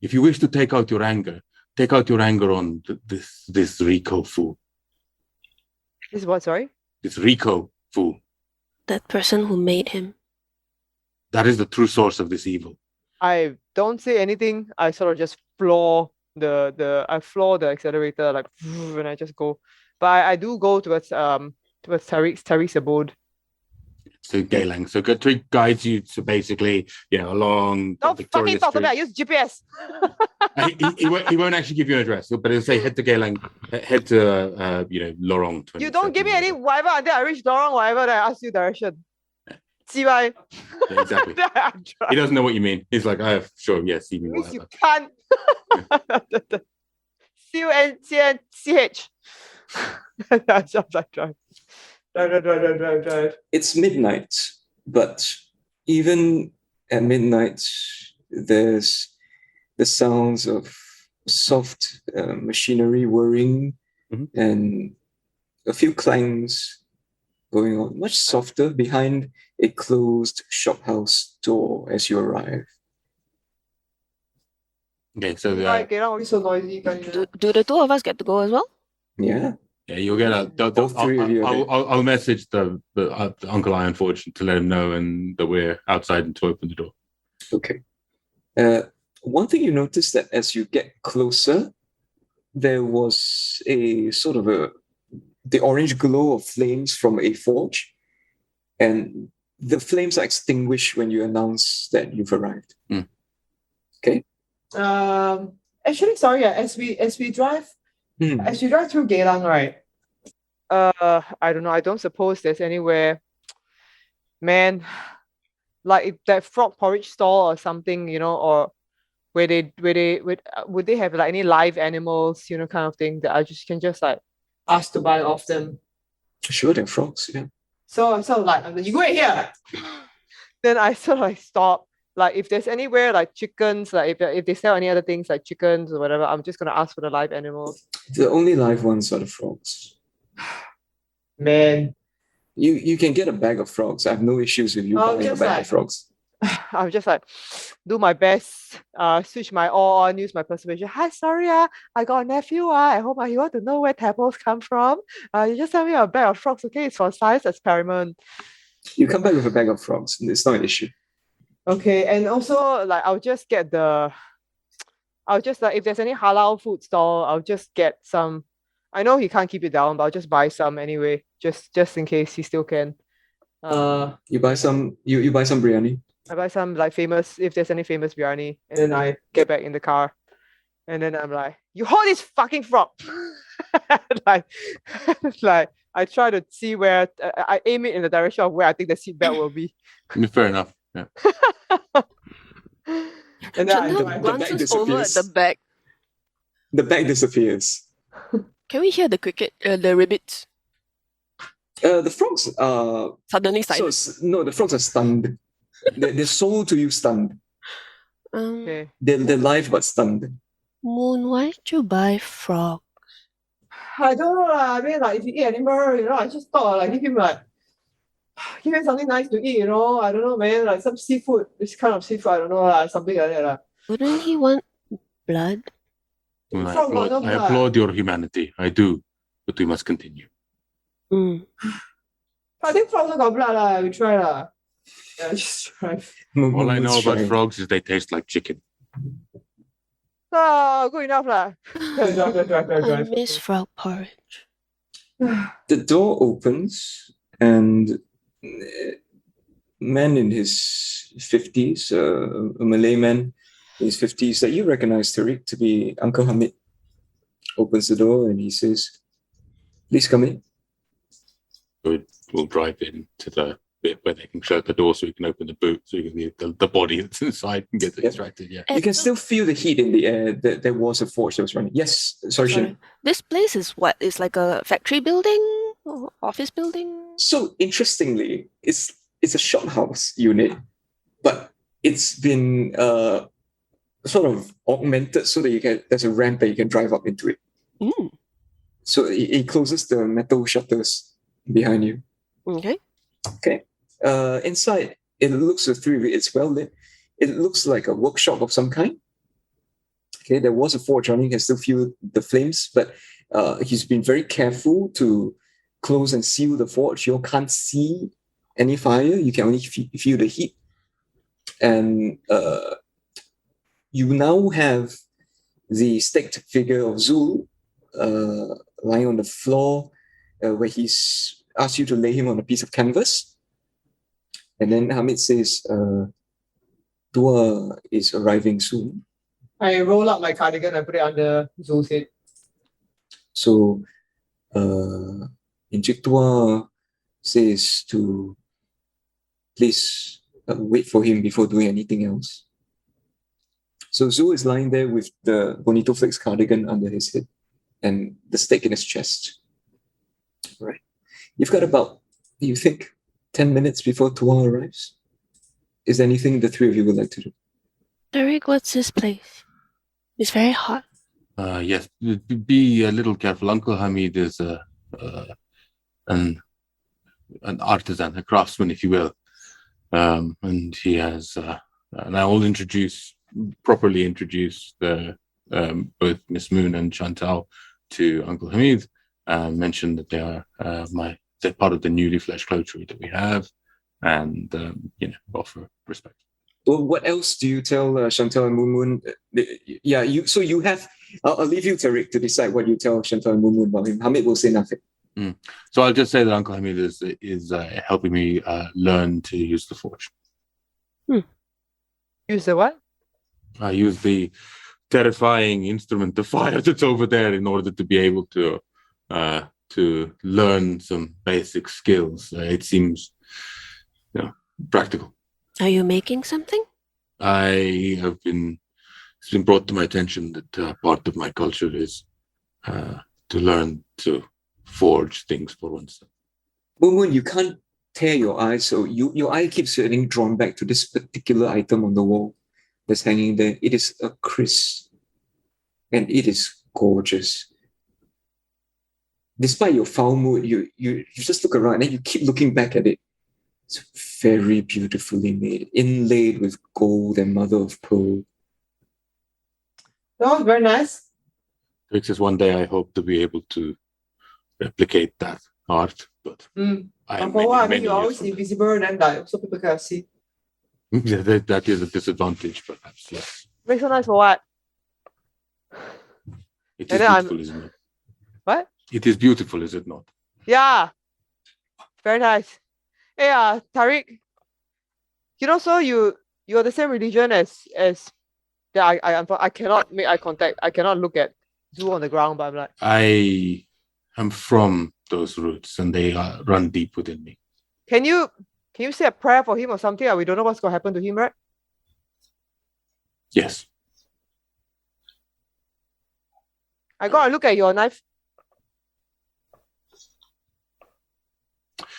If you wish to take out your anger on this Rico fool. This is what, sorry? This Rico fool. That person who made him. That is the true source of this evil. I don't say anything. I sort of just floor the accelerator like and I just go. But I do go towards Tariq's abode. So Geylang. So Trick guides you to basically, along Don't Victoria fucking talk to me. I Street. use GPS. He won't actually give you an address, but it'll say head to Geylang, head to Lorong 20. You don't give me any whatever until I reach Lorong whatever. Then I ask you direction. See why? Yeah, exactly. He doesn't know what you mean. He's like, sure, yeah, see me, Means you whatever. can't. C-U-N-C-N-C-H. Drive. It's midnight, but even at midnight, there's the sounds of soft machinery whirring Mhm. and a few clangs going on, much softer behind a closed shophouse door as you arrive. Okay, so Why Geylang always so noisy? Do the two of us get to go as well? Yeah. yeah, you'll get a. Both three of you are there. I'll message the Uncle Iron Fortune to let him know and that we're outside and to open the door. Okay. One thing you notice that as you get closer, there was a sort of the orange glow of flames from a forge, and the flames are extinguished when you announce that you've arrived. Mm. Okay. Actually, sorry. As we drive through Geylang, right? I don't know. I don't suppose there's anywhere, man, like if that frog porridge stall or something, or would they have like any live animals, kind of thing that I can just like ask to buy off them. Sure, they're frogs. Yeah. So I'm sort of like, you go in here. Then I sort of like stop. Like if there's anywhere like chickens, like if they sell any other things like chickens or whatever, I'm just gonna ask for the live animals. The only live ones are the frogs. Man, You can get a bag of frogs. I have no issues with you buying a just bag like- of frogs. I'm just like do my best, switch my all on, use my persuasion. Hi, sorry, I got a nephew. At home, he want to know where tadpoles come from. You just send me a bag of frogs, okay? It's for a science experiment. You come back with a bag of frogs. It's not an issue. okay, and Also, like I'll just like if there's any halal food stall, I'll just get some. I know he can't keep it down, but I'll just buy some anyway, just in case he still can. You buy some. You buy some biryani. I buy some like famous, if there's any famous biryani, and then I get back in the car, and then I'm like, you hold this fucking frog. like I try to see where I aim it in the direction of where I think the seatbelt will be. Fair enough. Yeah. and then I Chantal drive. glances over at the disappears. back. The bag disappears. Can we hear the cricket, the rabbits The frogs are suddenly silent? no. The frogs are stunned. They're sold to you stunned. Okay. They're live but stunned. Moon, why did you buy frog? I don't know. I mean, like if you eat animal, I just thought like give him something nice to eat. I don't know, man. Like some seafood, this kind of seafood. I don't know, something like that. Wouldn't he want blood? I Frog got no applaud, I blood. applaud your humanity. I do, but we must continue. Mm. I think frogs got blood. We try . Yeah, just try. All I know Let's about try. frogs is they taste like chicken. Good enough lah. I miss frog porridge. The door opens and a man in his 50s, a Malay man in his 50s that you recognize, Tariq, to be Uncle Hamid, opens the door and he says, please come in. We'll drive in to the bit where they can shut the door so we can open the boot so you can get the body that's inside and get extracted. Yeah. You can still feel the heat in the air. There was a forge that was running. Yes, sorry, Shannon. This place is what? It's like a factory building or office building? So interestingly, it's a shop house unit, but it's been sort of augmented so that there's a ramp that you can drive up into it. Mm. So it closes the metal shutters behind you. Okay. Okay. Inside, it looks it's well lit. It looks like a workshop of some kind. Okay, there was a forge running, you can still feel the flames, but he's been very careful to close and seal the forge. You can't see any fire, you can only feel the heat. And you now have the staked figure of Zul lying on the floor where he's asked you to lay him on a piece of canvas. And then Hamid says, Dua is arriving soon. I roll up my cardigan and put it under Zul's head. So Encik Tua says to please wait for him before doing anything else. So Zul is lying there with the Bonito Flakes cardigan under his head and the stake in his chest. Right. You've got about, you think, 10 minutes before Tua arrives. Is there anything the three of you would like to do? Derek, what's this place? It's very hot. Yes, be a little careful. Uncle Hamid is an artisan, a craftsman, if you will. And he has, and I will properly introduce both Miss Moon and Chantal to Uncle Hamid, and mention that they're part of the newly fledged coterie that we have, and offer respect. Well, what else do you tell Chantal and Moon Moon? Yeah, you have. I'll leave you, Tariq, to decide what you tell Chantal and Moon Moon about him. Hamid will say nothing. So I'll just say that Uncle Hamid is helping me learn to use the forge. Use the what? I use the terrifying instrument, the fire that's over there, in order to be able to learn some basic skills. It seems, practical. Are you making something? It's been brought to my attention that part of my culture is to learn to forge things for oneself. Moon Moon, you can't tear your eye, so your eye keeps getting drawn back to this particular item on the wall that's hanging there. It is a kris, and it is gorgeous. Despite your foul mood, you just look around and you keep looking back at it. It's very beautifully made, inlaid with gold and mother of pearl. Oh, very nice. Which is one day I hope to be able to replicate that art, but But for what? I mean, you're always invisible, then so people can see. Yeah, that is a disadvantage, perhaps. Yes, Make so nice for what? it is And then beautiful, isn't it? What? It is beautiful, is it not? Yeah. Very nice. Hey, Tariq. So you're the same religion as I cannot make eye contact. I cannot look at Zhu on the ground, but I'm like, I am from those roots, and they run deep within me. can you say a prayer for him or something? We don't know what's gonna happen to him, right? Yes. I gotta look at your knife.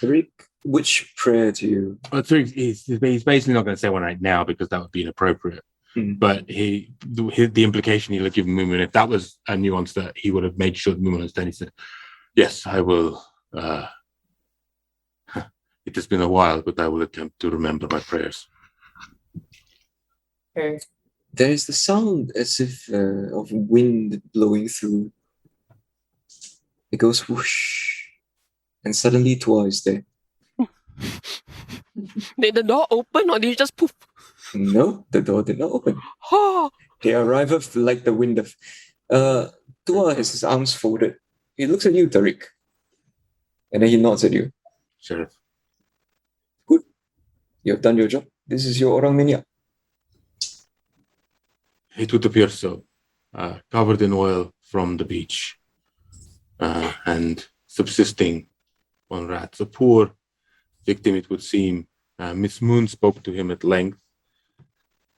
Tariq, which prayer do you? But he's basically not going to say one right now because that would be inappropriate. But the implication he'll have given Mumu, if that was a nuance that he would have made sure that Mumu understood, he said, "Yes, I will. It has been a while, but I will attempt to remember my prayers." Okay. There is the sound as if of wind blowing through. It goes whoosh, and suddenly Tua is there. Did the door open or did you just poof? No, the door did not open. Oh, They arrive like the wind of. Tua has his arms folded. He looks at you, Tariq, and then he nods at you. Sheriff. Good. You have done your job. This is your orang minyak. It would appear so. Covered in oil from the beach, and subsisting on rats. A poor victim, it would seem. Miss Moon spoke to him at length.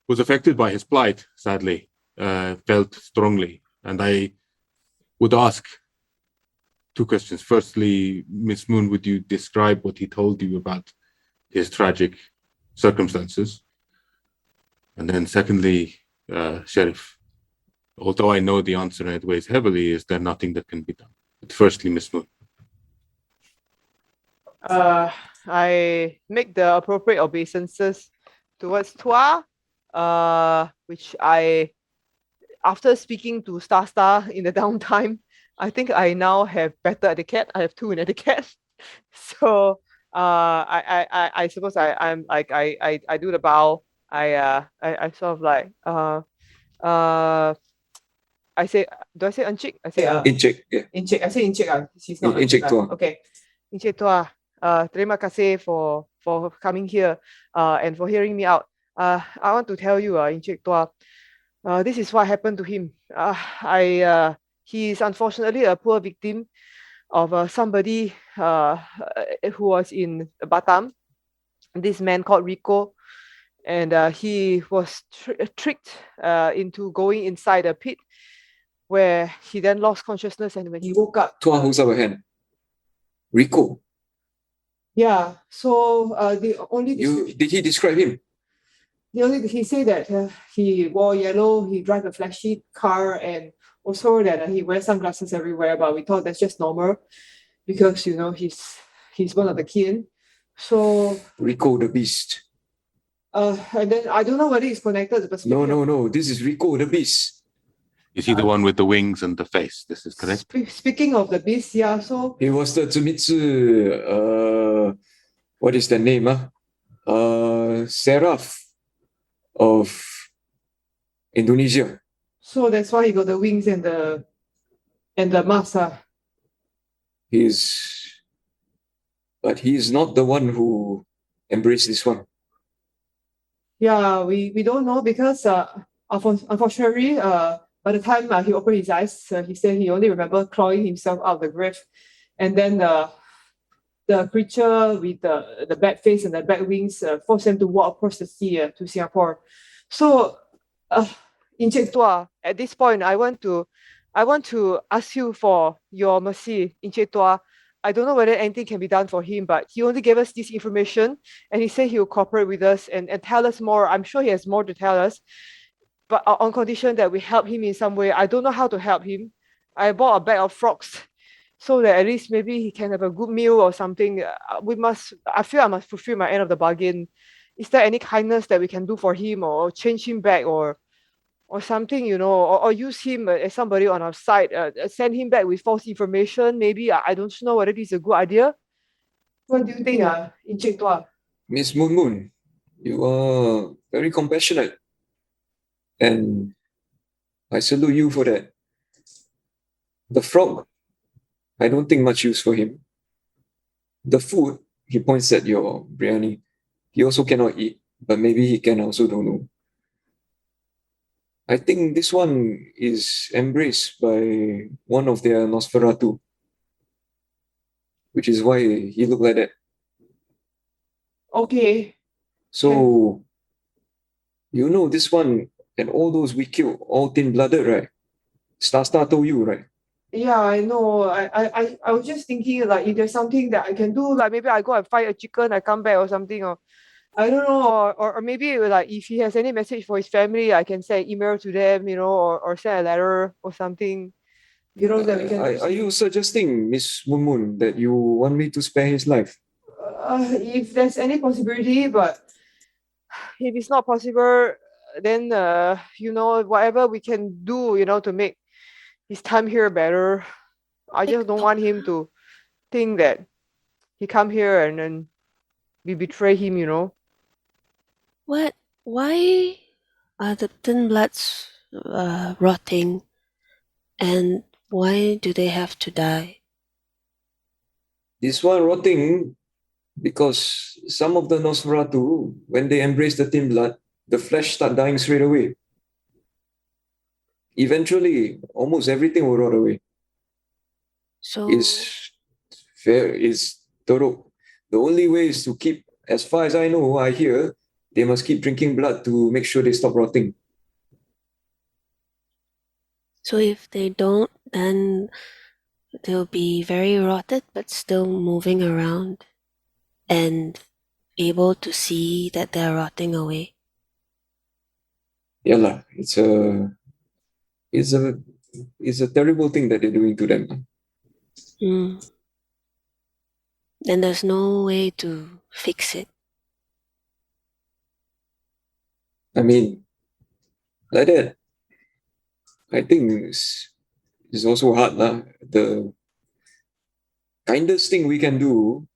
Was affected by his plight, sadly. Felt strongly. And I would ask two questions. Firstly, Miss Moon, would you describe what he told you about his tragic circumstances? And then secondly, Sheriff, although I know the answer and it weighs heavily, is there nothing that can be done? But firstly, Miss Moon. I make the appropriate obeisances towards Tua, which after speaking to Star in the downtime, I think I now have better etiquette. I have 2 in etiquette. So I suppose I do the bow. I sort of like I say, do I say Encik? I say Encik, yeah. Encik. I say Encik. She's not Encik Tua. Okay. Encik Tua, terima kasih for coming here and for hearing me out. I want to tell you, Encik Tua, this is what happened to him. He is unfortunately a poor victim of somebody who was in Batam. This man called Rico, and he was tricked into going inside a pit, where he then lost consciousness, and when he woke up, Tua holds up a hand. Rico, Yeah. So the only did he describe him? he said that he wore yellow, he drive a flashy car, and also that he wears sunglasses everywhere. But we thought that's just normal. because he's one of the kin. So Rico the Beast. and then I don't know whether it's connected, but No. This is Rico the Beast. Is he the one with the wings and the face? This is correct. Speaking of the beast, yeah. So He was the Tsumitsu, what is the name? Seraph of Indonesia. so that's why he got the wings and the mask. But he's not the one who embraced this one. Yeah, we don't know because unfortunately by the time he opened his eyes, he said he only remember clawing himself out of the grave, and then the creature with the bat face and the bat wings forced him to walk across the sea to Singapore. So in Cik Tua, at this point I want to ask you for your mercy in Cik Tua. I don't know whether anything can be done for him, but he only gave us this information and he said he will cooperate with us and tell us more. I'm sure he has more to tell us, but on condition that we help him in some way. I don't know how to help him. I bought a bag of frogs so that at least maybe he can have a good meal or something. I feel I must fulfill my end of the bargain. Is there any kindness that we can do for him or change him back or something, or use him as somebody on our side, send him back with false information? Maybe I don't know whether this is a good idea. What do you think, in Cik Tua? Miss Moon Moon, you are very compassionate. And I salute you for that. The frog, I don't think much use for him. The food, he points at your biryani. He also cannot eat, but maybe he can, I also don't know. I think this one is embraced by one of their Nosferatu, which is why he looked like that. Okay. So, this one and all those we killed, all thin-blooded, right? Star told you, right? Yeah, I know. I was just thinking, like, if there's something that I can do, like maybe I go and find a chicken, I come back or something, or I don't know, or maybe like if he has any message for his family, I can send email to them, or send a letter or something, that we can. Are you suggesting, Miss Moon Moon, that you want me to spare his life? If there's any possibility, but if it's not possible, then whatever we can do, to make his time here better. I just don't want him to think that he come here and then we betray him, What? Why are the thin bloods rotting, and why do they have to die? This one rotting because some of the Nosferatu, when they embrace the thin blood, the flesh start dying straight away. Eventually, almost everything will rot away. So Is Toro. The only way is to keep, as far as I know, I hear, they must keep drinking blood to make sure they stop rotting. So if they don't, then they'll be very rotted, but still moving around and able to see that they're rotting away. Yeah, lah. It's a terrible thing that they're doing to them. Then there's no way to fix it. I mean, like that, I think it's also hard, lah. The kindest thing we can do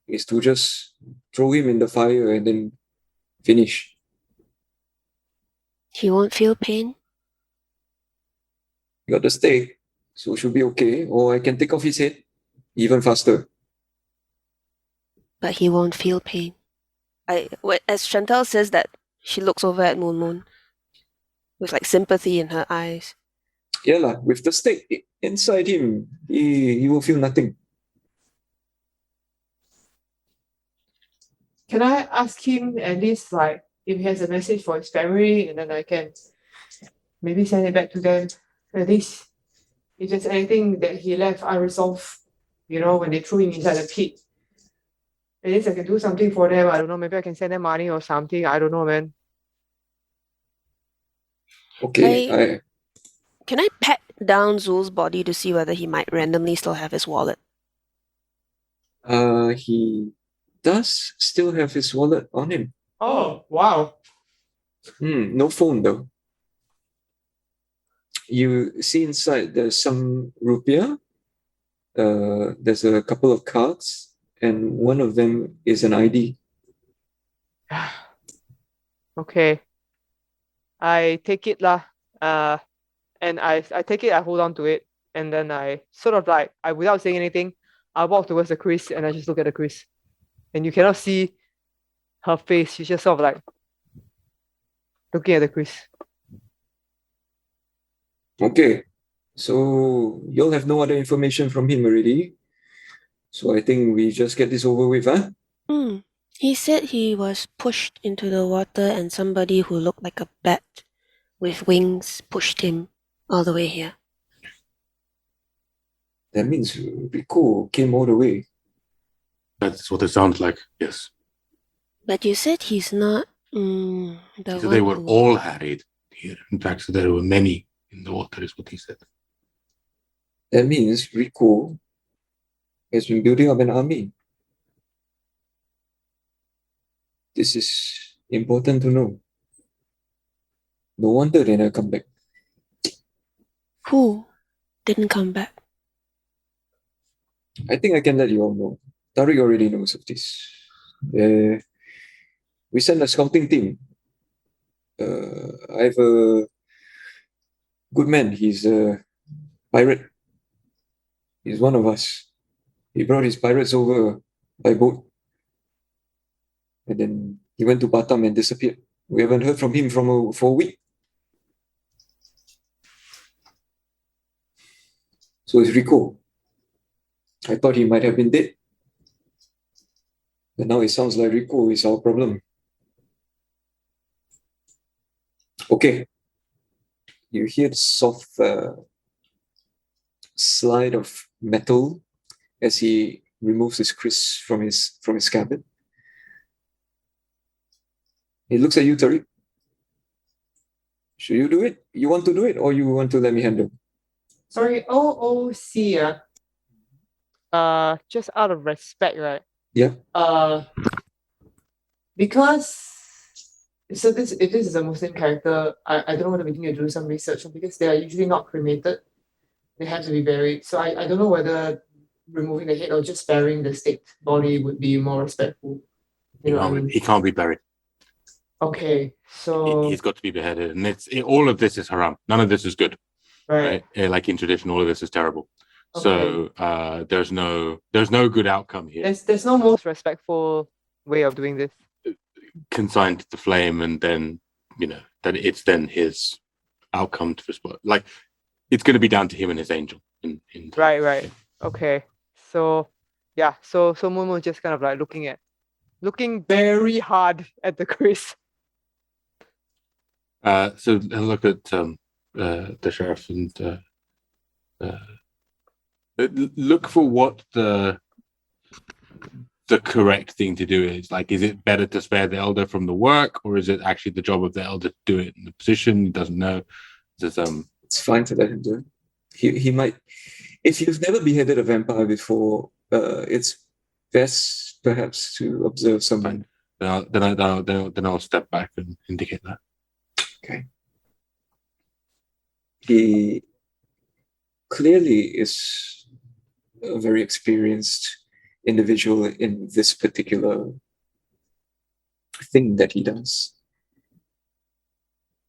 is to just throw him in the fire and then finish. He won't feel pain? Got the stake, so should be okay. Or I can take off his head even faster. But he won't feel pain. As Chantal says that, she looks over at Moon Moon with like sympathy in her eyes. Yeah, lah. With the stake inside him, he will feel nothing. Can I ask him at least, like, if he has a message for his family, and then I can maybe send it back to them? At least if there's anything that he left unresolved, when they threw him inside the pit, at least I can do something for them. I don't know, maybe I can send them money or something. I don't know, man. Okay, Can I pat down Zul's body to see whether he might randomly still have his wallet? He does still have his wallet on him. Oh, wow. No phone though. You see inside there's some rupiah. There's a couple of cards, and one of them is an ID. Okay. I take it lah. And I take it, I hold on to it, and then I sort of like without saying anything, I walk towards the Chris and I just look at the Chris. And you cannot see her face. She's just sort of like looking at the Chris. Okay, so you'll have no other information from him already. So I think we just get this over with, huh? He said he was pushed into the water and somebody who looked like a bat with wings pushed him all the way here. That means Rico came all the way. That's what it sounds like. Yes. But you said he's not So they were all harried here. In fact, so there were many in the water, is what he said. That means Rico has been building up an army. This is important to know. No wonder they never come back. Who didn't come back? I think I can let you all know. Tariq already knows of this. We sent a scouting team. I have a good man. He's a pirate. He's one of us. He brought his pirates over by boat. And then he went to Batam and disappeared. We haven't heard from him for a week. So it's Rico. I thought he might have been dead. But now it sounds like Rico is our problem. Okay. You hear the soft slide of metal as he removes his kris from his cabin. He looks at you, Tariq. Should you do it? You want to do it, or you want to let me handle? Sorry, OOC. Just out of respect, right? Yeah. Because if this is a Muslim character, I don't know whether we need to do some research because they are usually not cremated. They have to be buried. So I don't know whether removing the head or just burying the staked body would be more respectful. You know what I mean? He can't be buried. Okay, so He's got to be beheaded, and all of this is haram. None of this is good, right. Like in tradition, all of this is terrible. Okay. So there's no good outcome here. There's no more Most respectful way of doing this. Consigned to the flame, and then that it's then his outcome to respond. Like it's going to be down to him and his angel. Right. Okay. So yeah. So Momo just kind of like looking very hard at the Chris. So look at the sheriff and look for what the correct thing to do is. Like, is it better to spare the elder from the work, or is it actually the job of the elder to do it in the position? He doesn't know. It's fine to let him do it. He might. If you've never beheaded a vampire before, it's best perhaps to observe someone. Then I'll step back and indicate that. Okay. He clearly is a very experienced individual in this particular thing that he does.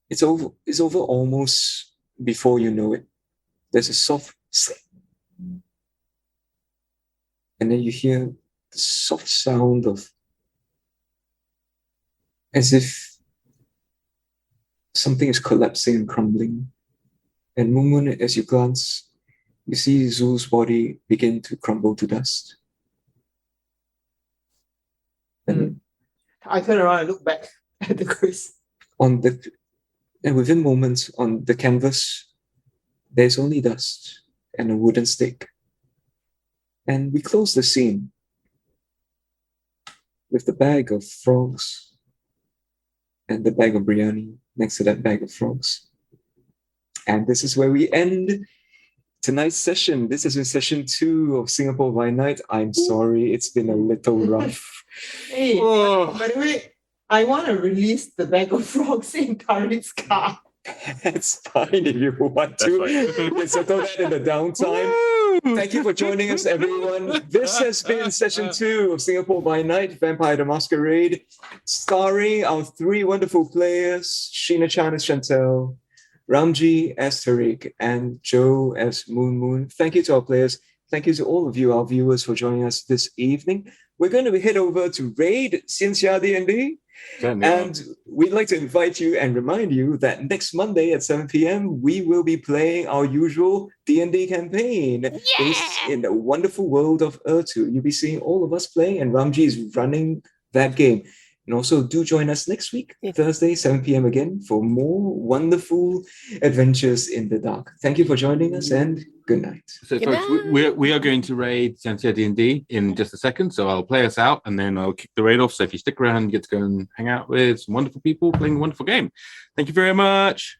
It's over almost before you know it. There's a soft slip. And then you hear the soft sound of as if something is collapsing and crumbling. And Mumun, as you glance, you see Zul's body begin to crumble to dust. And I turn around and look back at the Chris. And within moments on the canvas, there's only dust and a wooden stake. And we close the scene with the bag of frogs and the bag of biryani next to that bag of frogs. And this is where we end tonight's session. This has been session 2 of Singapore by Night. I'm sorry, it's been a little rough. Hey, Oh. by the way, I want to release the bag of frogs in Karin's car. That's fine if you want to. We'll settle that in the downtime. Thank you for joining us, everyone. This has been session 2 of Singapore by Night, Vampire the Masquerade, starring our 3 wonderful players, Sheena Chan as Chantel, Ramji as Tariq, and Joe as Moon Moon. Thank you to our players. Thank you to all of you, our viewers, for joining us this evening. We're going to head over to Raid Xianxia D&D. And we'd like to invite you and remind you that next Monday at 7 p.m. we will be playing our usual D&D campaign based in the wonderful world of Ertu. You'll be seeing all of us playing, and Ramji is running that game. And also do join us next week, Thursday, 7 p.m. again, for more wonderful adventures in the dark. Thank you for joining us, and good night. So, folks, we are going to raid Xianxia D&D in just a second. So I'll play us out, and then I'll kick the raid off. So if you stick around, you get to go and hang out with some wonderful people playing a wonderful game. Thank you very much.